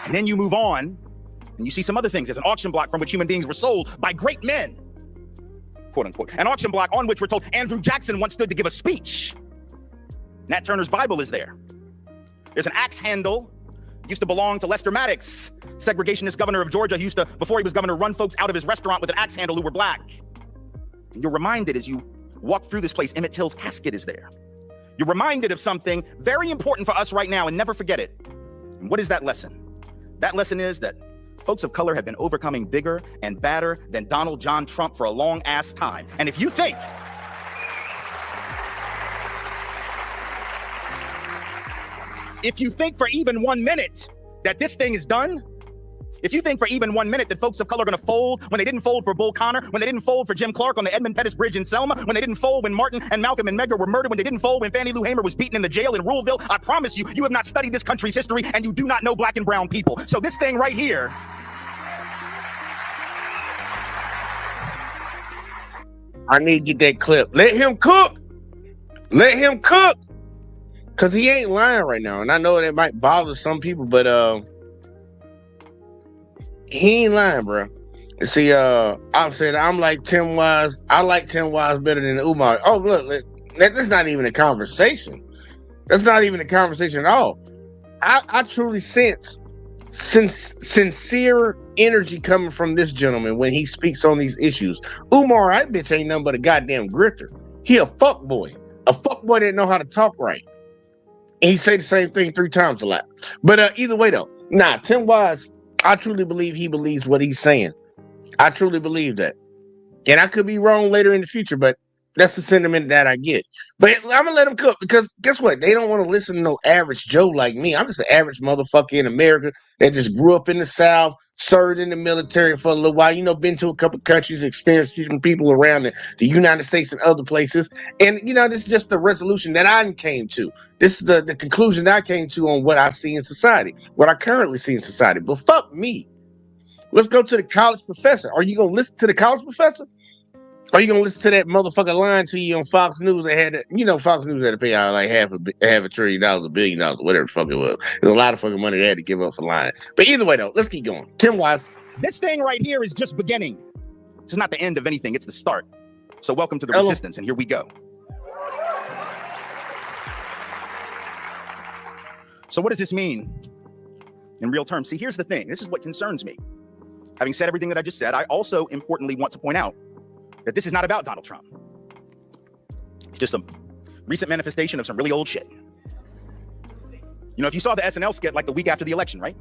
S11: And then you move on, and you see some other things. There's an auction block from which human beings were sold by great men, quote unquote. An auction block on which we're told Andrew Jackson once stood to give a speech. Nat Turner's Bible is there. There's an axe handle, used to belong to Lester Maddox, segregationist governor of Georgia, who used to, before he was governor, run folks out of his restaurant with an axe handle who were black. And you're reminded as you walk through this place, Emmett Till's casket is there. You're reminded of something very important for us right now, and never forget it. And what is that lesson? That lesson is that folks of color have been overcoming bigger and badder than Donald John Trump for a long ass time. And if you think for even 1 minute that this thing is done, if you think for even 1 minute that folks of color are going to fold when they didn't fold for Bull Connor, when they didn't fold for Jim Clark on the Edmund Pettus Bridge in Selma, when they didn't fold when Martin and Malcolm and Medgar were murdered, when they didn't fold when Fannie Lou Hamer was beaten in the jail in Ruleville, I promise you, you have not studied this country's history, and you do not know black and brown people. So this thing right here,
S3: I need to get that clip. Let him cook. Let him cook. Because he ain't lying right now. And I know that might bother some people, but he ain't lying, bro. See, I've said I'm like Tim Wise. I like Tim Wise better than Umar. Oh, look, that's not even a conversation. That's not even a conversation at all. I truly sense sincere energy coming from this gentleman when he speaks on these issues. Umar, that bitch ain't nothing but a goddamn grifter. He a fuckboy. A fuckboy didn't know how to talk right. And he say the same thing 3 times a lot. But either way, though, Tim Wise, I truly believe he believes what he's saying. I truly believe that. And I could be wrong later in the future, but that's the sentiment that I get. But I'm going to let them cook, because guess what? They don't want to listen to no average Joe like me. I'm just an average motherfucker in America that just grew up in the South, served in the military for a little while, been to a couple countries, experienced different people around the United States and other places. And, this is just the resolution that I came to. This is the conclusion that I came to on what I see in society, what I currently see in society. But fuck me. Let's go to the college professor. Are you going to listen to the college professor? Or are you going to listen to that motherfucker lying to you on Fox News that had, Fox News had to pay out like half $1 trillion, $1 billion, whatever the fuck it was. There's a lot of fucking money they had to give up for lying. But either way, though, let's keep going. Tim Wise.
S11: this thing right here is just beginning. It's not the end of anything. It's the start. So welcome to the resistance, and here we go. So what does this mean in real terms? See, here's the thing. This is what concerns me. Having said everything that I just said, I also importantly want to point out that this is not about Donald Trump. It's just a recent manifestation of some really old shit. You know, if you saw the SNL skit like the week after the election, right?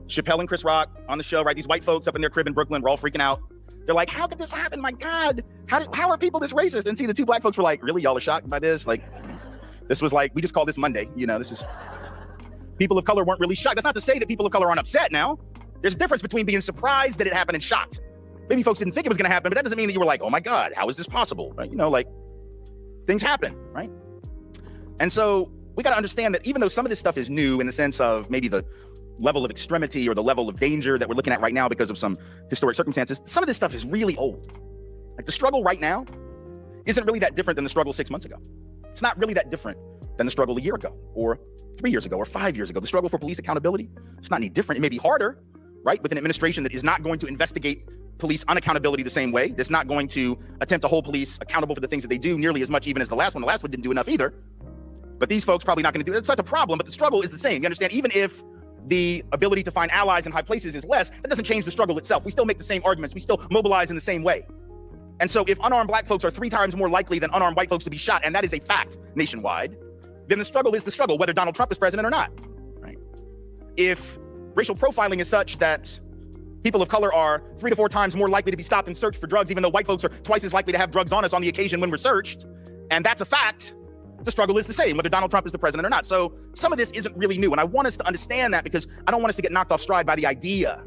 S11: Chappelle and Chris Rock on the show, right? These white folks up in their crib in Brooklyn, we're all freaking out. They're like, how could this happen? My God, how are people this racist? And see, the two black folks were like, really, y'all are shocked by this? Like, this was like, we just call this Monday. You know, this is, people of color weren't really shocked. That's not to say that people of color aren't upset now. There's a difference between being surprised that it happened and shocked. Maybe folks didn't think it was going to happen, but that doesn't mean that you were like, oh my God, how is this possible? Right? You know, like, things happen, right? And so we got to understand that even though some of this stuff is new in the sense of maybe the level of extremity or the level of danger that we're looking at right now because of some historic circumstances, some of this stuff is really old. Like the struggle right now isn't really that different than the struggle 6 months ago. It's not really that different than the struggle a year ago or 3 years ago or 5 years ago. The struggle for police accountability, it's not any different. It may be harder, right? With an administration that is not going to investigate police unaccountability the same way, that's not going to attempt to hold police accountable for the things that they do nearly as much even as the last one. The last one didn't do enough either. But these folks probably not going to do it. That's a problem, but the struggle is the same. You understand? Even if the ability to find allies in high places is less, that doesn't change the struggle itself. We still make the same arguments. We still mobilize in the same way. And so if unarmed black folks are 3 times more likely than unarmed white folks to be shot, and that is a fact nationwide, then the struggle is the struggle, whether Donald Trump is president or not, right? If racial profiling is such that people of color are 3 to 4 times more likely to be stopped and searched for drugs, even though white folks are twice as likely to have drugs on us on the occasion when we're searched, and that's a fact, the struggle is the same, whether Donald Trump is the president or not. So some of this isn't really new, and I want us to understand that because I don't want us to get knocked off stride by the idea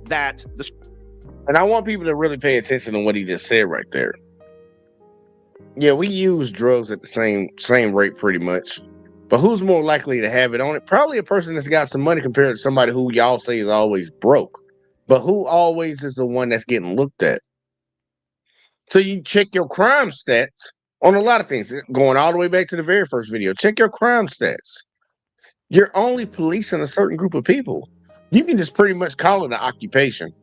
S11: that the...
S3: And I want people to really pay attention to what he just said right there. Yeah, we use drugs at the same rate pretty much. But who's more likely to have it on it? Probably a person that's got some money compared to somebody who y'all say is always broke. But who always is the one that's getting looked at? So you check your crime stats on a lot of things, going all the way back to the very first video. Check your crime stats. You're only policing a certain group of people. You can just pretty much call it an occupation.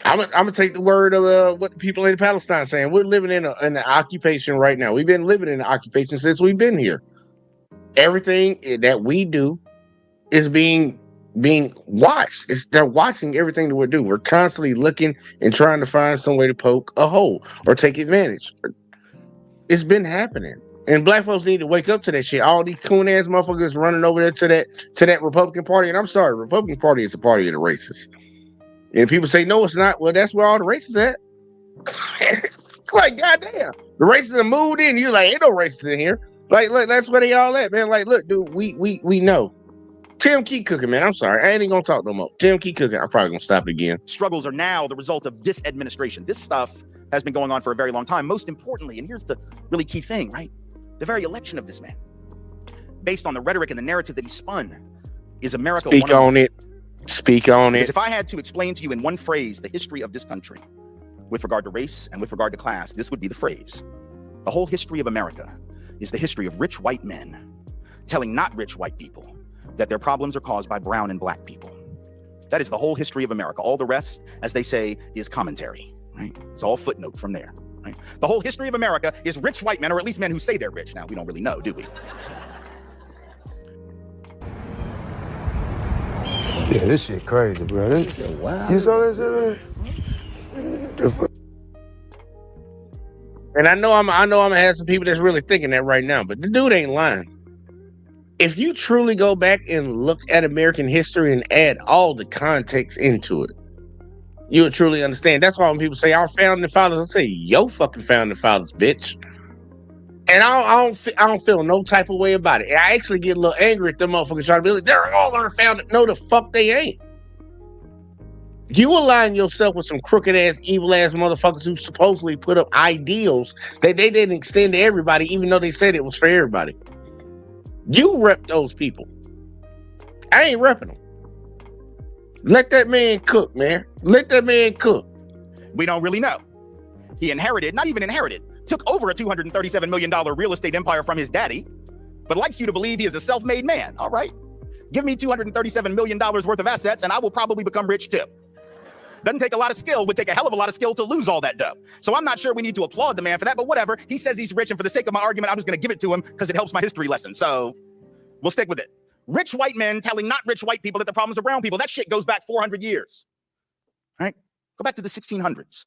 S3: I'm gonna take the word of what the people in Palestine saying. We're living in an occupation right now. We've been living in an occupation since we've been here. Everything that we do is being watched. They're watching everything that we do. We're constantly looking and trying to find some way to poke a hole or take advantage. It's been happening. And black folks need to wake up to that shit. All these coon ass motherfuckers running over there to that Republican Party. And I'm sorry, Republican Party is a party of the racists. And people say, no, it's not. Well, that's where all the racists at. Like, goddamn. The racists are moved in. You're like, ain't no racists in here. Like, look, that's where they all at, man. Like, look, dude, we know. Tim, keep cooking, man. I'm sorry. I ain't even gonna talk no more. Tim, keep cooking. I'm probably gonna stop it again.
S11: Struggles are now the result of this administration. This stuff has been going on for a very long time. Most importantly, and here's the really key thing, right? The very election of this man, based on the rhetoric and the narrative that he spun, is America.
S3: Speak on it. Speak on it.
S11: Because if I had to explain to you in one phrase the history of this country with regard to race and with regard to class, this would be the phrase. The whole history of America is the history of rich white men telling not rich white people that their problems are caused by brown and black people. That is the whole history of America. All the rest, as they say, is commentary, right? It's all footnote from there, right? The whole history of America is rich white men, or at least men who say they're rich. Now, we don't really know, do we?
S13: Yeah, this shit crazy, bro. This shit wild. You saw this shit?
S3: And I know I'm gonna have some people that's really thinking that right now, but the dude ain't lying. If you truly go back and look at American history and add all the context into it, you would truly understand. That's why when people say our founding fathers, I say yo fucking founding fathers, bitch. And I don't feel no type of way about it. And I actually get a little angry at them motherfuckers trying to be like, they're all our founding. No, the fuck they ain't. You align yourself with some crooked ass, evil ass motherfuckers who supposedly put up ideals that they didn't extend to everybody, even though they said it was for everybody. You rep those people. I ain't repping them. Let that man cook, man. Let that man cook.
S11: We don't really know. He inherited, not even inherited, took over a $237 million real estate empire from his daddy, but likes you to believe he is a self-made man. All right. Give me $237 million worth of assets and I will probably become rich too. Doesn't take a lot of skill, would take a hell of a lot of skill to lose all that dough. So I'm not sure we need to applaud the man for that, but whatever. He says he's rich, and for the sake of my argument, I'm just going to give it to him because it helps my history lesson. So we'll stick with it. Rich white men telling not rich white people that the problems are brown people. That shit goes back 400 years. All right? Go back to the 1600s.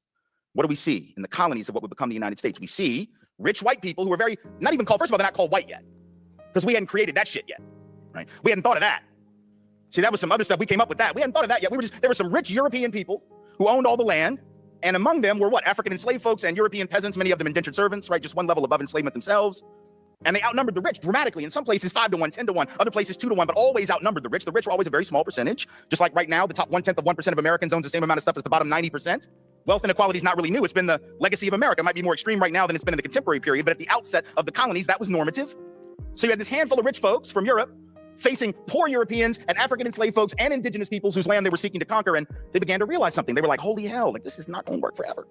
S11: What do we see in the colonies of what would become the United States? We see rich white people who are not even called, first of all, they're not called white yet because we hadn't created that shit yet. right? We hadn't thought of that. See, that was some other stuff. We came up with that. We hadn't thought of that yet. There were some rich European people who owned all the land. And among them were what? African enslaved folks and European peasants, many of them indentured servants, right? Just one level above enslavement themselves. And they outnumbered the rich dramatically. In some places, 5 to 1, 10 to 1, other places 2 to 1, but always outnumbered the rich. The rich were always a very small percentage. Just like right now, the top 1/10 of 1% of Americans owns the same amount of stuff as the bottom 90%. Wealth inequality is not really new. It's been the legacy of America. It might be more extreme right now than it's been in the contemporary period, but at the outset of the colonies, that was normative. So you had this handful of rich folks from Europe facing poor Europeans and African enslaved folks and indigenous peoples whose land they were seeking to conquer. And they began to realize something. They were like, holy hell, like this is not going to work forever.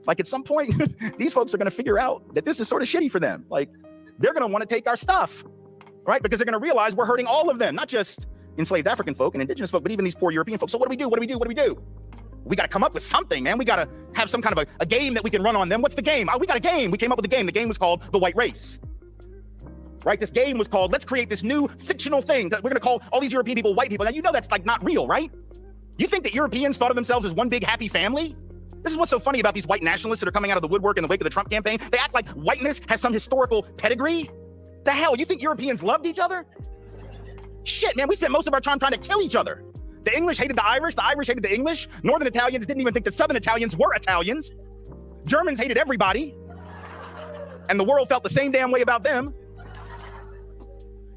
S11: Like at some point, these folks are going to figure out that this is sort of shitty for them. Like they're going to want to take our stuff, right? Because they're going to realize we're hurting all of them, not just enslaved African folk and indigenous folk, but even these poor European folks. So what do we do? What do we do? What do we do? We got to come up with something, man. We got to have some kind of a game that we can run on them. What's the game? We got a game. We came up with a game. The game was called The White Race. Right? This game was called, let's create this new fictional thing that we're going to call all these European people white people. Now, you know that's like not real, right? You think that Europeans thought of themselves as one big happy family? This is what's so funny about these white nationalists that are coming out of the woodwork in the wake of the Trump campaign. They act like whiteness has some historical pedigree. The hell, you think Europeans loved each other? Shit, man, we spent most of our time trying to kill each other. The English hated the Irish hated the English. Northern Italians didn't even think that Southern Italians were Italians. Germans hated everybody. And the world felt the same damn way about them.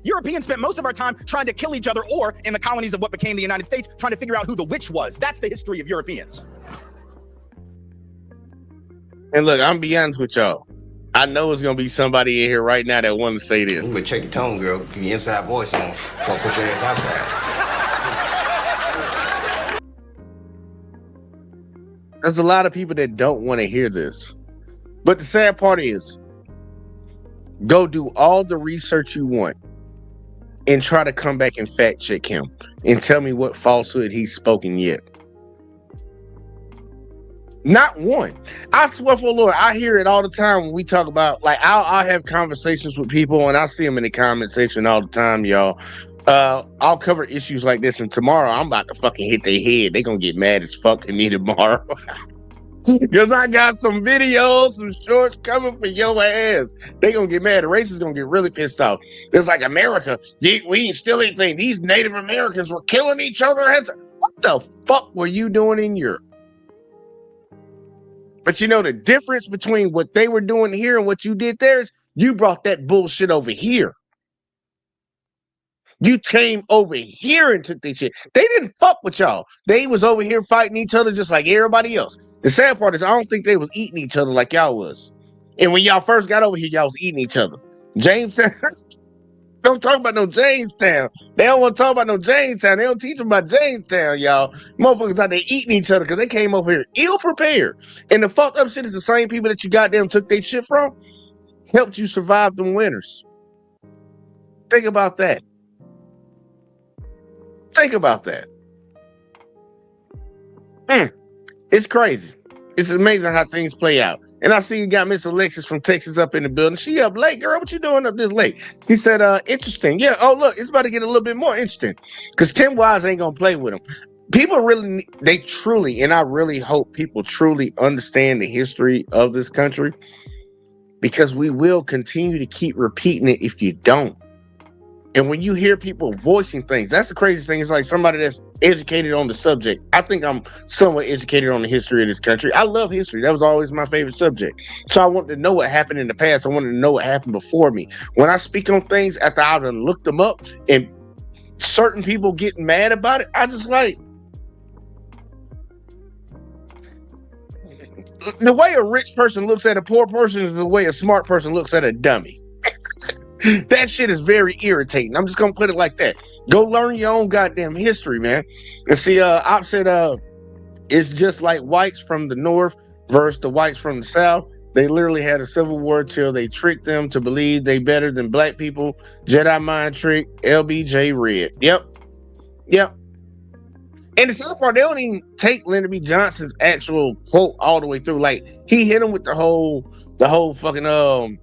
S11: Europeans spent most of our time trying to kill each other, or in the colonies of what became the United States, trying to figure out who the witch was. That's the history of Europeans.
S3: And look, I'm be honest with y'all. I know it's gonna be somebody in here right now that want to say this.
S13: You better check your tone, girl. Give me your inside voice on before I push your ass outside.
S3: There's a lot of people that don't want to hear this. But the sad part is, go do all the research you want and try to come back and fact check him and tell me what falsehood he's spoken yet. Not one. I swear for the Lord, I hear it all the time when we talk about, like, I'll have conversations with people and I see them in the comment section all the time, y'all. I'll cover issues like this, and tomorrow I'm about to fucking hit their head. They gonna get mad as fuck at me tomorrow. Because I got some videos, some shorts coming for your ass. They gonna get mad. The racists gonna get really pissed off. It's like, America, we ain't still anything. These Native Americans were killing each other. What the fuck were you doing in Europe? But you know the difference between what they were doing here and what you did there is you brought that bullshit over here. You came over here and took this shit. They didn't fuck with y'all. They was over here fighting each other just like everybody else. The sad part is I don't think they was eating each other like y'all was. And when y'all first got over here, y'all was eating each other. Jamestown, don't talk about no Jamestown. They don't want to talk about no Jamestown. They don't teach them about Jamestown, y'all. Motherfuckers out there eating each other because they came over here ill prepared. And the fucked up shit is the same people that you goddamn took their shit from helped you survive them winters. Think about that. Think about that. It's crazy. It's amazing how things play out. And I see you got Miss Alexis from Texas up in the building. She up late, girl. What you doing up this late? She said, interesting. Yeah. Oh, look, it's about to get a little bit more interesting because Tim Wise ain't going to play with him. People really, they truly, and I really hope people truly understand the history of this country, because we will continue to keep repeating it if you don't. And when you hear people voicing things, that's the craziest thing. It's like somebody that's educated on the subject. I think I'm somewhat educated on the history of this country. I love history. That was always my favorite subject. So I wanted to know what happened in the past. I wanted to know what happened before me. When I speak on things after I've done looked them up and certain people getting mad about it, I just like, the way a rich person looks at a poor person is the way a smart person looks at a dummy. That shit is very irritating. I'm just gonna put it like that. Go learn your own goddamn history, man. And see, Op said, it's just like whites from the north versus the whites from the south. They literally had a civil war till they tricked them to believe they better than black people. Jedi mind trick, LBJ Red. Yep. And the sad part, they don't even take Lyndon B. Johnson's actual quote all the way through. Like, he hit him with the whole fucking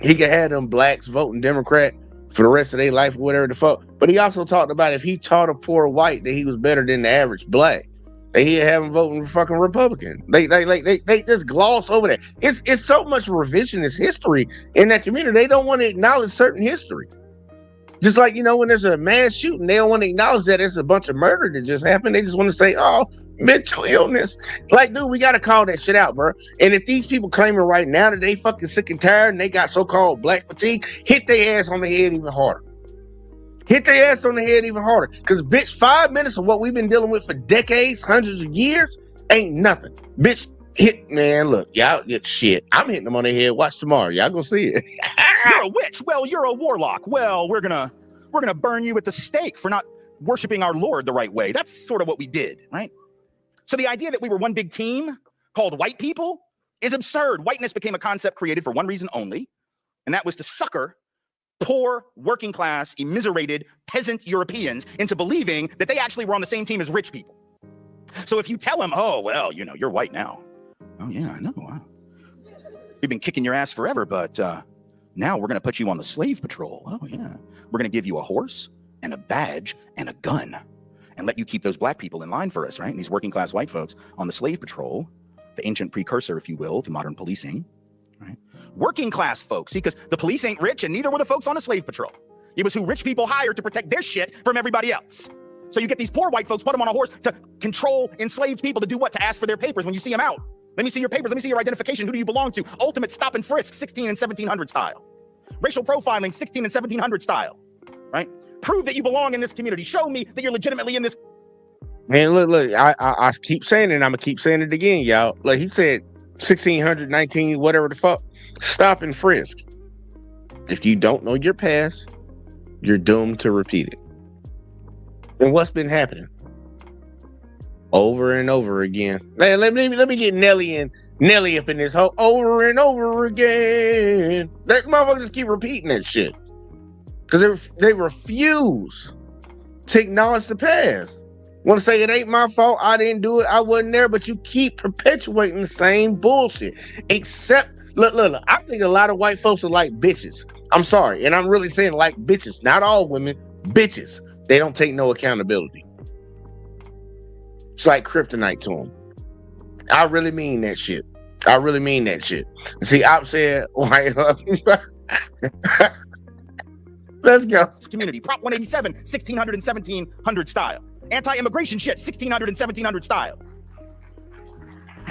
S3: he could have them blacks voting Democrat for the rest of their life or whatever the fuck. But he also talked about if he taught a poor white that he was better than the average black, that he'd have him voting fucking Republican. They just gloss over that. It's so much revisionist history in that community. They don't want to acknowledge certain history. Just like, when there's a mass shooting, they don't want to acknowledge that it's a bunch of murder that just happened. They just want to say, oh, mental illness. Like, dude, we got to call that shit out, bro. And if these people claiming right now that they fucking sick and tired and they got so-called black fatigue, hit their ass on the head even harder. Hit their ass on the head even harder. Because, bitch, 5 minutes of what we've been dealing with for decades, hundreds of years, ain't nothing. Bitch, man, look, y'all, shit. I'm hitting them on the head. Watch tomorrow. Y'all gonna see it.
S11: You're a witch. Well, you're a warlock. Well, we're gonna burn you at the stake for not worshiping our Lord the right way. That's sort of what we did, right? So the idea that we were one big team called white people is absurd. Whiteness became a concept created for one reason only, and that was to sucker poor, working class, immiserated peasant Europeans into believing that they actually were on the same team as rich people. So if you tell them, oh, well, you're white now. Oh, yeah, I know. Wow. We've been kicking your ass forever, but now we're going to put you on the slave patrol. Oh, yeah. We're going to give you a horse and a badge and a gun and let you keep those black people in line for us, right? And these working class white folks on the slave patrol, the ancient precursor, if you will, to modern policing, right? Working class folks, see, because the police ain't rich and neither were the folks on the slave patrol. It was who rich people hired to protect their shit from everybody else. So you get these poor white folks, put them on a horse to control enslaved people to do what? To ask for their papers when you see them out. Let me see your papers. Let me see your identification. Who do you belong to? Ultimate stop and frisk, 16 and 1700 style. Racial profiling, 16 and 1700 style, right? Prove that you belong in this community. Show me that you're legitimately in this.
S3: Man, look, I keep saying it and I'm going to keep saying it again, y'all. Like he said, 1600, 19, whatever the fuck. Stop and frisk. If you don't know your past, you're doomed to repeat it. And what's been happening? Over and over again. Man, let me get Nelly up in this hole. Over and over again. That motherfucker just keep repeating that shit. Because they refuse to acknowledge the past. Want to say it ain't my fault, I didn't do it, I wasn't there, but you keep perpetuating the same bullshit. Except, look, I think a lot of white folks are like bitches. I'm sorry, and I'm really saying like bitches. Not all women, bitches. They don't take no accountability. It's like kryptonite to them. I really mean that shit. I really mean that shit. See, I've said, like, let's go.
S11: Community, Prop 187, 1600 and 1700 style. Anti-immigration shit, 1600 and 1700 style.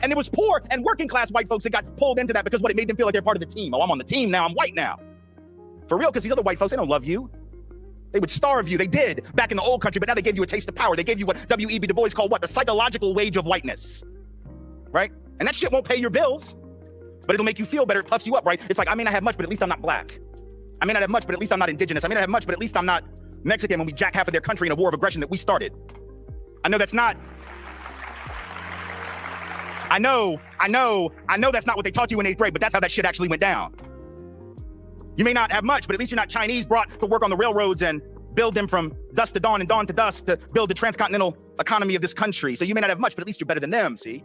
S11: And it was poor and working class white folks that got pulled into that because what it made them feel like they're part of the team. Oh, I'm on the team now, I'm white now. For real, because these other white folks, they don't love you. They would starve you. They did back in the old country, but now they gave you a taste of power. They gave you what W.E.B. Du Bois called what? The psychological wage of whiteness, right? And that shit won't pay your bills, but it'll make you feel better. It puffs you up, right? It's like, I may not have much, but at least I'm not black. I may not have much, but at least I'm not indigenous. I may not have much, but at least I'm not Mexican when we jack half of their country in a war of aggression that we started. I know that's not. I know that's not what they taught you in 8th grade, but that's how that shit actually went down. You may not have much, but at least you're not Chinese brought to work on the railroads and build them from dusk to dawn and dawn to dusk to build the transcontinental economy of this country. So you may not have much, but at least you're better than them, see?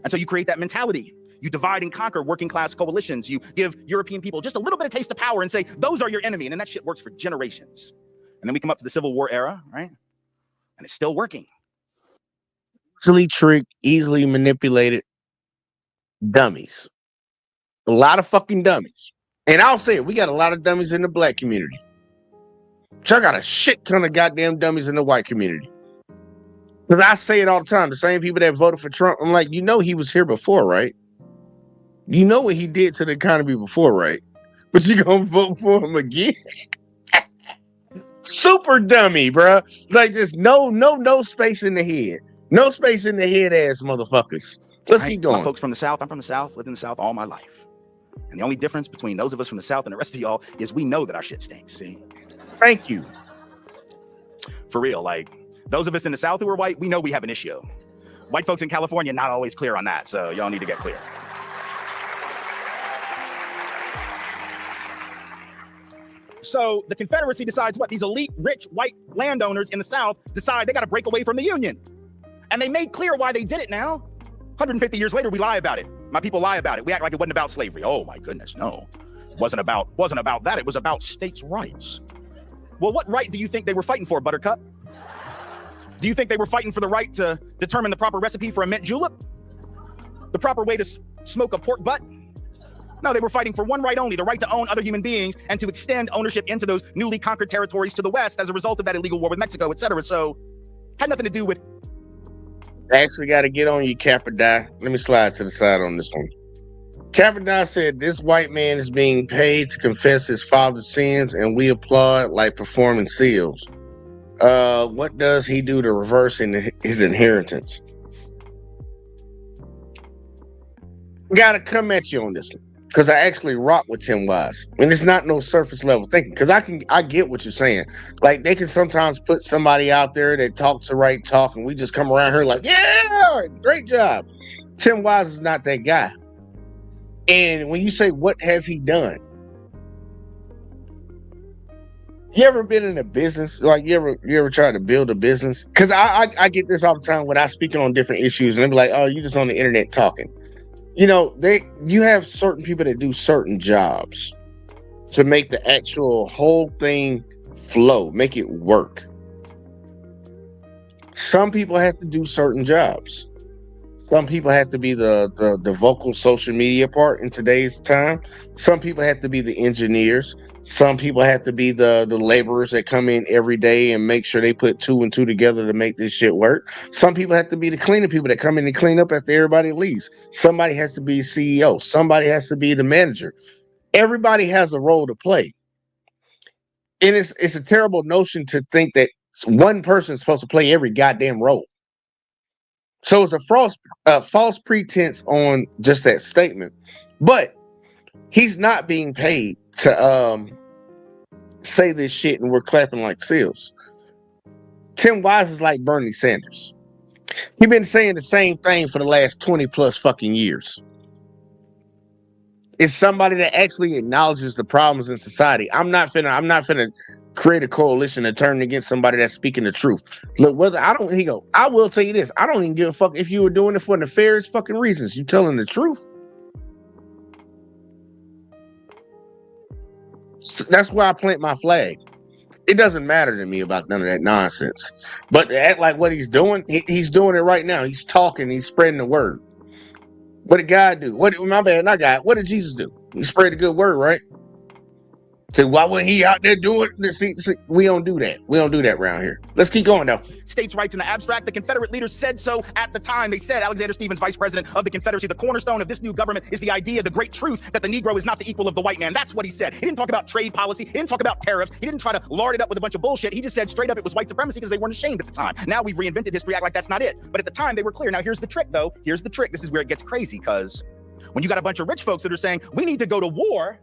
S11: And so you create that mentality. You divide and conquer working class coalitions. You give European people just a little bit of taste of power and say, those are your enemy. And then that shit works for generations. And then we come up to the Civil War era, right? And it's still working.
S3: Easily tricked, easily manipulated dummies. A lot of fucking dummies. And I'll say it, we got a lot of dummies in the black community. So I got a shit ton of goddamn dummies in the white community. Because I say it all the time, the same people that voted for Trump, I'm like, he was here before, right? You know what he did to the economy before, right? But you gonna vote for him again? Super dummy, bro. Like just no space in the head. No space in the head ass motherfuckers. Let's keep going.
S11: My folks from the South, I'm from the South, lived in the South all my life. And the only difference between those of us from the South and the rest of y'all is we know that our shit stinks, see?
S3: Thank you.
S11: For real, like, those of us in the South who are white, we know we have an issue. White folks in California, not always clear on that, so y'all need to get clear. So the Confederacy decides what? These elite, rich, white landowners in the South decide they got to break away from the Union. And they made clear why they did it now. 150 years later, we lie about it. My people lie about it. We act like it wasn't about slavery. Oh my goodness, no. It wasn't about that. It was about states' rights. Well, what right do you think they were fighting for, Buttercup? Do you think they were fighting for the right to determine the proper recipe for a mint julep? The proper way to smoke a pork butt? No, they were fighting for one right only, the right to own other human beings and to extend ownership into those newly conquered territories to the west as a result of that illegal war with Mexico, etc. So, had nothing to do with.
S3: Actually, got to get on you, Cappadai. Let me slide to the side on this one. Cappadai said this white man is being paid to confess his father's sins, and we applaud like performing seals. What does he do to reverse his inheritance? Gotta come at you on this one because I actually rock with Tim Wise, and it's not no surface level thinking. Because I get what you're saying. Like they can sometimes put somebody out there that talks the right talk, and we just come around here like, yeah, great job. Tim Wise is not that guy. And when you say what has he done, you ever been in a business? Like you ever tried to build a business? Because I get this all the time when I speaking on different issues, and they be like, oh, you just on the internet talking. You know, you have certain people that do certain jobs to make the actual whole thing flow, make it work. Some people have to do certain jobs. Some people have to be the vocal social media part in today's time. Some people have to be the engineers. Some people have to be the laborers that come in every day and make sure they put 2 and 2 together to make this shit work. Some people have to be the cleaning people that come in and clean up after everybody leaves. Somebody has to be CEO. Somebody has to be the manager. Everybody has a role to play. And it's a terrible notion to think that one person is supposed to play every goddamn role. So it's a false pretense on just that statement. But he's not being paid to say this shit and we're clapping like seals. Tim Wise is like Bernie Sanders. He's been saying the same thing for the last 20 plus fucking years. It's somebody that actually acknowledges the problems in society. I'm not finna create a coalition and turn against somebody that's speaking the truth. Look, I will tell you this. I don't even give a fuck if you were doing it for nefarious fucking reasons. You telling the truth. That's why I plant my flag. It doesn't matter to me about none of that nonsense. But to act like what he's doing, he's doing it right now. He's talking, he's spreading the word. What did God do? What did Jesus do? He spread the good word, right? So why wasn't he out there doing this? See, we don't do that. We don't do that around here. Let's keep going though.
S11: States' rights in the abstract. The Confederate leaders said so at the time. They said, Alexander Stephens, vice president of the Confederacy, the cornerstone of this new government is the idea, the great truth that the Negro is not the equal of the white man. That's what he said. He didn't talk about trade policy. He didn't talk about tariffs. He didn't try to lard it up with a bunch of bullshit. He just said straight up it was white supremacy because they weren't ashamed at the time. Now we've reinvented history, act like that's not it. But at the time they were clear. Now here's the trick though. Here's the trick. This is where it gets crazy because when you got a bunch of rich folks that are saying we need to go to war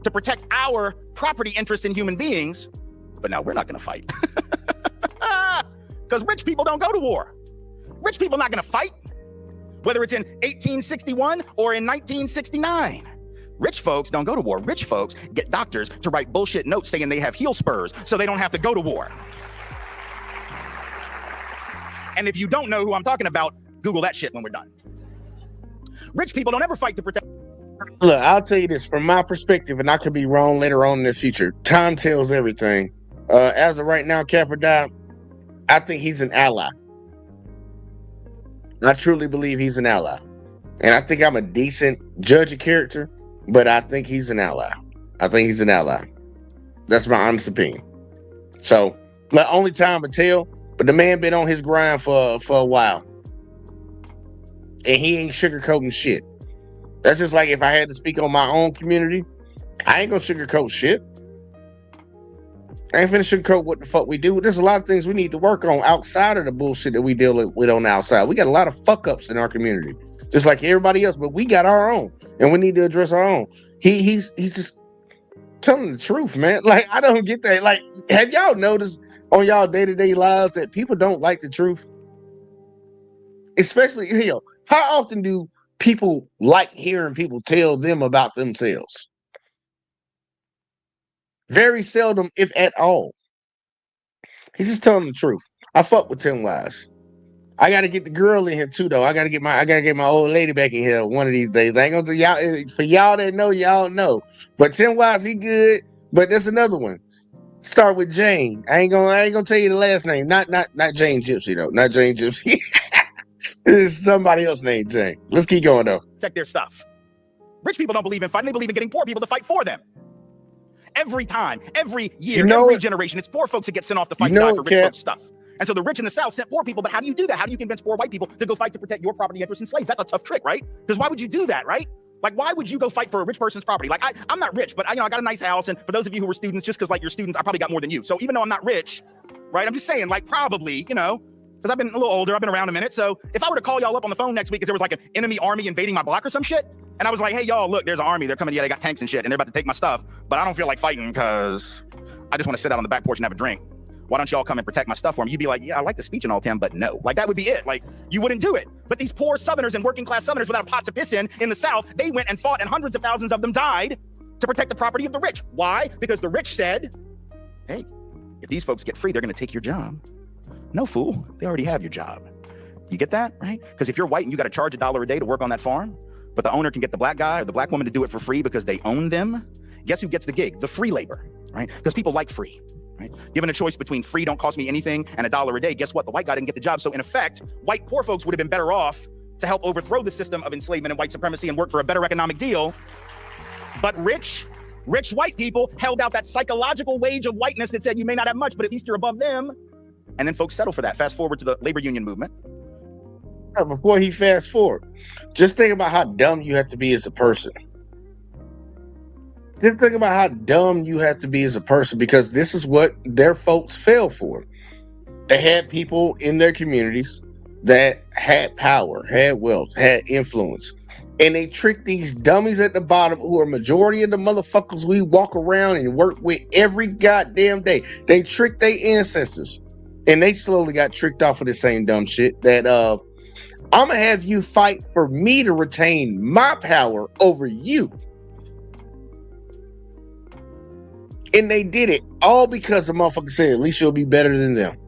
S11: to protect our property interest in human beings, but now we're not going to fight. Because rich people don't go to war. Rich people not going to fight, whether it's in 1861 or in 1969. Rich folks don't go to war. Rich folks get doctors to write bullshit notes saying they have heel spurs so they don't have to go to war. And if you don't know who I'm talking about, Google that shit when we're done. Rich people don't ever fight to protect.
S3: Look, I'll tell you this from my perspective, and I could be wrong later on in the future. Time tells everything. As of right now, Cappadai, I think he's an ally. I truly believe he's an ally. And I think I'm a decent judge of character, but I think he's an ally. That's my honest opinion. So, only time will tell, but the man been on his grind for a while. And he ain't sugarcoating shit. That's just like if I had to speak on my own community, I ain't gonna sugarcoat shit. I ain't finna sugarcoat what the fuck we do. There's a lot of things we need to work on outside of the bullshit that we deal with on the outside. We got a lot of fuck ups in our community, just like everybody else, but we got our own, and we need to address our own. He's just telling the truth, man. Like, I don't get that. Like, have y'all noticed on y'all day-to-day lives that people don't like the truth? Especially, how often do people like hearing people tell them about themselves? Very seldom, if at all. He's just telling the truth. I fuck with Tim Wise. I gotta get the girl in here too, though. I gotta get my old lady back in here one of these days. I ain't gonna tell y'all. For y'all that know, y'all know. But Tim Wise, he good. But there's another one. Start with Jane. I ain't gonna tell you the last name. Not Jane Gypsy though. Not Jane Gypsy. It's somebody else named Jane. Let's keep going though.
S11: Protect their stuff. Rich people don't believe in fighting. They believe in getting poor people to fight for them. Every time, every year,
S3: You know
S11: every
S3: it.
S11: generation, it's poor folks that get sent off to fight
S3: You know
S11: for
S3: it,
S11: rich
S3: Cap.
S11: folks stuff. And so the rich in the South sent poor people, but how do you do that? How do you convince poor white people to go fight to protect your property interests and slaves? That's a tough trick, right? Because why would you do that, right? Like, why would you go fight for a rich person's property? Like, I'm not rich, but I got a nice house. And for those of you who were students, just because like you're students, I probably got more than you. So even though I'm not rich, right? I'm just saying, like, probably, because I've been a little older, I've been around a minute. So if I were to call y'all up on the phone next week because there was like an enemy army invading my block or some shit, and I was like, hey, y'all, look, there's an army. They're coming. Yeah, they got tanks and shit, and they're about to take my stuff. But I don't feel like fighting because I just want to sit out on the back porch and have a drink. Why don't y'all come and protect my stuff for me? You'd be like, yeah, I like the speech and all, Tim, but no. Like, that would be it. Like, you wouldn't do it. But these poor Southerners and working class Southerners without a pot to piss in the South, they went and fought, and hundreds of thousands of them died to protect the property of the rich. Why? Because the rich said, hey, if these folks get free, they're going to take your job. No, fool. They already have your job. You get that, right? Because if you're white and you got to charge $1 a day to work on that farm, but the owner can get the black guy or the black woman to do it for free because they own them, guess who gets the gig? The free labor, right? Because people like free. Right? Given a choice between free don't cost me anything and $1 a day, guess what? The white guy didn't get the job. So in effect, white poor folks would have been better off to help overthrow the system of enslavement and white supremacy and work for a better economic deal. But rich white people held out that psychological wage of whiteness that said you may not have much, but at least you're above them. And then folks settle for that. Fast forward to the labor union movement.
S3: Before he fast forward, just think about how dumb you have to be as a person. Just think about how dumb you have to be as a person, because this is what their folks fell for. They had people in their communities that had power, had wealth, had influence. And they tricked these dummies at the bottom, who are majority of the motherfuckers we walk around and work with every goddamn day. They tricked their ancestors. And they slowly got tricked off of the same dumb shit that I'm gonna have you fight for me to retain my power over you. And they did it all because the motherfucker said, at least you'll be better than them.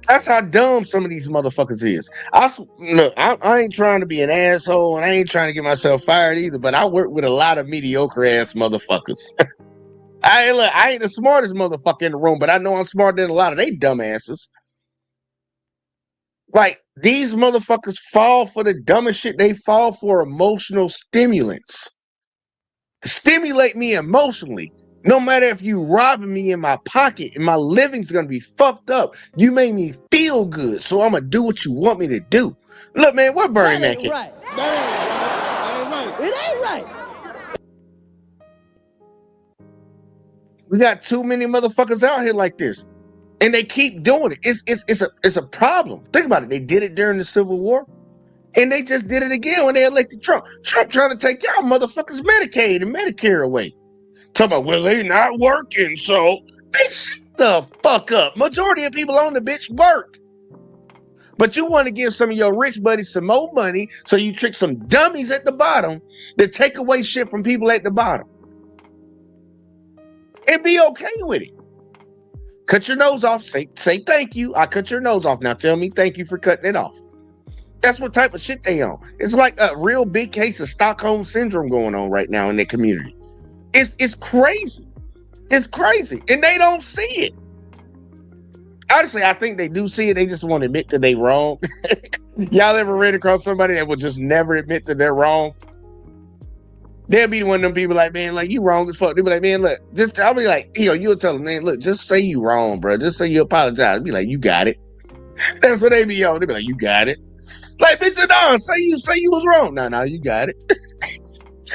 S3: That's how dumb some of these motherfuckers is. I ain't trying to be an asshole, and I ain't trying to get myself fired either, but I work with a lot of mediocre ass motherfuckers. I ain't the smartest motherfucker in the room, but I know I'm smarter than a lot of they dumbasses. Like, these motherfuckers fall for the dumbest shit. They fall for emotional stimulants. Stimulate me emotionally. No matter if you robbing me in my pocket and my living's gonna be fucked up, you made me feel good, so I'm gonna do what you want me to do. Look, man, what Bernie Mac at?
S14: Right. That ain't right. It ain't right.
S3: We got too many motherfuckers out here like this, and they keep doing it. It's a problem. Think about it. They did it during the Civil War, and they just did it again when they elected Trump. Trump trying to take y'all motherfuckers Medicaid and Medicare away. Talking about, well, they not working, so bitch, shut the fuck up. Majority of people on the bitch work. But you want to give some of your rich buddies some more money, so you trick some dummies at the bottom that take away shit from people at the bottom. And be okay with it. Cut your nose off. Say thank you. I cut your nose off. Now tell me thank you for cutting it off. That's what type of shit they on. It's like a real big case of Stockholm Syndrome going on right now in their community. It's crazy. It's crazy. And they don't see it. Honestly, I think they do see it. They just want to admit that they wrong. Y'all ever ran across somebody that will just never admit that they're wrong? They'll be one of them people like, man, like, you wrong as fuck. They'll be like, man, look, just, I'll be like, you'll tell them, man, look, just say you wrong, bro. Just say you apologize. Be like, you got it. That's what they be on. They be like, you got it. Like, bitch, no, say you was wrong. No, you got it.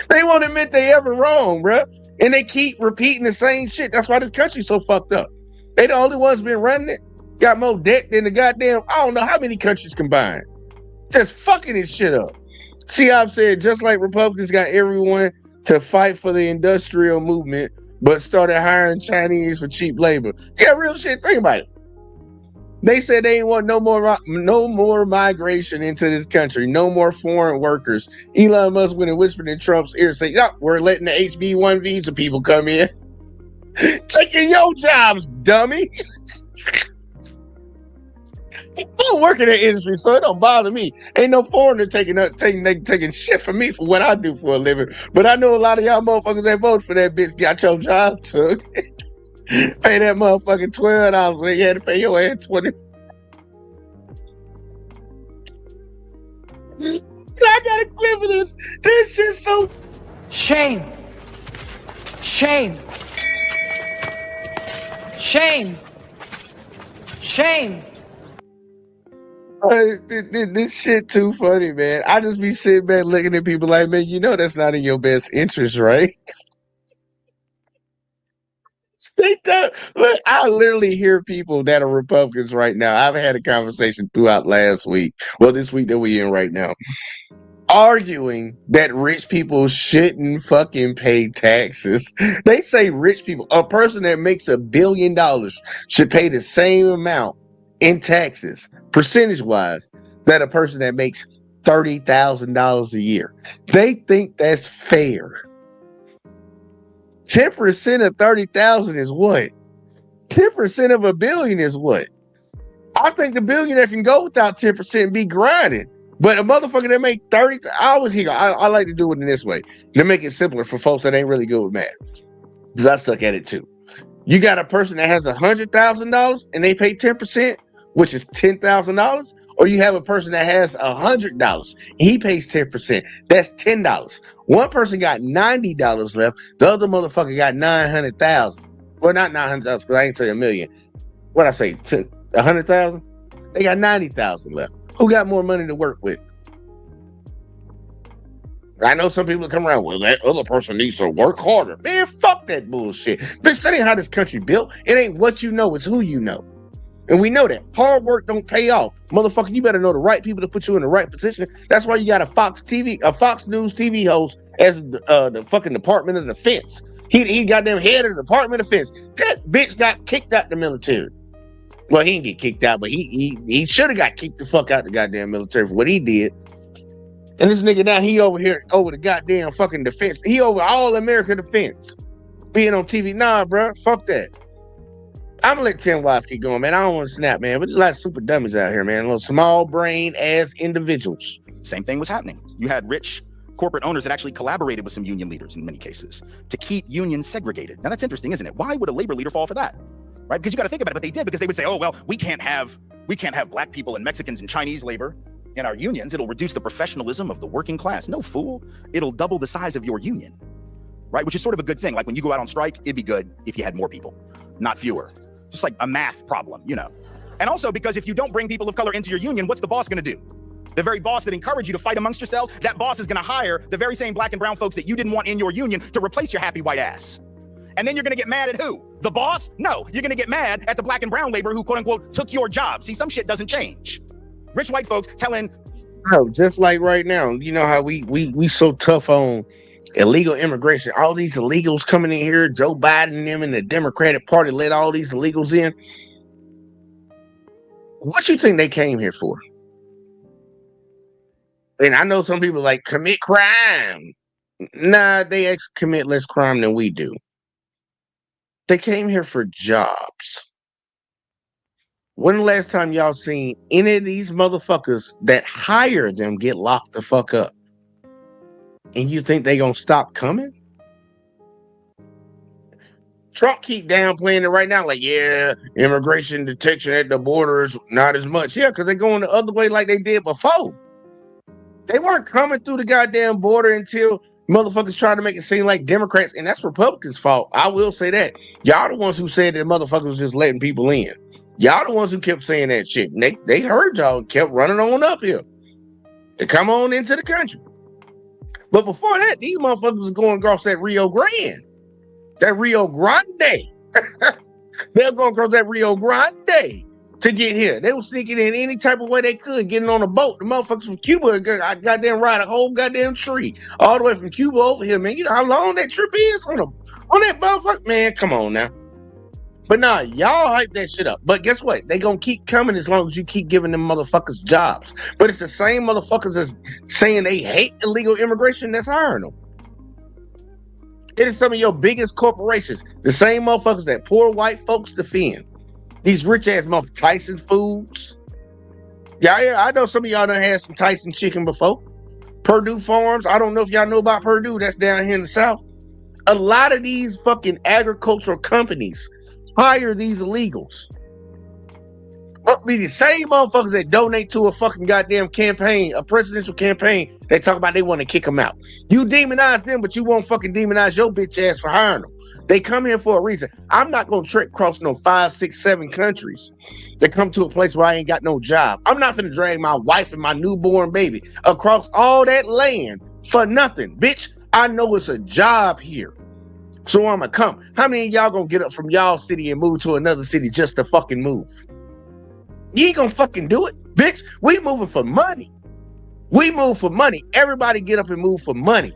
S3: They won't admit they ever wrong, bro. And they keep repeating the same shit. That's why this country's so fucked up. They the only ones been running it. Got more debt than the goddamn, I don't know how many countries combined. Just fucking this shit up. See how I'm saying, just like Republicans got everyone to fight for the industrial movement, but started hiring Chinese for cheap labor. Yeah, real shit. Think about it. They said they ain't want no more migration into this country, no more foreign workers. Elon Musk went and whispered in Trump's ear, saying, "No, we're letting the HB1 visa people come in, taking your jobs, dummy." I work in the industry, so it don't bother me. Ain't no foreigner taking shit from me for what I do for a living. But I know a lot of y'all motherfuckers that voted for that bitch got your job took. Pay that motherfucking $12 when you had to pay your ass $20. I got a clip of this. This shit so
S15: Shame. Shame. Shame. Shame.
S3: This shit too funny, man. I just be sitting back looking at people like, man, you know that's not in your best interest, right? Look, I literally hear people that are Republicans right now. I've had a conversation throughout last week. Well, this week that we're in right now, arguing that rich people shouldn't fucking pay taxes. They say rich people, a person that makes $1 billion should pay the same amount in taxes, percentage-wise, that a person that makes $30,000 a year. They think that's fair. 10% of 30,000 is what? 10% of $1 billion is what? I think the billionaire can go without 10% and be grinding. But a motherfucker that make 30, I like to do it in this way to make it simpler for folks that ain't really good with math. Because I suck at it too. You got a person that has $100,000 and they pay 10%, which is $10,000, or you have a person that has $100, he pays 10%. That's $10. One person got $90 left. The other motherfucker got 900,000. Well, not 900,000 because I ain't say $1 million. What I say, 100,000? They got 90,000 left. Who got more money to work with? I know some people come around, well, that other person needs to work harder. Man, fuck that bullshit. Bitch, that ain't how this country built. It ain't what you know, it's who you know. And we know that. Hard work don't pay off. Motherfucker, you better know the right people to put you in the right position. That's why you got a Fox News TV host as the fucking Department of Defense. He got them head of the Department of Defense. That bitch got kicked out the military. Well, he didn't get kicked out, but he should have got kicked the fuck out the goddamn military for what he did. And this nigga now, he over here over the goddamn fucking defense. He over all American defense. Being on TV. Nah, bro, fuck that. I'm gonna let Tim Watts keep going, man. I don't want to snap, man. But there's a lot of super dummies out here, man. Little small brain ass individuals.
S11: Same thing was happening. You had rich corporate owners that actually collaborated with some union leaders in many cases to keep unions segregated. Now that's interesting, isn't it? Why would a labor leader fall for that? Right? Because you got to think about it, but they did, because they would say, oh, well, we can't have black people and Mexicans and Chinese labor in our unions. It'll reduce the professionalism of the working class. No, fool. It'll double the size of your union, right? Which is sort of a good thing. Like when you go out on strike, it'd be good if you had more people, not fewer. Just like a math problem, you know. And also because if you don't bring people of color into your union, what's the boss going to do? The very boss that encouraged you to fight amongst yourselves, that boss is going to hire the very same black and brown folks that you didn't want in your union to replace your happy white ass. And then you're going to get mad at who? The boss? No, you're going to get mad at the black and brown labor who, quote unquote, took your job. See, some shit doesn't change. Rich white folks telling...
S3: No, just like right now, you know how we so tough on illegal immigration. All these illegals coming in here, Joe Biden and them and the Democratic Party let all these illegals in. What you think they came here for? And I know some people like commit crime. Nah, they commit less crime than we do. They came here for jobs. When the last time y'all seen any of these motherfuckers that hire them get locked the fuck up? And you think they gonna stop coming? Trump keep downplaying it right now, like, yeah, immigration detection at the border is not as much. Yeah, because they're going the other way like they did before. They weren't coming through the goddamn border until motherfuckers tried to make it seem like Democrats, and that's Republicans' fault. I will say that. Y'all the ones who said that motherfuckers was just letting people in. Y'all the ones who kept saying that shit. And they heard y'all and kept running on up here to come on into the country. But before that, these motherfuckers was going across that Rio Grande. That Rio Grande. They were going across that Rio Grande to get here. They were sneaking in any type of way they could, getting on a boat. The motherfuckers from Cuba, I goddamn ride a whole goddamn tree all the way from Cuba over here, man. You know how long that trip is on that motherfucker? Man, come on now. But nah, y'all hype that shit up. But guess what? They gonna keep coming as long as you keep giving them motherfuckers jobs. But it's the same motherfuckers that's saying they hate illegal immigration that's hiring them. It is some of your biggest corporations, the same motherfuckers that poor white folks defend. These rich ass motherfuckers, Tyson Foods. Yeah, I know some of y'all done had some Tyson chicken before. Purdue Farms. I don't know if y'all know about Purdue. That's down here in the South. A lot of these fucking agricultural companies hire these illegals. Be the same motherfuckers that donate to a fucking goddamn campaign, a presidential campaign. They talk about they want to kick them out. You demonize them, but you won't fucking demonize your bitch ass for hiring them. They come here for a reason. I'm not gonna trek across no 5, 6, 7 countries to come to a place where I ain't got no job. I'm not gonna drag my wife and my newborn baby across all that land for nothing, bitch. I know it's a job here, so I'm gonna come. How many of y'all gonna get up from y'all city and move to another city just to fucking move? You ain't gonna fucking do it, bitch. We moving for money. We move for money. Everybody get up and move for money.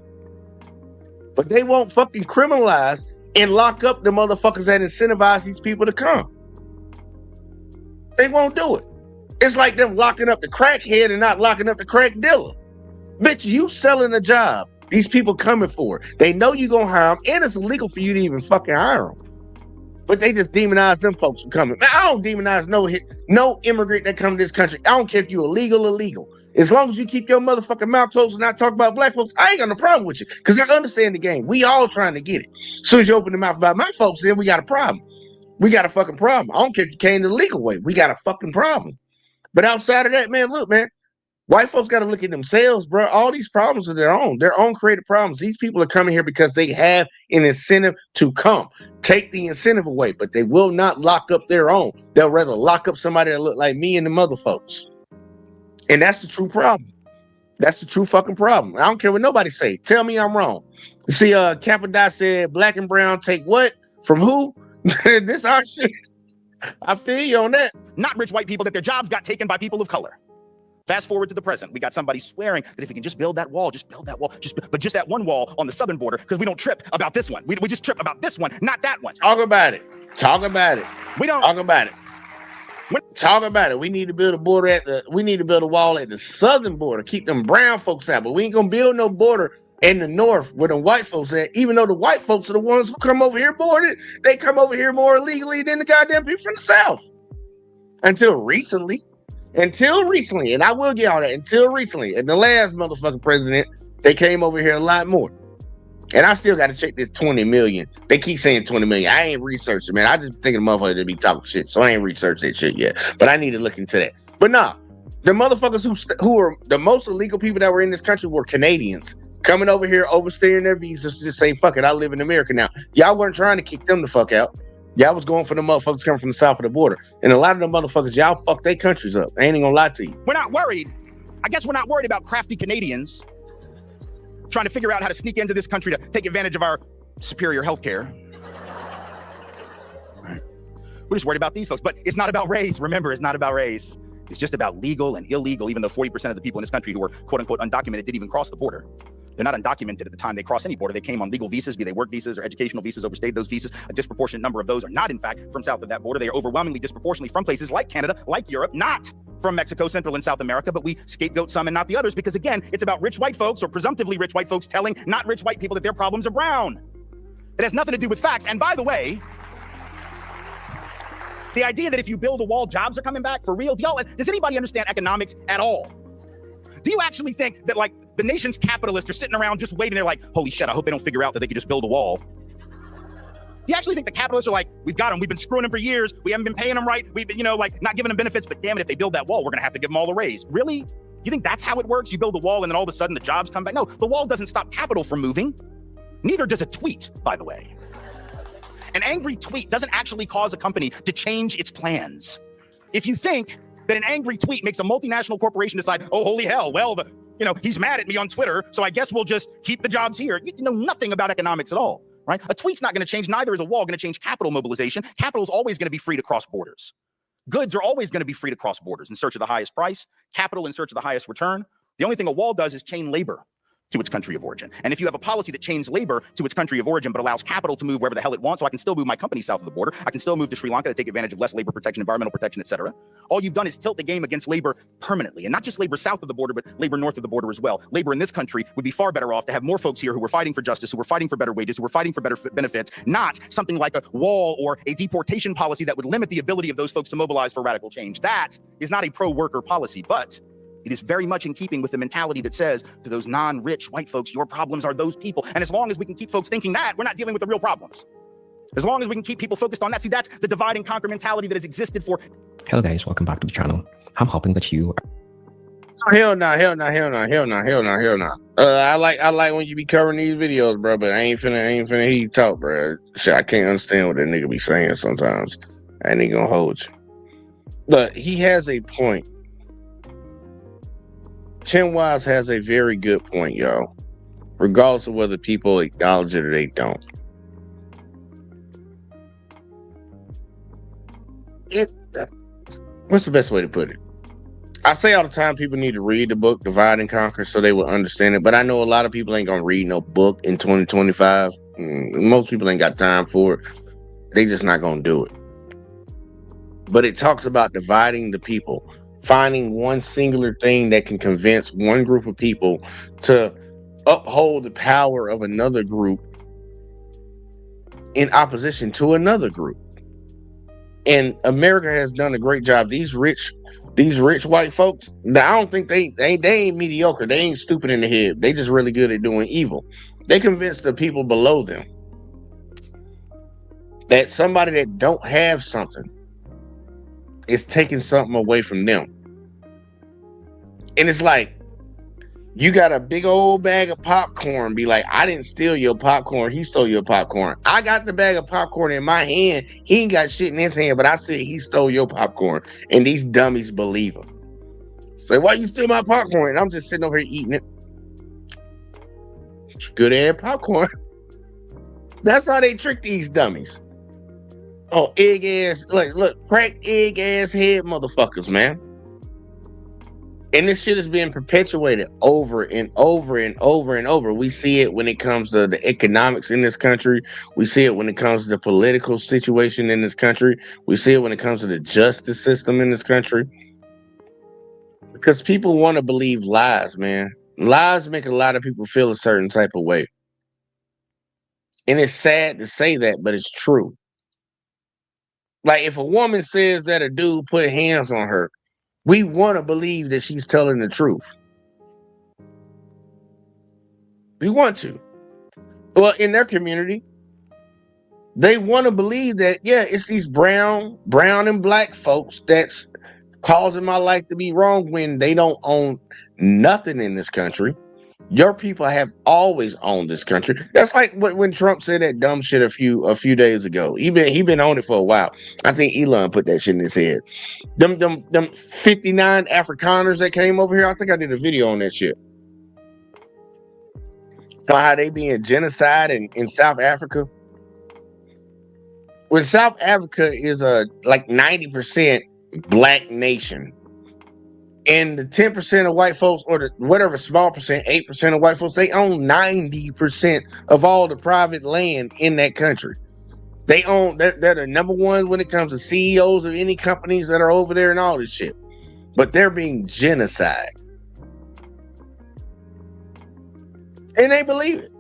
S3: But they won't fucking criminalize and lock up the motherfuckers that incentivize these people to come. They won't do it. It's like them locking up the crackhead and not locking up the crack dealer. Bitch, you selling a job. These people coming for it. They know you gonna hire them, and it's illegal for you to even fucking hire them. But they just demonize them folks from coming. Man, I don't demonize no immigrant that come to this country. I don't care if you illegal. As long as you keep your motherfucking mouth closed and not talk about black folks, I ain't got no problem with you. Because I understand the game. We all trying to get it. As soon as you open the mouth about my folks, then we got a problem. We got a fucking problem. I don't care if you came the legal way. We got a fucking problem. But outside of that, man, look, man, white folks got to look at themselves, bro. All these problems are their own created problems. These people are coming here because they have an incentive to come. Take the incentive away, but they will not lock up their own. They'll rather lock up somebody that look like me and the mother folks. And that's the true problem. That's the true fucking problem. I don't care what nobody say. Tell me I'm wrong. See, Capadot said black and brown take what? From who? This our shit. I feel you on that.
S11: Not rich white people, that their jobs got taken by people of color. Fast forward to the present. We got somebody swearing that if we can just build that wall, just that one wall on the southern border, because we don't trip about this one. We just trip about this one, not that one.
S3: Talk about it.
S11: We don't
S3: talk about it. Talk about it. We need to build a border we need to build a wall at the southern border. Keep them brown folks out. But we ain't gonna build no border in the north where the white folks at, even though the white folks are the ones who come over here boarded. They come over here more illegally than the goddamn people from the south. Until recently, and I will get on that, until recently, and the last motherfucking president, they came over here a lot more. And I still got to check this 20 million. They keep saying 20 million. I ain't researching, man. I just think the motherfuckers to be talking shit, so I ain't researched that shit yet. But I need to look into that. But nah, the motherfuckers who are the most illegal people that were in this country were Canadians coming over here, overstaying their visas to just say, fuck it, I live in America now. Y'all weren't trying to kick them the fuck out. Y'all was going for the motherfuckers coming from the south of the border. And a lot of them motherfuckers, y'all fuck their countries up. I ain't even gonna lie to you.
S11: We're not worried. I guess we're not worried about crafty Canadians trying to figure out how to sneak into this country to take advantage of our superior health care. Right. We're just worried about these folks. But it's not about race. Remember, it's not about race. It's just about legal and illegal, even though 40% of the people in this country who were quote unquote undocumented didn't even cross the border. They're not undocumented at the time they cross any border. They came on legal visas, be they work visas or educational visas, overstayed those visas. A disproportionate number of those are not, in fact, from south of that border. They are overwhelmingly disproportionately from places like Canada, like Europe, not from Mexico, Central and South America, but we scapegoat some and not the others because, again, it's about rich white folks or presumptively rich white folks telling not rich white people that their problems are brown. It has nothing to do with facts. And by the way, the idea that if you build a wall, jobs are coming back for real, does anybody understand economics at all? Do you actually think that, like, the nation's capitalists are sitting around just waiting? They're like, holy shit, I hope they don't figure out that they could just build a wall. Do you actually think the capitalists are like, we've got them, we've been screwing them for years, we haven't been paying them right, we've been, like, not giving them benefits, but damn it, if they build that wall, we're gonna have to give them all a raise. Really? You think that's how it works? You build a wall and then all of a sudden the jobs come back? No, the wall doesn't stop capital from moving. Neither does a tweet, by the way. An angry tweet doesn't actually cause a company to change its plans. If you think that an angry tweet makes a multinational corporation decide, oh, holy hell, well, he's mad at me on Twitter, so I guess we'll just keep the jobs here. You know nothing about economics at all, right? A tweet's not going to change, neither is a wall going to change capital mobilization. Capital is always going to be free to cross borders. Goods are always going to be free to cross borders in search of the highest price, capital in search of the highest return. The only thing a wall does is chain labor to its country of origin. And if you have a policy that chains labor to its country of origin, but allows capital to move wherever the hell it wants, so I can still move my company south of the border, I can still move to Sri Lanka to take advantage of less labor protection, environmental protection, etc. All you've done is tilt the game against labor permanently. And not just labor south of the border, but labor north of the border as well. Labor in this country would be far better off to have more folks here who were fighting for justice, who were fighting for better wages, who were fighting for better benefits, not something like a wall or a deportation policy that would limit the ability of those folks to mobilize for radical change. That is not a pro-worker policy, but it is very much in keeping with the mentality that says to those non-rich white folks, your problems are those people. And as long as we can keep folks thinking that, we're not dealing with the real problems. As long as we can keep people focused on that, see, that's the divide and conquer mentality that has existed for.
S10: Hello guys, welcome back to the channel. I'm hoping that you
S3: Hell no. I like when you be covering these videos, bro, but I ain't finna hear you talk, bro. Shit, I can't understand what that nigga be saying sometimes. I ain't gonna hold you. But he has a point. Tim Wise has a very good point, y'all. Regardless of whether people acknowledge it or they don't. What's the best way to put it? I say all the time people need to read the book Divide and Conquer so they will understand it, but I know a lot of people ain't gonna read no book in 2025. Most people ain't got time for it. They just not gonna do it. But it talks about dividing the people, finding one singular thing that can convince one group of people to uphold the power of another group in opposition to another group. And America has done a great job. These rich white folks, I don't think they ain't mediocre. They ain't stupid in the head. They just really good at doing evil. They convince the people below them that somebody that don't have something is taking something away from them. And it's like, you got a big old bag of popcorn, be like, I didn't steal your popcorn, he stole your popcorn. I got the bag of popcorn in my hand, he ain't got shit in his hand, but I said he stole your popcorn. And these dummies believe him. Say, why you steal my popcorn? And I'm just sitting over here eating it. Good ass popcorn. That's how they trick these dummies. Oh, egg ass, look, cracked egg ass head motherfuckers, man. And this shit is being perpetuated over and over and over and over. We see it when it comes to the economics in this country. We see it when it comes to the political situation in this country. We see it when it comes to the justice system in this country. Because people want to believe lies, man. Lies make a lot of people feel a certain type of way. And it's sad to say that, but it's true. Like if a woman says that a dude put hands on her, we want to believe that she's telling the truth. We want to. Well, in their community, they want to believe that, yeah, it's these brown and black folks that's causing my life to be wrong when they don't own nothing in this country. Your people have always owned this country. That's like when Trump said that dumb shit a few days ago. He been on it for a while. I think Elon put that shit in his head. Them 59 Afrikaners that came over here. I think I did a video on that shit. About how they being genocide in South Africa. When South Africa is a like 90% black nation. And the 10% of white folks, or the whatever small percent, 8% of white folks, they own 90% of all the private land in that country. They own, they're the number one when it comes to CEOs of any companies that are over there and all this shit. But they're being genocide. And they believe it.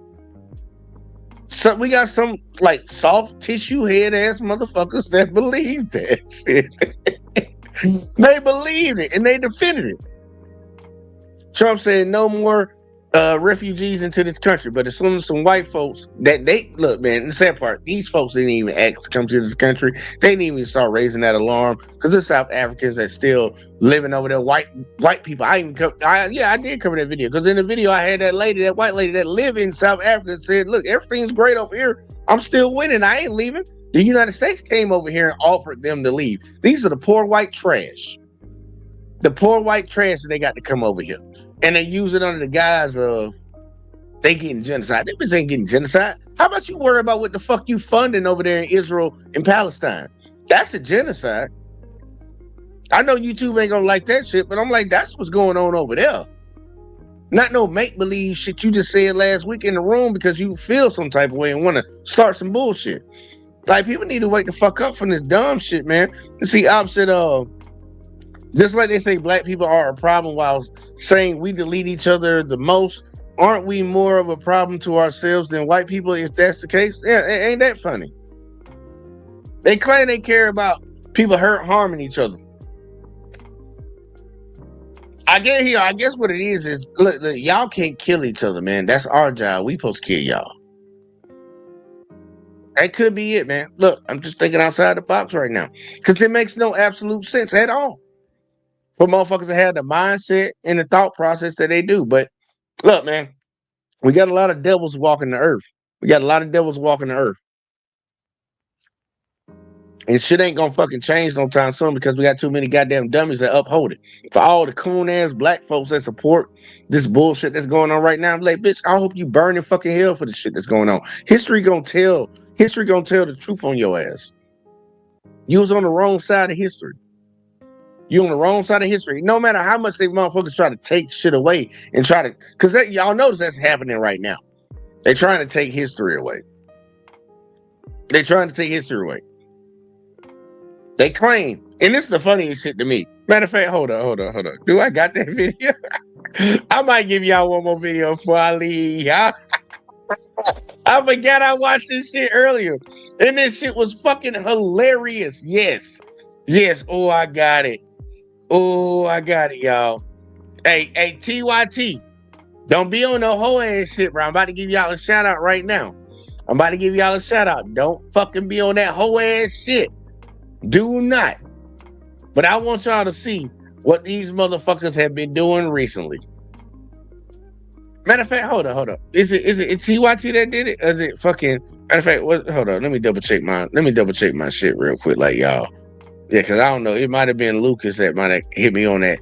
S3: So we got some like soft tissue head ass motherfuckers that believe that shit. They believed it and they defended it. Trump said no more refugees into this country, but as soon as some white folks that they look, man, the sad part, these folks didn't even ask to come to this country. They didn't even start raising that alarm because there's South Africans that still living over there. White people. I did cover that video because in the video I had that white lady that live in South Africa and said, "Look, everything's great over here. I'm still winning. I ain't leaving." The United States came over here and offered them to leave. These are the poor white trash. The poor white trash that they got to come over here. And they use it under the guise of they getting genocide. They bitches ain't getting genocide. How about you worry about what the fuck you funding over there in Israel and Palestine? That's a genocide. I know YouTube ain't gonna like that shit, but I'm like, that's what's going on over there. Not no make-believe shit you just said last week in the room because you feel some type of way and want to start some bullshit. Like, people need to wake the fuck up from this dumb shit, man. You see, opposite just like they say black people are a problem while saying we delete each other the most, aren't we more of a problem to ourselves than white people if that's the case? Yeah, ain't that funny? They claim they care about people harming each other. I guess what it is look, y'all can't kill each other, man. That's our job. We supposed to kill y'all. That could be it, man. Look, I'm just thinking outside the box right now because it makes no absolute sense at all for motherfuckers to have the mindset and the thought process that they do. But look, man, we got a lot of devils walking the earth. And shit ain't gonna fucking change no time soon because we got too many goddamn dummies that uphold it. For all the coon ass black folks that support this bullshit that's going on right now, I'm like, bitch, I hope you burn in fucking hell for the shit that's going on. History gonna tell the truth on your ass. You was on the wrong side of history. You on the wrong side of history. No matter how much they motherfuckers try to take shit away and try to, because y'all notice that's happening right now. They're trying to take history away. They claim, and this is the funniest shit to me. Matter of fact, hold on. Do I got that video? I might give y'all one more video before I leave. I forgot I watched this shit earlier. And this shit was fucking hilarious. Yes. Oh, I got it, y'all. Hey, TYT. Don't be on no whole ass shit, bro. I'm about to give y'all a shout out right now. Don't fucking be on that whole ass shit. Do not. But I want y'all to see what these motherfuckers have been doing recently. Matter of fact, hold on. Is it TYT that did it? Or is it fucking matter of fact, hold on, let me double check my shit real quick, like y'all. Yeah, because I don't know. It might have been Lucas that might have hit me on that.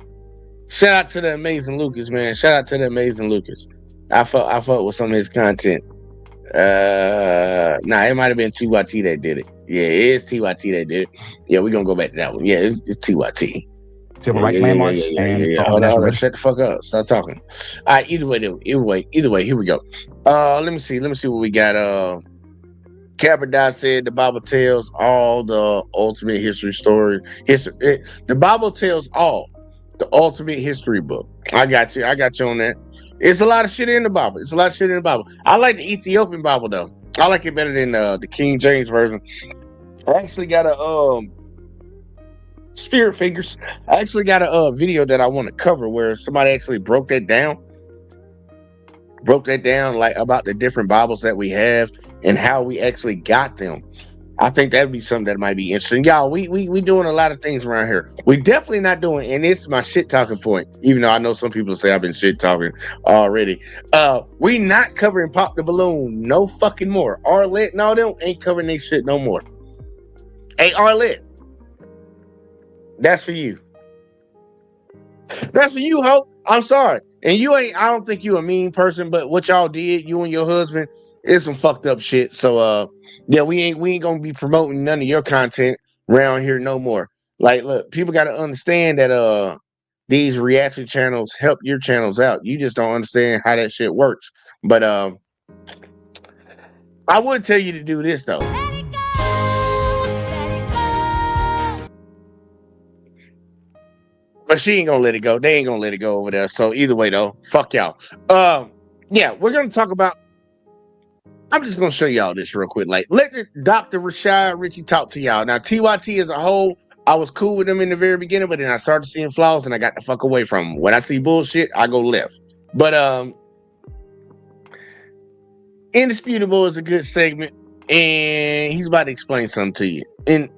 S3: Shout out to the amazing Lucas, man. I fuck with some of his content. It might have been TYT that did it. Yeah, it is TYT that did it. Yeah, we're gonna go back to that one. Yeah, it's TYT.
S16: Civil rights landmarks and
S3: hold on, shut the fuck up. Stop talking. All right, either way, here we go. Let me see what we got. Cabradine said the Bible tells all the ultimate history story. The Bible tells all the ultimate history book. I got you on that. It's a lot of shit in the Bible. I like the Ethiopian Bible though. I like it better than the King James version. I actually got a Spirit Fingers. I actually got a video that I want to cover where somebody actually broke that down like about the different Bibles that we have and how we actually got them. I think that'd be something that might be interesting. Y'all, we doing a lot of things around here. We definitely not doing, and it's my shit talking point, even though I know some people say I've been shit talking already. We not covering Pop the Balloon no fucking more. Arlette, no, them ain't covering they shit no more. Hey, Arlette, that's for you. That's for you, ho. I'm sorry. And I don't think you a mean person, but what y'all did, you and your husband, is some fucked up shit. So yeah, we ain't gonna be promoting none of your content around here no more. Like, look, people gotta understand that these reaction channels help your channels out. You just don't understand how that shit works. But I would tell you to do this though. But she ain't gonna let it go. They ain't gonna let it go over there. So either way though, fuck y'all. Yeah, we're gonna talk about. I'm just gonna show y'all this real quick. Like, let Dr. Rashad Richey talk to y'all. Now, TYT as a whole, I was cool with him in the very beginning, but then I started seeing flaws and I got the fuck away from him. When I see bullshit, I go left. But Indisputable is a good segment, and he's about to explain something to you. And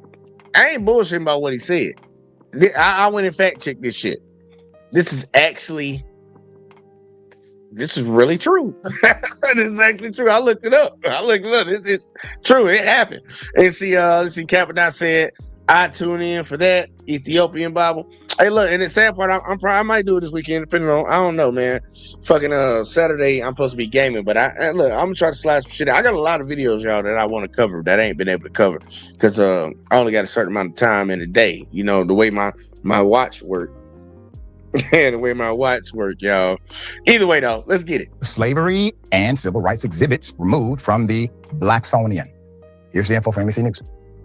S3: I ain't bullshitting about what he said. I went and fact checked this shit. This is really true. This is actually true. I looked it up. It's true. It happened. And see, Cabradine said, I tune in for that Ethiopian Bible. Hey, look, and the sad part, I might do it this weekend, depending on, I don't know, man. Fucking Saturday, I'm supposed to be gaming, but I'm gonna try to slide some shit out. I got a lot of videos, y'all, that I want to cover that I ain't been able to cover because I only got a certain amount of time in a day. You know, the way my watch works. The way my watch work, y'all. Either way, though, let's get it.
S16: Slavery and civil rights exhibits removed from the Blacksonian. Here's the info from NBC News.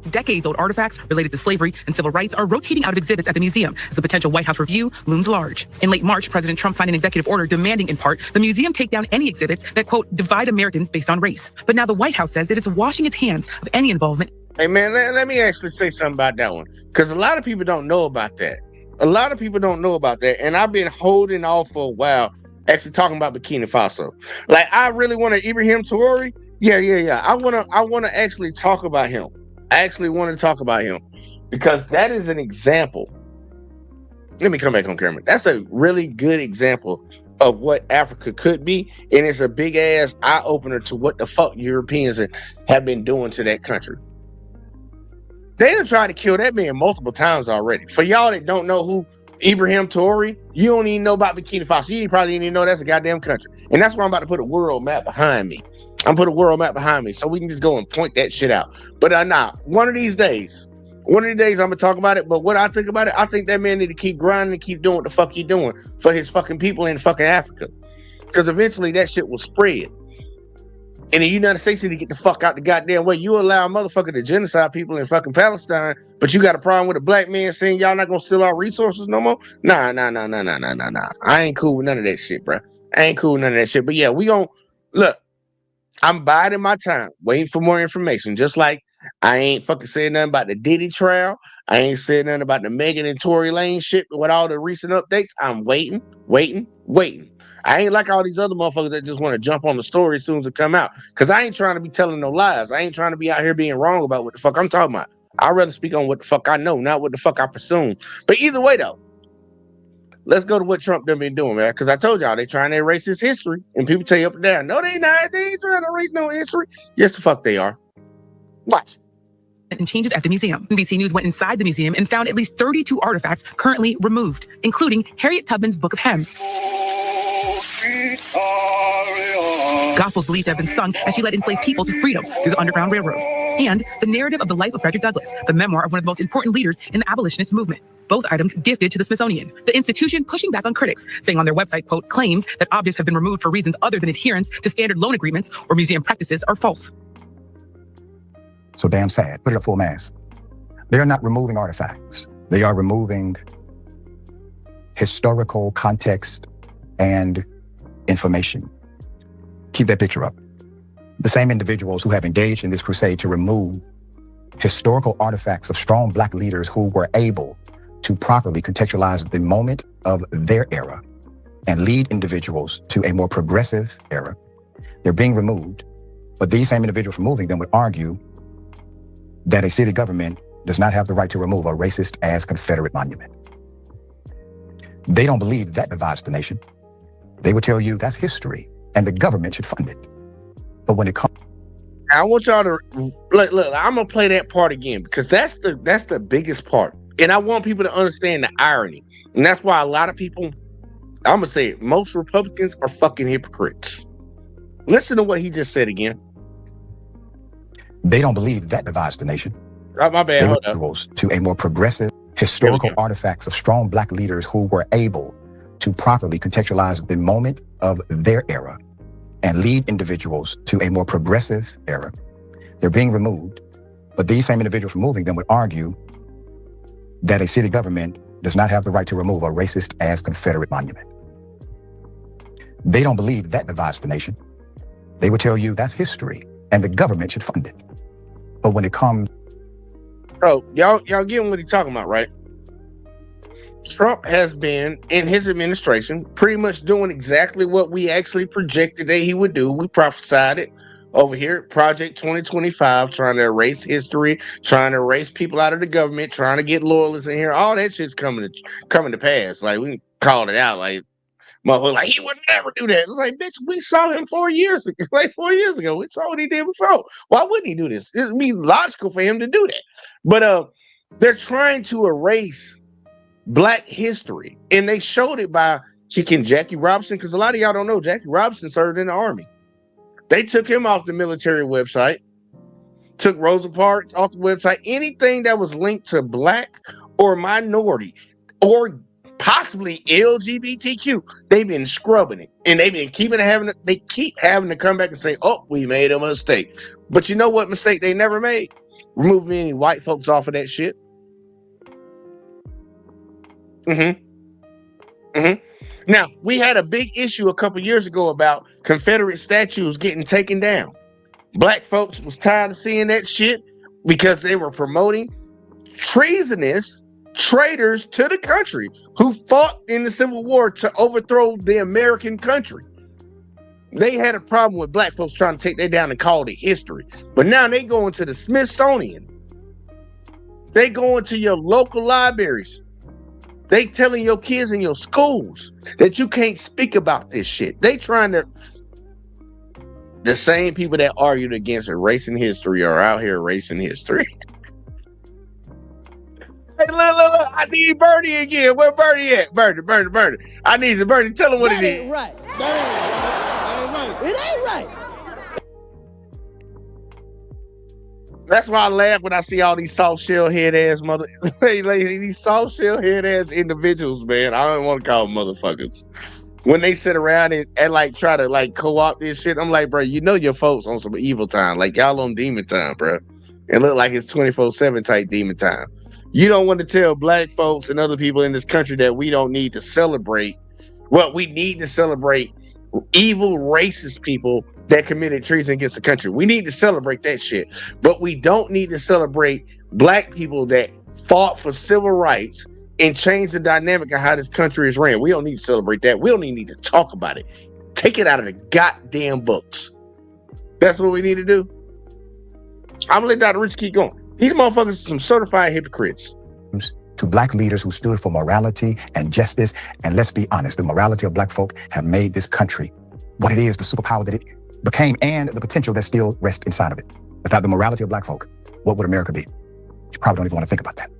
S17: Decades-old artifacts related to slavery and civil rights are rotating out of exhibits at the museum as a potential White House review looms large. In late March, President Trump signed an executive order demanding, in part, the museum take down any exhibits that, quote, divide Americans based on race. But now the White House says it is washing its hands of any involvement.
S3: Hey, man, let me actually say something about that one, because a lot of people don't know about that. And I've been holding off for a while, actually talking about Burkina Faso. Like, I really want to Ibrahim Traore. Yeah. I wanna actually talk about him. I actually want to talk about him because that is an example. Let me come back on camera. That's a really good example of what Africa could be, and it's a big ass eye opener to what the fuck Europeans have been doing to that country. They done tried to kill that man multiple times already. For y'all that don't know who Ibrahim Traore, you don't even know about Burkina Faso. You probably didn't even know that's a goddamn country. And that's why I'm about to put a world map behind me. I'm put a world map behind me so we can just go and point that shit out. But one of these days I'm gonna talk about it. But what I think about it, I think that man need to keep grinding and keep doing what the fuck he doing for his fucking people in fucking Africa. Because eventually that shit will spread. And the United States need to get the fuck out the goddamn way. You allow a motherfucker to genocide people in fucking Palestine, but you got a problem with a black man saying y'all not gonna steal our resources no more? Nah. I ain't cool with none of that shit, bro. I ain't cool with none of that shit. But yeah, we gon' look. I'm biding my time, waiting for more information. Just like I ain't fucking saying nothing about the Diddy trial. I ain't saying nothing about the Megan and Tory Lane shit with all the recent updates. I'm waiting. I ain't like all these other motherfuckers that just want to jump on the story as soon as it come out. Because I ain't trying to be telling no lies. I ain't trying to be out here being wrong about what the fuck I'm talking about. I'd rather speak on what the fuck I know, not what the fuck I presume. But either way, though, let's go to what Trump done been doing, man. Because I told y'all they trying to erase his history. And people tell you up and down, no, they not. They ain't trying to erase no history. Yes, the fuck they are. Watch.
S17: And changes at the museum. NBC News went inside the museum and found at least 32 artifacts currently removed, including Harriet Tubman's Book of Hymns. Gospels believed to have been sung as she led enslaved people to freedom through the Underground Railroad. And the narrative of the life of Frederick Douglass, the memoir of one of the most important leaders in the abolitionist movement. Both items gifted to the Smithsonian. The institution pushing back on critics, saying on their website, quote, claims that objects have been removed for reasons other than adherence to standard loan agreements or museum practices are false.
S16: So damn sad. Put it up full mass. They are not removing artifacts. They are removing historical context and information. Keep that picture up. The same individuals who have engaged in this crusade to remove historical artifacts of strong Black leaders who were able to properly contextualize the moment of their era and lead individuals to a more progressive era. They're being removed, but these same individuals removing them would argue that a city government does not have the right to remove a racist-ass Confederate monument. They don't believe that divides the nation. They would tell you that's history and the government should fund it. But when it comes,
S3: I want y'all to look. I'm gonna play that part again because that's the biggest part, and I want people to understand the irony. And that's why a lot of people, I'm gonna say it, most Republicans are fucking hypocrites. Listen to what he just said again.
S16: they don't believe that divides the nation.
S3: Oh, my bad.
S16: They
S3: Hold
S16: were
S3: up.
S16: to a more progressive historical artifacts of strong Black leaders who were able to properly contextualize the moment of their era and lead individuals to a more progressive era. They're being removed, but these same individuals removing them would argue that a city government does not have the right to remove a racist-ass Confederate monument. They don't believe that divides the nation. They would tell you that's history and the government should fund it. But when it comes...
S3: Bro, y'all getting what he's talking about, right? Trump has been, in his administration, pretty much doing exactly what we actually projected that he would do. We prophesied it over here at Project 2025, trying to erase history, trying to erase people out of the government, trying to get loyalists in here. All that shit's coming to pass. Like, we called it out. Like, motherfucker, like, he would never do that. It's like, bitch, we saw him 4 years ago. Like 4 years ago, we saw what he did before. Why wouldn't he do this? It'd be logical for him to do that. But they're trying to erase Black history, and they showed it by kicking Jackie Robinson, because a lot of y'all don't know Jackie Robinson served in the Army. They took him off the military website, took Rosa Parks off the website. Anything that was linked to Black or minority or possibly LGBTQ, they've been scrubbing it, and they've been they keep having to come back and say, oh, we made a mistake. But you know what mistake they never made? Removing any white folks off of that shit. Now, we had a big issue a couple years ago about Confederate statues getting taken down. Black folks was tired of seeing that shit because they were promoting treasonous traitors to the country who fought in the Civil War to overthrow the American country. They had a problem with black folks trying to take that down and call it history. But now they go into the Smithsonian. They go into your local libraries. They telling your kids in your schools that you can't speak about this shit. They trying to... The same people that argued against erasing history are out here erasing history. Hey, look, I need Bernie again. Where Bernie at? Bernie. I need some Bernie. Tell him what it is.
S14: Right. It ain't right.
S3: That's why I laugh when I see all these soft shell head ass these soft shell head ass individuals, man. I don't want to call them motherfuckers. When they sit around and like try to like co-opt this shit, I'm like, bro, you know your folks on some evil time. Like y'all on demon time, bro. It look like it's 24/7 type demon time. You don't want to tell black folks and other people in this country that we don't need to celebrate. Well, we need to celebrate evil racist people that committed treason against the country. We need to celebrate that shit. But we don't need to celebrate black people that fought for civil rights and change the dynamic of how this country is ran. We don't need to celebrate that. We don't even need to talk about it. Take it out of the goddamn books. That's what we need to do. I'm gonna let Dr. Rich keep going. These motherfuckers are some certified hypocrites.
S16: To black leaders who stood for morality and justice. And let's be honest, the morality of black folk have made this country what it is, the superpower that it became, and the potential that still rests inside of it. Without the morality of black folk, what would America be? You probably don't even want to think about that.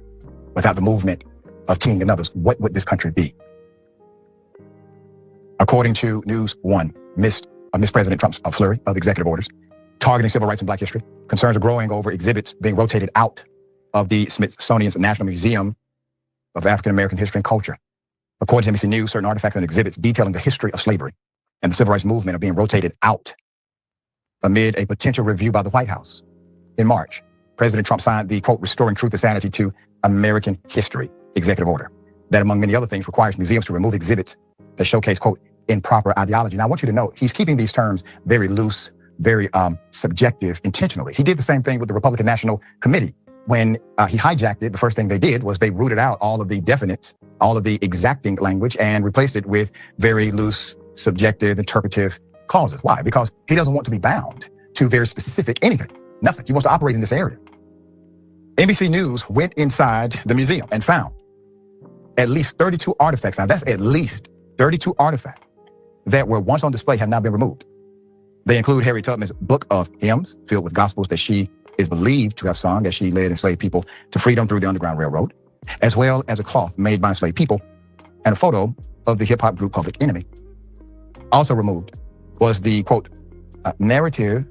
S16: Without the movement of King and others, what would this country be? According to News One, Miss President Trump's flurry of executive orders targeting civil rights and black history, concerns are growing over exhibits being rotated out of the Smithsonian's National Museum of African American History and Culture. According to NBC News, certain artifacts and exhibits detailing the history of slavery and the civil rights movement are being rotated out amid a potential review by the White House. In March, President Trump signed the, quote, Restoring Truth and Sanity to American History executive order that, among many other things, requires museums to remove exhibits that showcase, quote, improper ideology. Now, I want you to know, he's keeping these terms very loose, very subjective intentionally. He did the same thing with the Republican National Committee. When he hijacked it, the first thing they did was they rooted out all of the definites, all of the exacting language, and replaced it with very loose, subjective, interpretive clauses. Why? Because he doesn't want to be bound to very specific anything, nothing. He wants to operate in this area. NBC News went inside the museum and found at least 32 artifacts. Now, that's at least 32 artifacts that were once on display have now been removed. They include Harriet Tubman's book of hymns filled with gospels that she is believed to have sung as she led enslaved people to freedom through the Underground Railroad, as well as a cloth made by enslaved people and a photo of the hip-hop group Public Enemy. Also removed was the, quote, narrative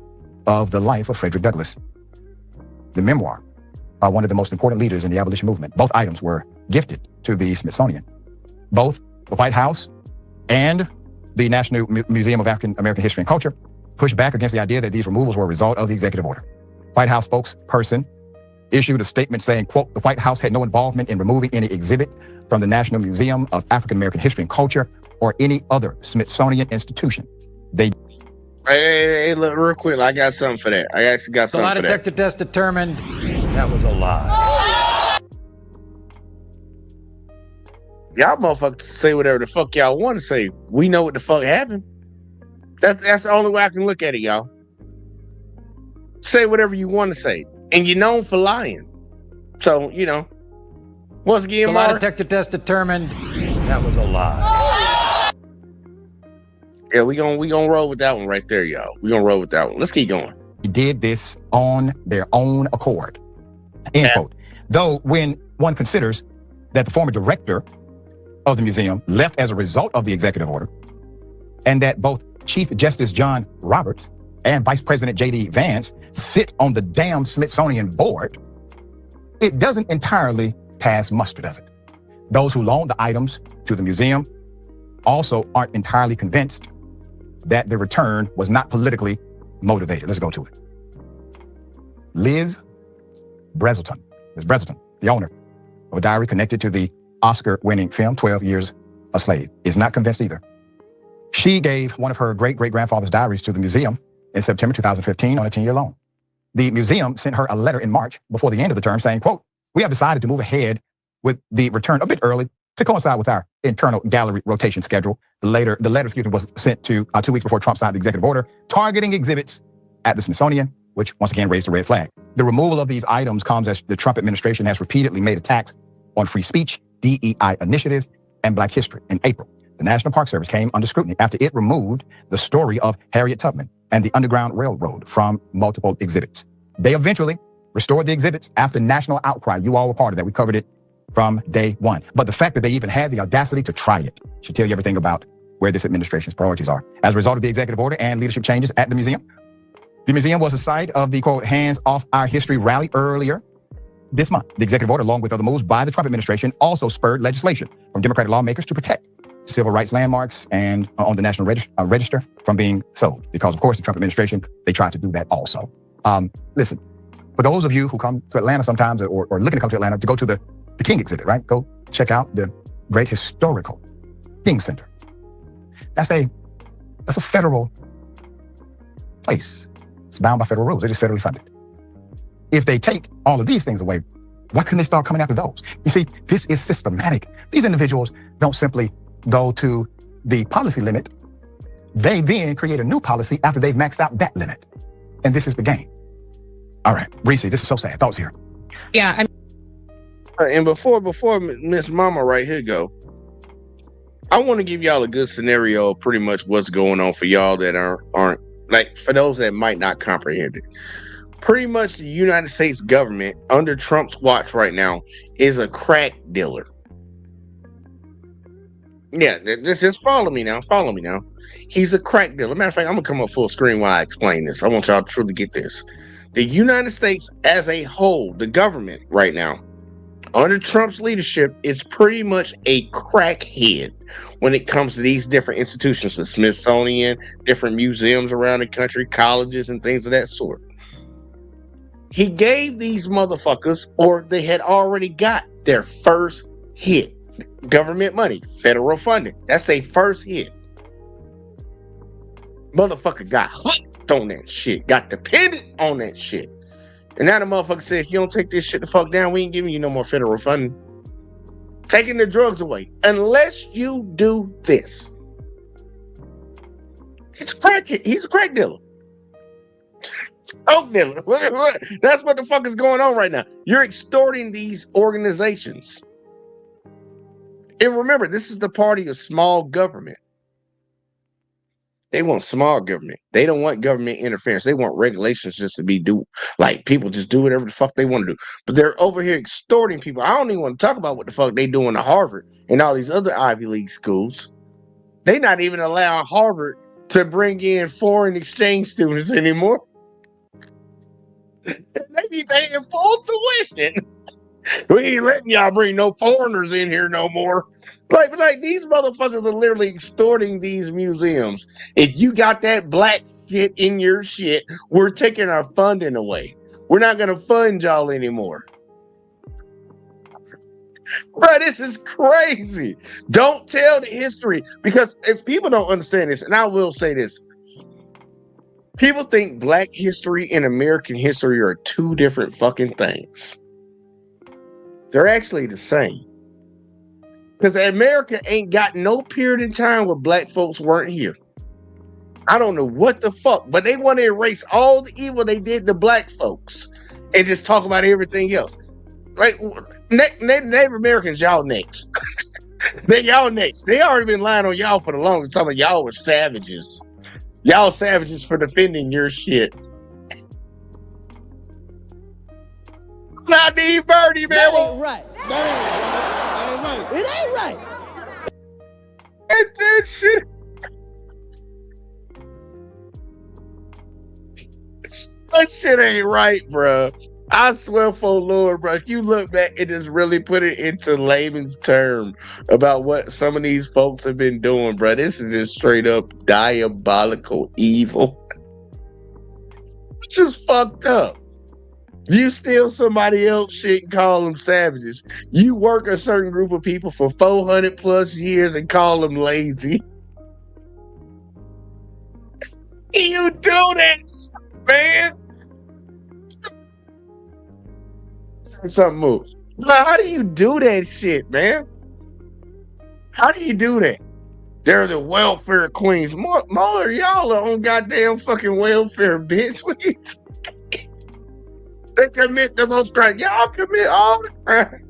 S16: of the life of Frederick Douglass, the memoir by one of the most important leaders in the abolition movement. Both items were gifted to the Smithsonian. Both the White House and the National Museum of African American History and Culture pushed back against the idea that these removals were a result of the executive order. White House spokesperson issued a statement saying, quote, the White House had no involvement in removing any exhibit from the National Museum of African American History and Culture or any other Smithsonian institution.
S3: Hey, look, real quick, I got something for that. I actually got something for that.
S18: The lie detector test determined that was a lie.
S3: Y'all motherfuckers say whatever the fuck y'all want to say. We know what the fuck happened. That's the only way I can look at it, y'all. Say whatever you want to say. And you're known for lying. So, you know. Once again,
S18: the lie detector test determined that was a lie.
S3: Yeah, we gonna roll with that one right there, y'all. We gonna roll with that one. Let's keep going.
S16: He did this on their own accord. End quote. Though when one considers that the former director of the museum left as a result of the executive order, and that both Chief Justice John Roberts and Vice President J.D. Vance sit on the damn Smithsonian board, it doesn't entirely pass muster, does it? Those who loaned the items to the museum also aren't entirely convinced that the return was not politically motivated. Let's go to it. Liz Brazelton, the owner of a diary connected to the Oscar-winning film 12 Years a Slave, is not convinced either. She gave one of her great-great-grandfather's diaries to the museum in September 2015 on a 10-year loan. The museum sent her a letter in March before the end of the term saying, quote, we have decided to move ahead with the return a bit early To coincide with our internal gallery rotation schedule, the letter was sent to 2 weeks before Trump signed the executive order targeting exhibits at the Smithsonian, which once again raised a red flag. The removal of these items comes as the Trump administration has repeatedly made attacks on free speech, DEI initiatives, and Black history. In April, the National Park Service came under scrutiny after it removed the story of Harriet Tubman and the Underground Railroad from multiple exhibits. They eventually restored the exhibits after national outcry. You all were part of that. We covered it from day one. But the fact that they even had the audacity to try it should tell you everything about where this administration's priorities are. As a result of the executive order and leadership changes at the museum was the site of the, quote, Hands Off Our History rally earlier this month. The executive order, along with other moves by the Trump administration, also spurred legislation from Democratic lawmakers to protect civil rights landmarks and on the National Register from being sold. Because, of course, the Trump administration, they tried to do that also. Listen, for those of you who come to Atlanta sometimes or looking to come to Atlanta to go to the King exhibit, right? Go check out the great historical King Center. That's a federal place. It's bound by federal rules. It is federally funded. If they take all of these things away, why couldn't they start coming after those? You see, this is systematic. These individuals don't simply go to the policy limit. They then create a new policy after they've maxed out that limit. And this is the game. All right, Reese, this is so sad. Thoughts here?
S3: Yeah. And before Miss Mama right here go, I want to give y'all a good scenario of pretty much what's going on for y'all that aren't like, for those that might not comprehend it. Pretty much the United States government under Trump's watch right now is a crack dealer. Yeah, just follow me now. Follow me now. He's a crack dealer. Matter of fact, I'm gonna come up full screen while I explain this. I want y'all to truly get this. The United States as a whole, the government right now, under Trump's leadership, is pretty much a crackhead when it comes to these different institutions, the Smithsonian, different museums around the country, colleges, and things of that sort. He gave these motherfuckers, or they had already got their first hit. Government money, federal funding. That's their first hit. Motherfucker got hooked on that shit, got dependent on that shit. And now the motherfucker said, if you don't take this shit the fuck down, we ain't giving you no more federal funding. Taking the drugs away. Unless you do this. He's a crack dealer. Coke dealer. That's what the fuck is going on right now. You're extorting these organizations. And remember, this is the party of small government. They want small government. They don't want government interference. They want regulations just to be like people just do whatever the fuck they want to do. But they're over here extorting people. I don't even want to talk about what the fuck they doing to Harvard and all these other Ivy League schools. They not even allowing Harvard to bring in foreign exchange students anymore. They be paying full tuition. We ain't letting y'all bring no foreigners in here no more. Like these motherfuckers are literally extorting these museums. If you got that black shit in your shit, we're taking our funding away. We're not gonna fund y'all anymore. Bro, this is crazy. Don't tell the history, because if people don't understand this, and I will say this, people think black history and American history are two different fucking things. They're actually the same. Because America ain't got no period in time where black folks weren't here. I don't know what the fuck, but they want to erase all the evil they did to black folks and just talk about everything else. Like, Native Americans, y'all next. Y'all next. They already been lying on y'all for the longest time. Y'all were savages. Y'all savages for defending your shit. Not need Birdie, man.
S14: That ain't right. That ain't right. It ain't right.
S3: And that shit. That shit ain't right, bro. I swear for Lord, bro. If you look back and just really put it into layman's term about what some of these folks have been doing, bro, this is just straight up diabolical evil. This is fucked up. You steal somebody else's shit and call them savages. You work a certain group of people for 400 plus years and call them lazy. You do that, man. Something moves. How do you do that shit, man? How do you do that? They're the welfare queens. More y'all are on goddamn fucking welfare, bitch. They commit the most crime. Y'all commit all the crime.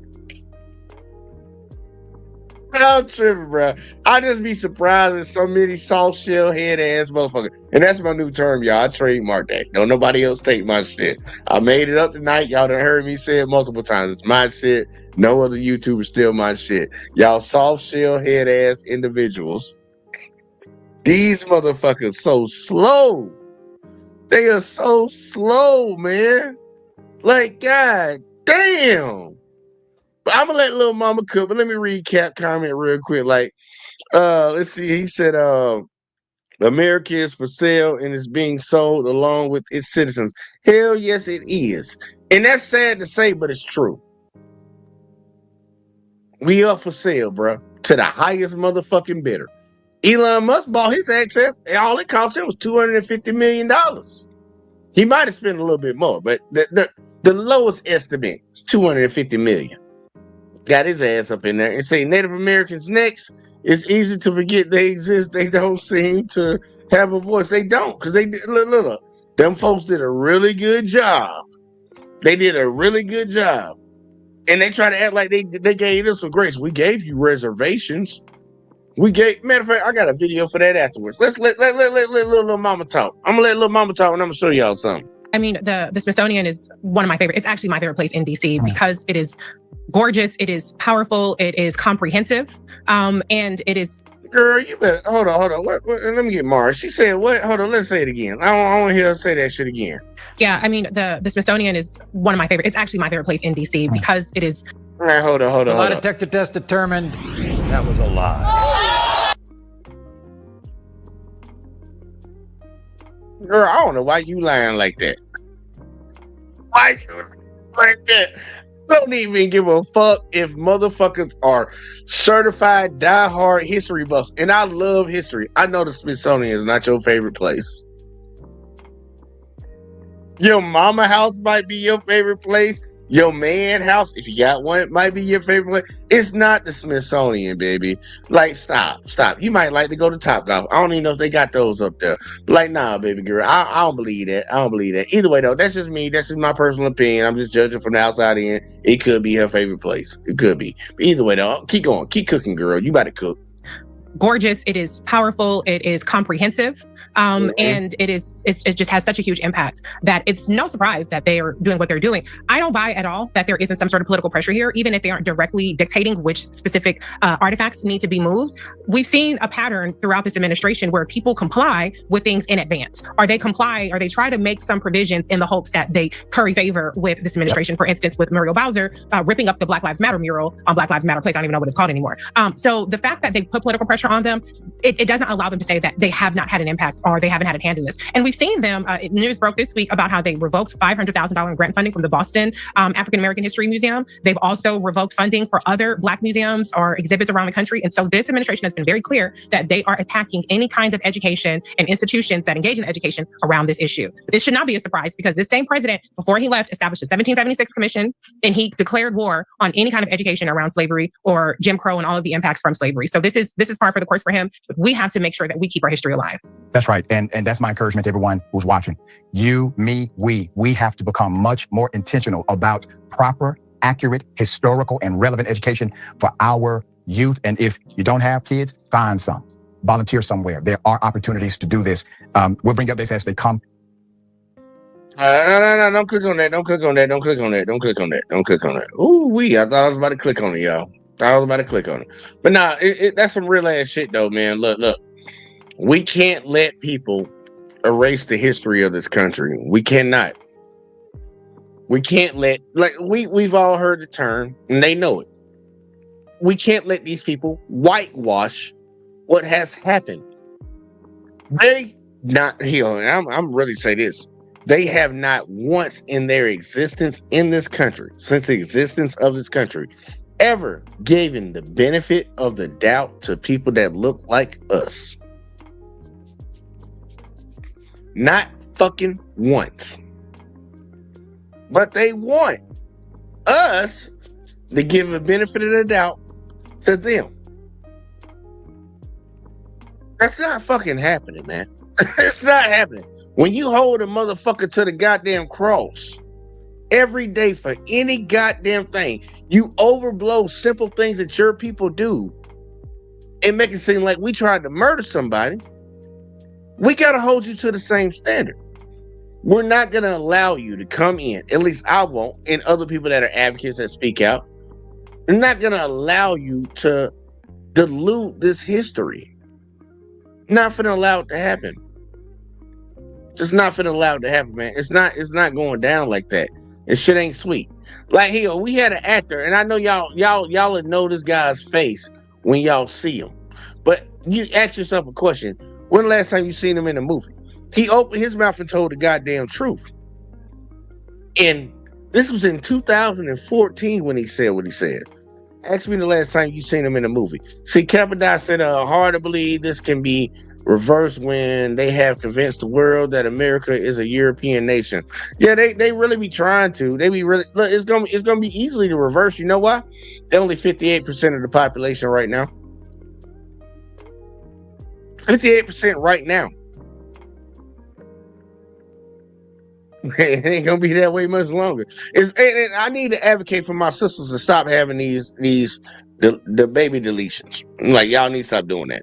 S3: I'm tripping, bro. I just be surprised at so many soft shell head ass motherfuckers. And that's my new term, y'all. I trademark that. Don't nobody else take my shit. I made it up tonight. Y'all done heard me say it multiple times. It's my shit. No other YouTuber steal my shit. Y'all soft shell head ass individuals. These motherfuckers so slow. They are so slow, man. Like, god damn. I'm gonna let Lil Mama cook, but let me recap comment real quick. Like, let's see. He said, America is for sale and is being sold along with its citizens. Hell yes, it is. And that's sad to say, but it's true. We up for sale, bro. To the highest motherfucking bidder. Elon Musk bought his access, and all it cost him was $250 million. He might have spent a little bit more, but the lowest estimate is $250 million. Got his ass up in there and say Native Americans next. It's easy to forget they exist. They don't seem to have a voice. They don't, because they look. Them folks did a really good job. They did a really good job. And they try to act like they gave us some grace. We gave you reservations. Matter of fact, I got a video for that afterwards. Let's let little mama talk. I'm gonna let little mama talk and I'm gonna show y'all something.
S19: I mean, the Smithsonian is one of my favorite. It's actually my favorite place in DC because it is gorgeous, it is powerful, it is comprehensive, and it is.
S3: Girl, you better hold on. What, let me get Mara. She said what? Hold on, let's say it again. I want to hear her say that shit again.
S19: Yeah, I mean, the Smithsonian is one of my favorite. It's actually my favorite place in DC because it is.
S3: All right, hold on.
S18: The lie detector test determined that was a lie.
S3: Girl, I don't know why you lying like that. Why you like that? Don't even give a fuck if motherfuckers are certified diehard history buffs. And I love history. I know the Smithsonian is not your favorite place. Your mama house might be your favorite place. Your man house, if you got one, might be your favorite place. It's not the Smithsonian, baby. Like, stop. You might like to go to Topgolf. I don't even know if they got those up there. But like, nah, baby girl, I don't believe that. Either way, though, that's just me. That's just my personal opinion. I'm just judging from the outside in. It could be her favorite place. It could be. But either way, though, keep going. Keep cooking, girl. You about to cook.
S19: Gorgeous. It is powerful. It is comprehensive. And it just has such a huge impact that it's no surprise that they are doing what they're doing. I don't buy at all that there isn't some sort of political pressure here, even if they aren't directly dictating which specific artifacts need to be moved. We've seen a pattern throughout this administration where people comply with things in advance, or they comply, or they try to make some provisions in the hopes that they curry favor with this administration. For instance, with Muriel Bowser ripping up the Black Lives Matter mural on Black Lives Matter Place. I don't even know what it's called anymore. So the fact that they put political pressure on them, it doesn't allow them to say that they have not had an impact or they haven't had a hand in this. And we've seen them, news broke this week about how they revoked $500,000 in grant funding from the Boston African American History Museum. They've also revoked funding for other Black museums or exhibits around the country. And so this administration has been very clear that they are attacking any kind of education and institutions that engage in education around this issue. This should not be a surprise because this same president, before he left, established a 1776 commission and he declared war on any kind of education around slavery or Jim Crow and all of the impacts from slavery. So this is par for the course for him. But we have to make sure that we keep our history alive.
S16: That's right. And that's my encouragement to everyone who's watching. You, me, we have to become much more intentional about proper, accurate, historical, and relevant education for our youth. And if you don't have kids, find some. Volunteer somewhere. There are opportunities to do this. We'll bring updates as they come.
S3: No, don't click on that. Don't click on that. Ooh, I thought I was about to click on it, y'all. But nah, that's some real ass shit though, man. Look. We can't let people erase the history of this country. We cannot. We can't let, like, we've all heard the term, and they know it. We can't let these people whitewash what has happened. They not, and I'm ready to say this. They have not once in their existence in this country, since the existence of this country, ever given the benefit of the doubt to people that look like us. Not fucking once. But they want us to give a benefit of the doubt to them. That's not fucking happening, man. It's not happening. When you hold a motherfucker to the goddamn cross every day for any goddamn thing, you overblow simple things that your people do and make it seem like we tried to murder somebody. We got to hold you to the same standard. We're not going to allow you to come in, at least I won't, and other people that are advocates that speak out. We're not going to allow you to dilute this history. Not finna allow it to happen. Just not finna allow it to happen, man. It's not going down like that. This shit ain't sweet. Like here, we had an actor, and I know y'all would know this guy's face when y'all see him. But you ask yourself a question. When the last time you seen him in a movie? He opened his mouth and told the goddamn truth. And this was in 2014 when he said what he said. Ask me the last time you seen him in a movie. See, Kaepernick said, hard to believe this can be reversed when they have convinced the world that America is a European nation. Yeah, they really be trying to. They be really, look, it's gonna be easily to reverse. You know why? They're only 58% of the population right now. 58% right now. It ain't gonna be that way much longer. And I need to advocate for my sisters to stop having these the baby deletions. Like, y'all need to stop doing that.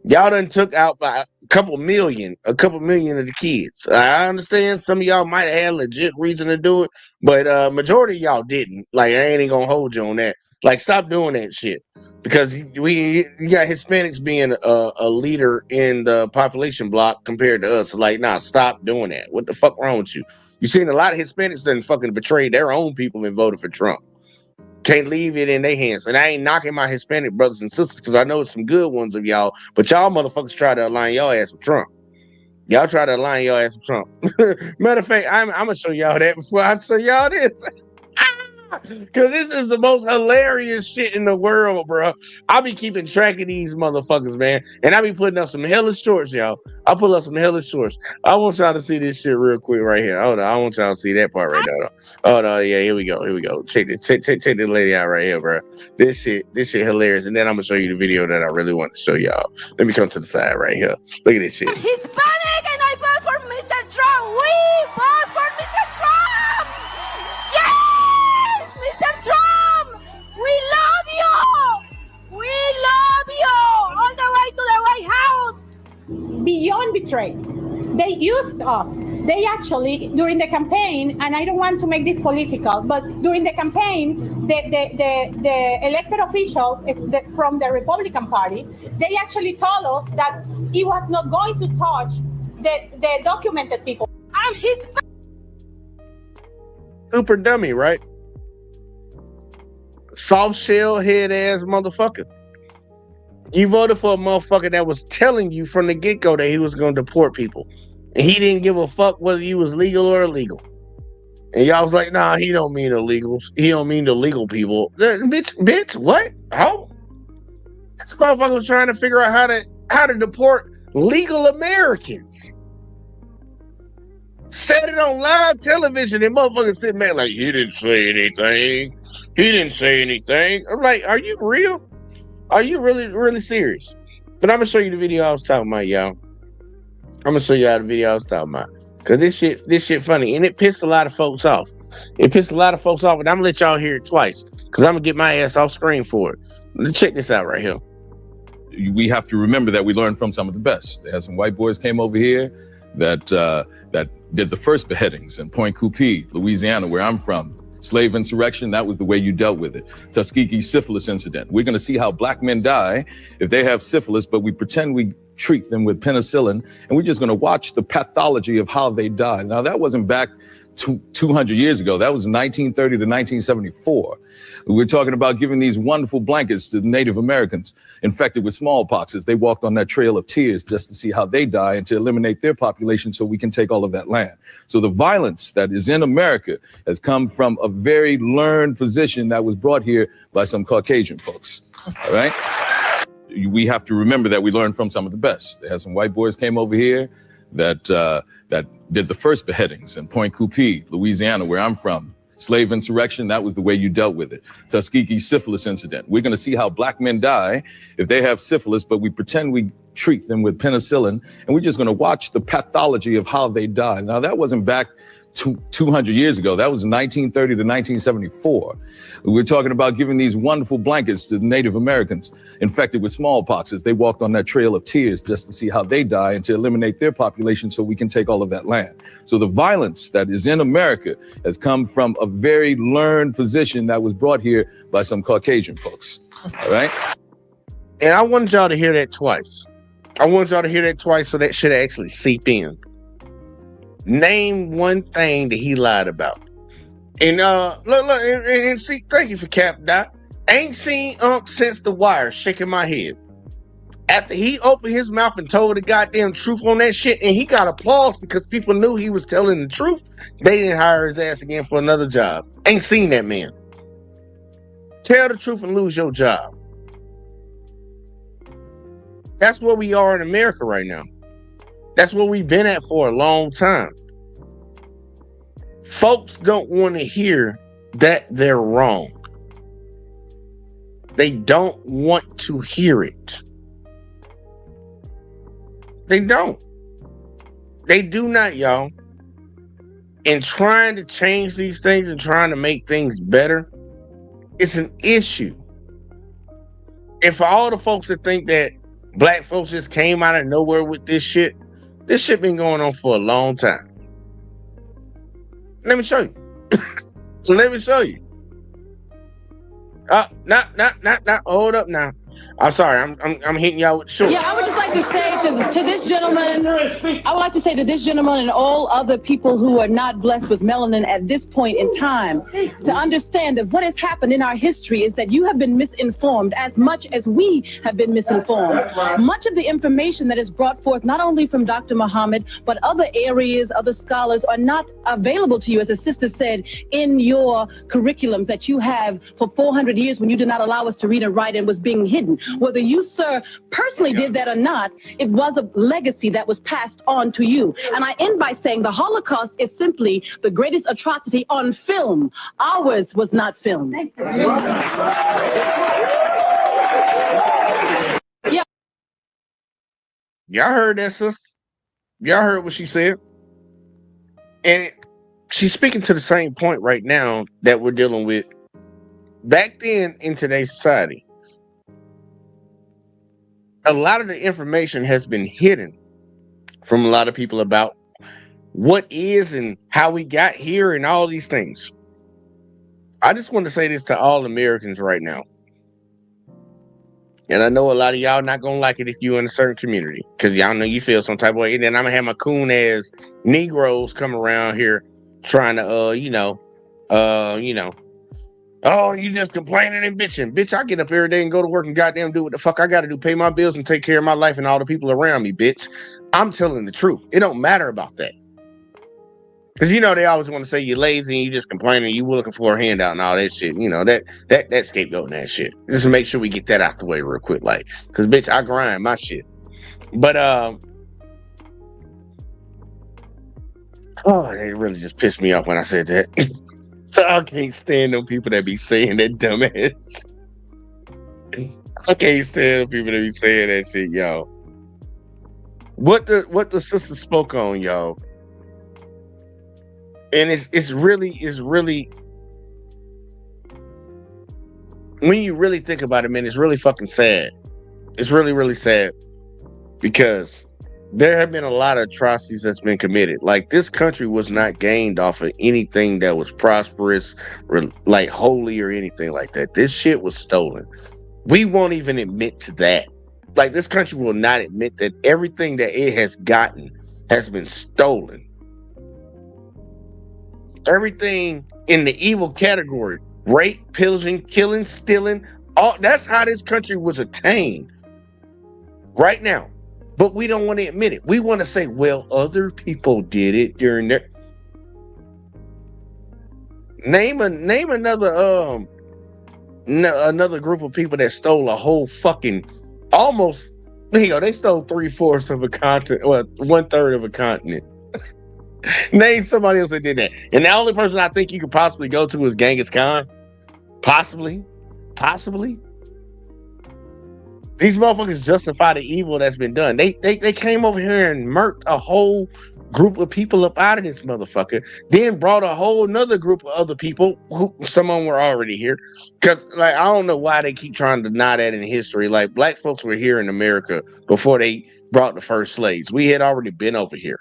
S3: Y'all done took out by a couple million of the kids. I understand some of y'all might have had legit reason to do it, but majority of y'all didn't. Like, I ain't gonna hold you on that. Like, stop doing that shit. Because you got Hispanics being a leader in the population block compared to us. Like, nah, stop doing that. What the fuck wrong with you? You seen a lot of Hispanics that fucking betrayed their own people and voted for Trump. Can't leave it in their hands. And I ain't knocking my Hispanic brothers and sisters because I know some good ones of y'all, but y'all motherfuckers try to align y'all ass with Trump. Y'all try to align y'all ass with Trump. Matter of fact, I'm gonna show y'all that before I show y'all this. Because this is the most hilarious shit in the world, bro. I be keeping track of these motherfuckers, man. And I be putting up some hellish shorts, y'all. I pull up some hellish shorts. I want y'all to see this shit real quick right here. Hold on. I want y'all to see that part right now. Oh, no. Yeah, here we go. Check this lady out right here, bro. This shit hilarious. And then I'm going to show you the video that I really want to show y'all. Let me come to the side right here. Look at this shit.
S6: Hispanic and I vote for Mr. Trump. We vote for Mr. Trump. Yes, Mr. Trump. We love you. We love you. All the way to the White House.
S20: Beyond betrayed. They used us. They actually, during the campaign, and I don't want to make this political, but during the campaign, the elected officials from the Republican Party, they actually told us that he was not going to touch the documented people.
S6: I'm his.
S3: Super dummy, right? Soft shell head ass motherfucker. You voted for a motherfucker that was telling you from the get-go that he was going to deport people. And he didn't give a fuck whether you was legal or illegal. And y'all was like, nah, he don't mean illegals. He don't mean the legal people. Bitch, what? How? This motherfucker was trying to figure out how to deport legal Americans. Said it on live television and motherfuckers sitting back like, he didn't say anything. He didn't say anything. I'm like, are you real? Are you really, really serious? But I'm going to show you the video I was talking about, y'all. I'm going to show you how the video I was talking about. Because this shit funny. And it pissed a lot of folks off. And I'm going to let y'all hear it twice. Because I'm going to get my ass off screen for it. Check this out right here.
S21: We have to remember that we learned from some of the best. There had some white boys came over here that did the first beheadings in Point Coupee, Louisiana, where I'm from. Slave insurrection, that was the way you dealt with it. Tuskegee syphilis incident. We're going to see how black men die if they have syphilis, but we pretend we treat them with penicillin, and we're just going to watch the pathology of how they die. Now, that wasn't back 200 years ago. That was 1930 to 1974. We're talking about giving these wonderful blankets to the Native Americans infected with smallpox as they walked on that trail of tears just to see how they die and to eliminate their population so we can take all of that land. So the violence that is in America has come from a very learned position that was brought here by some Caucasian folks. All right? We have to remember that we learned from some of the best. There had some white boys came over here that did the first beheadings in Point Coupee, Louisiana, where I'm from. Slave insurrection, that was the way you dealt with it. Tuskegee syphilis incident. We're going to see how black men die if they have syphilis, but we pretend we treat them with penicillin, and we're just going to watch the pathology of how they die. Now, that wasn't back 200 years ago. That was 1930 to 1974. We're talking about giving these wonderful blankets to Native Americans infected with smallpox as they walked on that trail of tears just to see how they die and to eliminate their population so we can take all of that land. So the violence that is in America has come from a very learned position that was brought here by some Caucasian folks. All right?
S3: And I wanted y'all to hear that twice. I want y'all to hear that twice so that shit actually seep in. Name one thing that he lied about. And look, and see, thank you for Cap Dot. Ain't seen since The Wire, shaking my head. After he opened his mouth and told the goddamn truth on that shit, and he got applause because people knew he was telling the truth, they didn't hire his ass again for another job. Ain't seen that man. Tell the truth and lose your job. That's where we are in America right now. That's where we've been at for a long time. Folks don't want to hear that they're wrong. They don't want to hear it. They don't. They do not, y'all. And trying to change these things and trying to make things better, it's an issue. And for all the folks that think that black folks just came out of nowhere with this shit been going on for a long time. Let me show you. Let me show you. Not. Hold up now. I'm sorry. I'm hitting y'all with short.
S15: Yeah, I would just like to say to this gentleman, I would like to say to this gentleman and all other people who are not blessed with melanin at this point in time, to understand that what has happened in our history is that you have been misinformed as much as we have been misinformed. Much of the information that is brought forth, not only from Dr. Muhammad, but other areas, other scholars, are not available to you, as the sister said, in your curriculums that you have for 400 years when you did not allow us to read and write and was being hidden. Whether you, sir, personally did that or not, it was a legacy that was passed on to you. And I end by saying the Holocaust is simply the greatest atrocity on film. Ours was not filmed. Yeah.
S3: Y'all heard that, sister? Y'all heard what she said? And she's speaking to the same point right now that we're dealing with back then in today's society. A lot of the information has been hidden from a lot of people about what is and how we got here and all these things. I just want to say this to all Americans right now. And I know a lot of y'all not going to like it if you're in a certain community, because y'all know you feel some type of way. And then I'm going to have my coon ass Negroes come around here trying to, oh, you just complaining and bitching. Bitch, I get up every day and go to work and goddamn do what the fuck I got to do. Pay my bills and take care of my life and all the people around me, bitch. I'm telling the truth. It don't matter about that. Because, you know, they always want to say you're lazy and you just complaining, you looking for a handout and all that shit. You know, that scapegoating that shit. Just make sure we get that out the way real quick. Like, because, bitch, I grind my shit. But, oh, they really just pissed me off when I said that. So I can't stand them people that be saying that dumbass. I can't stand them people that be saying that shit, y'all. What the sister spoke on, y'all. And it's really when you really think about it, man, it's really fucking sad. It's really, really sad because there have been a lot of atrocities that's been committed. Like, this country was not gained off of anything that was prosperous or like holy or anything like that. This shit was stolen. We won't even admit to that. Like, this country will not admit that everything that it has gotten has been stolen. Everything in the evil category, rape, pillaging, killing, stealing, all that's how this country was attained right now. But we don't want to admit it. We want to say, well, other people did it during their... Name another another group of people that stole a whole fucking almost, you know, they stole 3/4 of a continent, well, 1/3 of a continent. Name somebody else that did that. And the only person I think you could possibly go to is Genghis Khan. Possibly. These motherfuckers justify the evil that's been done. They came over here and murked a whole group of people up out of this motherfucker, then brought a whole nother group of other people who some of them were already here. Because like I don't know why they keep trying to deny that in history. Like black folks were here in America before they brought the first slaves. We had already been over here.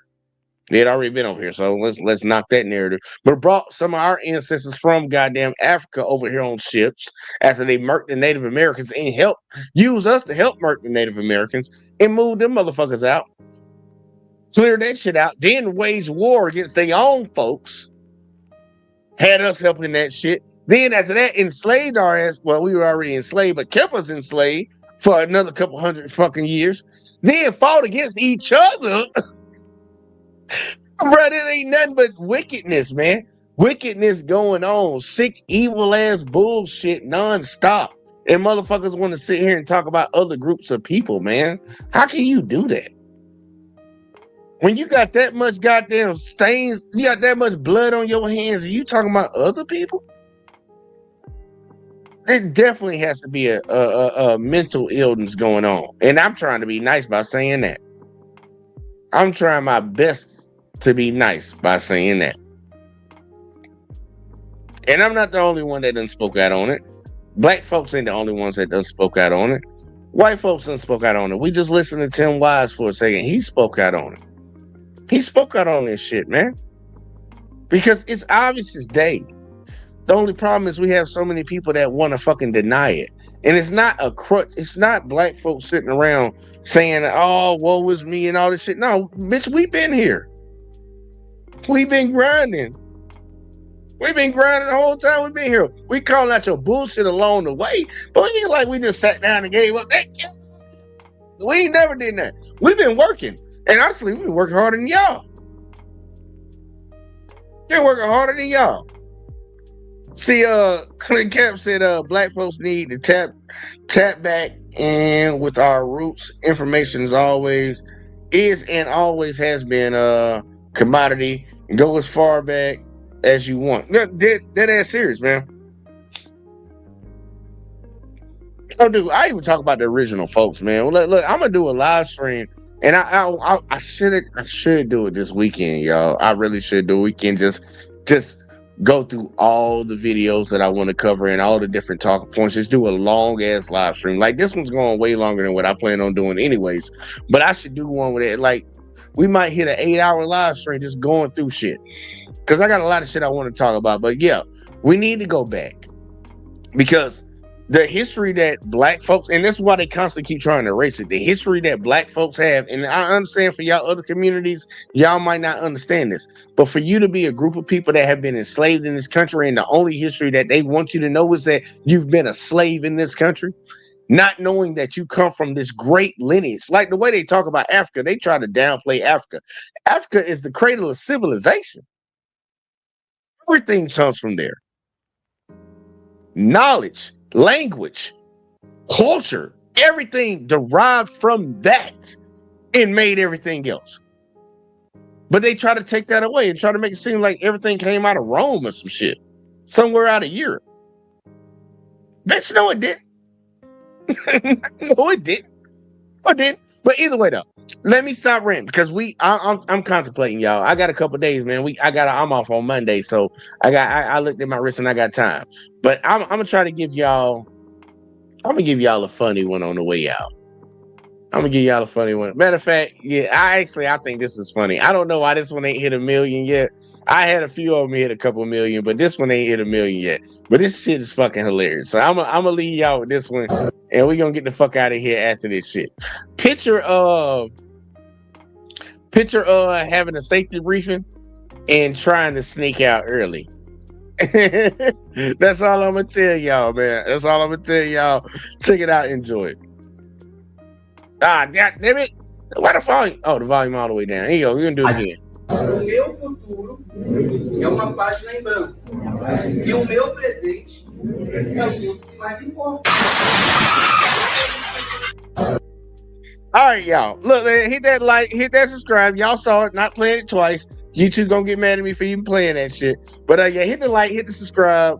S3: So let's knock that narrative. But brought some of our ancestors from goddamn Africa over here on ships after they murked the Native Americans and use us to help murk the Native Americans and move them motherfuckers out. Clear that shit out. Then wage war against their own folks. Had us helping that shit. Then after that, enslaved our ass. Well, we were already enslaved, but kept us enslaved for another couple hundred fucking years. Then fought against each other. Bro, it ain't nothing but wickedness, man. Wickedness going on. Sick, evil ass bullshit nonstop. And motherfuckers want to sit here and talk about other groups of people, man. How can you do that? When you got that much goddamn stains, you got that much blood on your hands, and you talking about other people? There definitely has to be a mental illness going on. And I'm trying to be nice by saying that. I'm trying my best to be nice by saying that. And I'm not the only one that done spoke out on it. Black folks ain't the only ones that done spoke out on it. White folks done spoke out on it. We just listened to Tim Wise for a second. He spoke out on it. He spoke out on this shit, man. Because it's obvious as day. The only problem is we have so many people that want to fucking deny it. And it's not a crutch. It's not black folks sitting around saying, oh, woe is me and all this shit. No, bitch, we've been here. We've been grinding. We've been grinding the whole time we've been here. We calling out your bullshit along the way, but it ain't like we just sat down and gave up. We ain't never did that. We've been working. And honestly, we've been working harder than y'all. They're working harder than y'all. See, Clint Cap said black folks need to tap back and with our roots. Information is and always has been commodity. Go as far back as you want. That ass serious, man. Oh, dude, I even talk about the original folks, man. Well, look, I'm gonna do a live stream, and I should do it this weekend, y'all. I really should do a weekend. Just go through all the videos that I want to cover and all the different talking points. Just do a long ass live stream. Like this one's going way longer than what I plan on doing, anyways. But I should do one with it. Like we might hit an 8-hour live stream just going through shit. Because I got a lot of shit I want to talk about. But yeah, we need to go back. Because the history that black folks, and that's why they constantly keep trying to erase it, the history that black folks have, and I understand for y'all other communities, y'all might not understand this, but for you to be a group of people that have been enslaved in this country, and the only history that they want you to know is that you've been a slave in this country, not knowing that you come from this great lineage. Like the way they talk about Africa, they try to downplay Africa. Africa is the cradle of civilization. Everything comes from there. Knowledge, language, culture, everything derived from that and made everything else. But they try to take that away and try to make it seem like everything came out of Rome or some shit. Somewhere out of Europe. Bitch, no, it didn't. No, it didn't. I didn't. But either way, though, let me stop ranting because I'm contemplating, y'all. I got a couple days, man. I'm off on Monday, so I looked at my wrist and I got time. But I'm gonna try to give y'all. I'm gonna give y'all a funny one on the way out. I'm gonna give y'all a funny one. Matter of fact, yeah, I think this is funny. I don't know why this one ain't hit 1 million yet. I had a few of them hit a couple million, but this one ain't hit 1 million yet. But this shit is fucking hilarious. So I'm gonna leave y'all with this one, and we're gonna get the fuck out of here after this shit. Picture having a safety briefing and trying to sneak out early. That's all I'm gonna tell y'all, man. That's all I'm gonna tell y'all. Check it out, enjoy it. God damn it! Why the volume? Oh, the volume all the way down. Here you go. We're gonna do it again.
S1: O meu futuro é uma página em branco. E o meu presente é o mais importante.
S3: All right, y'all. Look, man, hit that like, hit that subscribe. Y'all saw it, not playing it twice. YouTube gonna get mad at me for even playing that shit. But yeah, hit the like, hit the subscribe,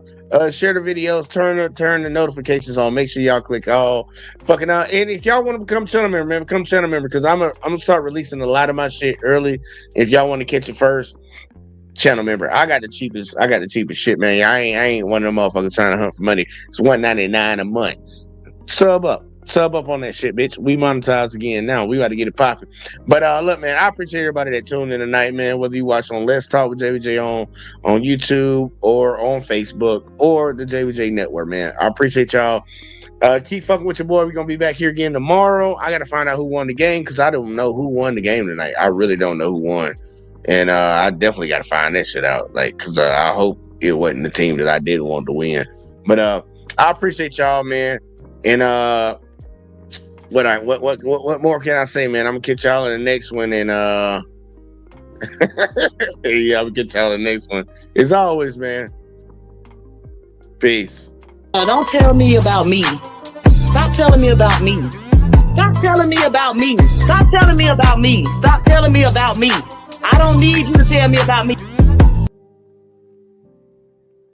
S3: share the videos, turn the notifications on. Make sure y'all click all fucking out. And if y'all want to become channel member, man, become channel member because I'm gonna start releasing a lot of my shit early. If y'all want to catch it first, channel member. I got the cheapest shit, man. I ain't one of them motherfuckers trying to hunt for money. It's $1.99 a month. Sub up on that shit, bitch. We monetize again now. We got to get it popping. But look, man, I appreciate everybody that tuned in tonight, man. Whether you watch on Let's Talk with JBJ on YouTube or on Facebook or the JBJ Network, man. I appreciate y'all. Keep fucking with your boy. We're gonna be back here again tomorrow. I gotta find out who won the game because I don't know who won the game tonight. I really don't know who won. And I definitely gotta find that shit out. Like, cause I hope it wasn't the team that I did want to win. But I appreciate y'all, man. And what more can I say, man? I'm gonna catch y'all in the next one, and yeah, I'm gonna catch y'all in the next one. As always, man. Peace.
S2: Don't tell me about me. Stop telling me about me. Stop telling me about me. Stop telling me about me. Stop telling me about me. I don't need you to tell me about me.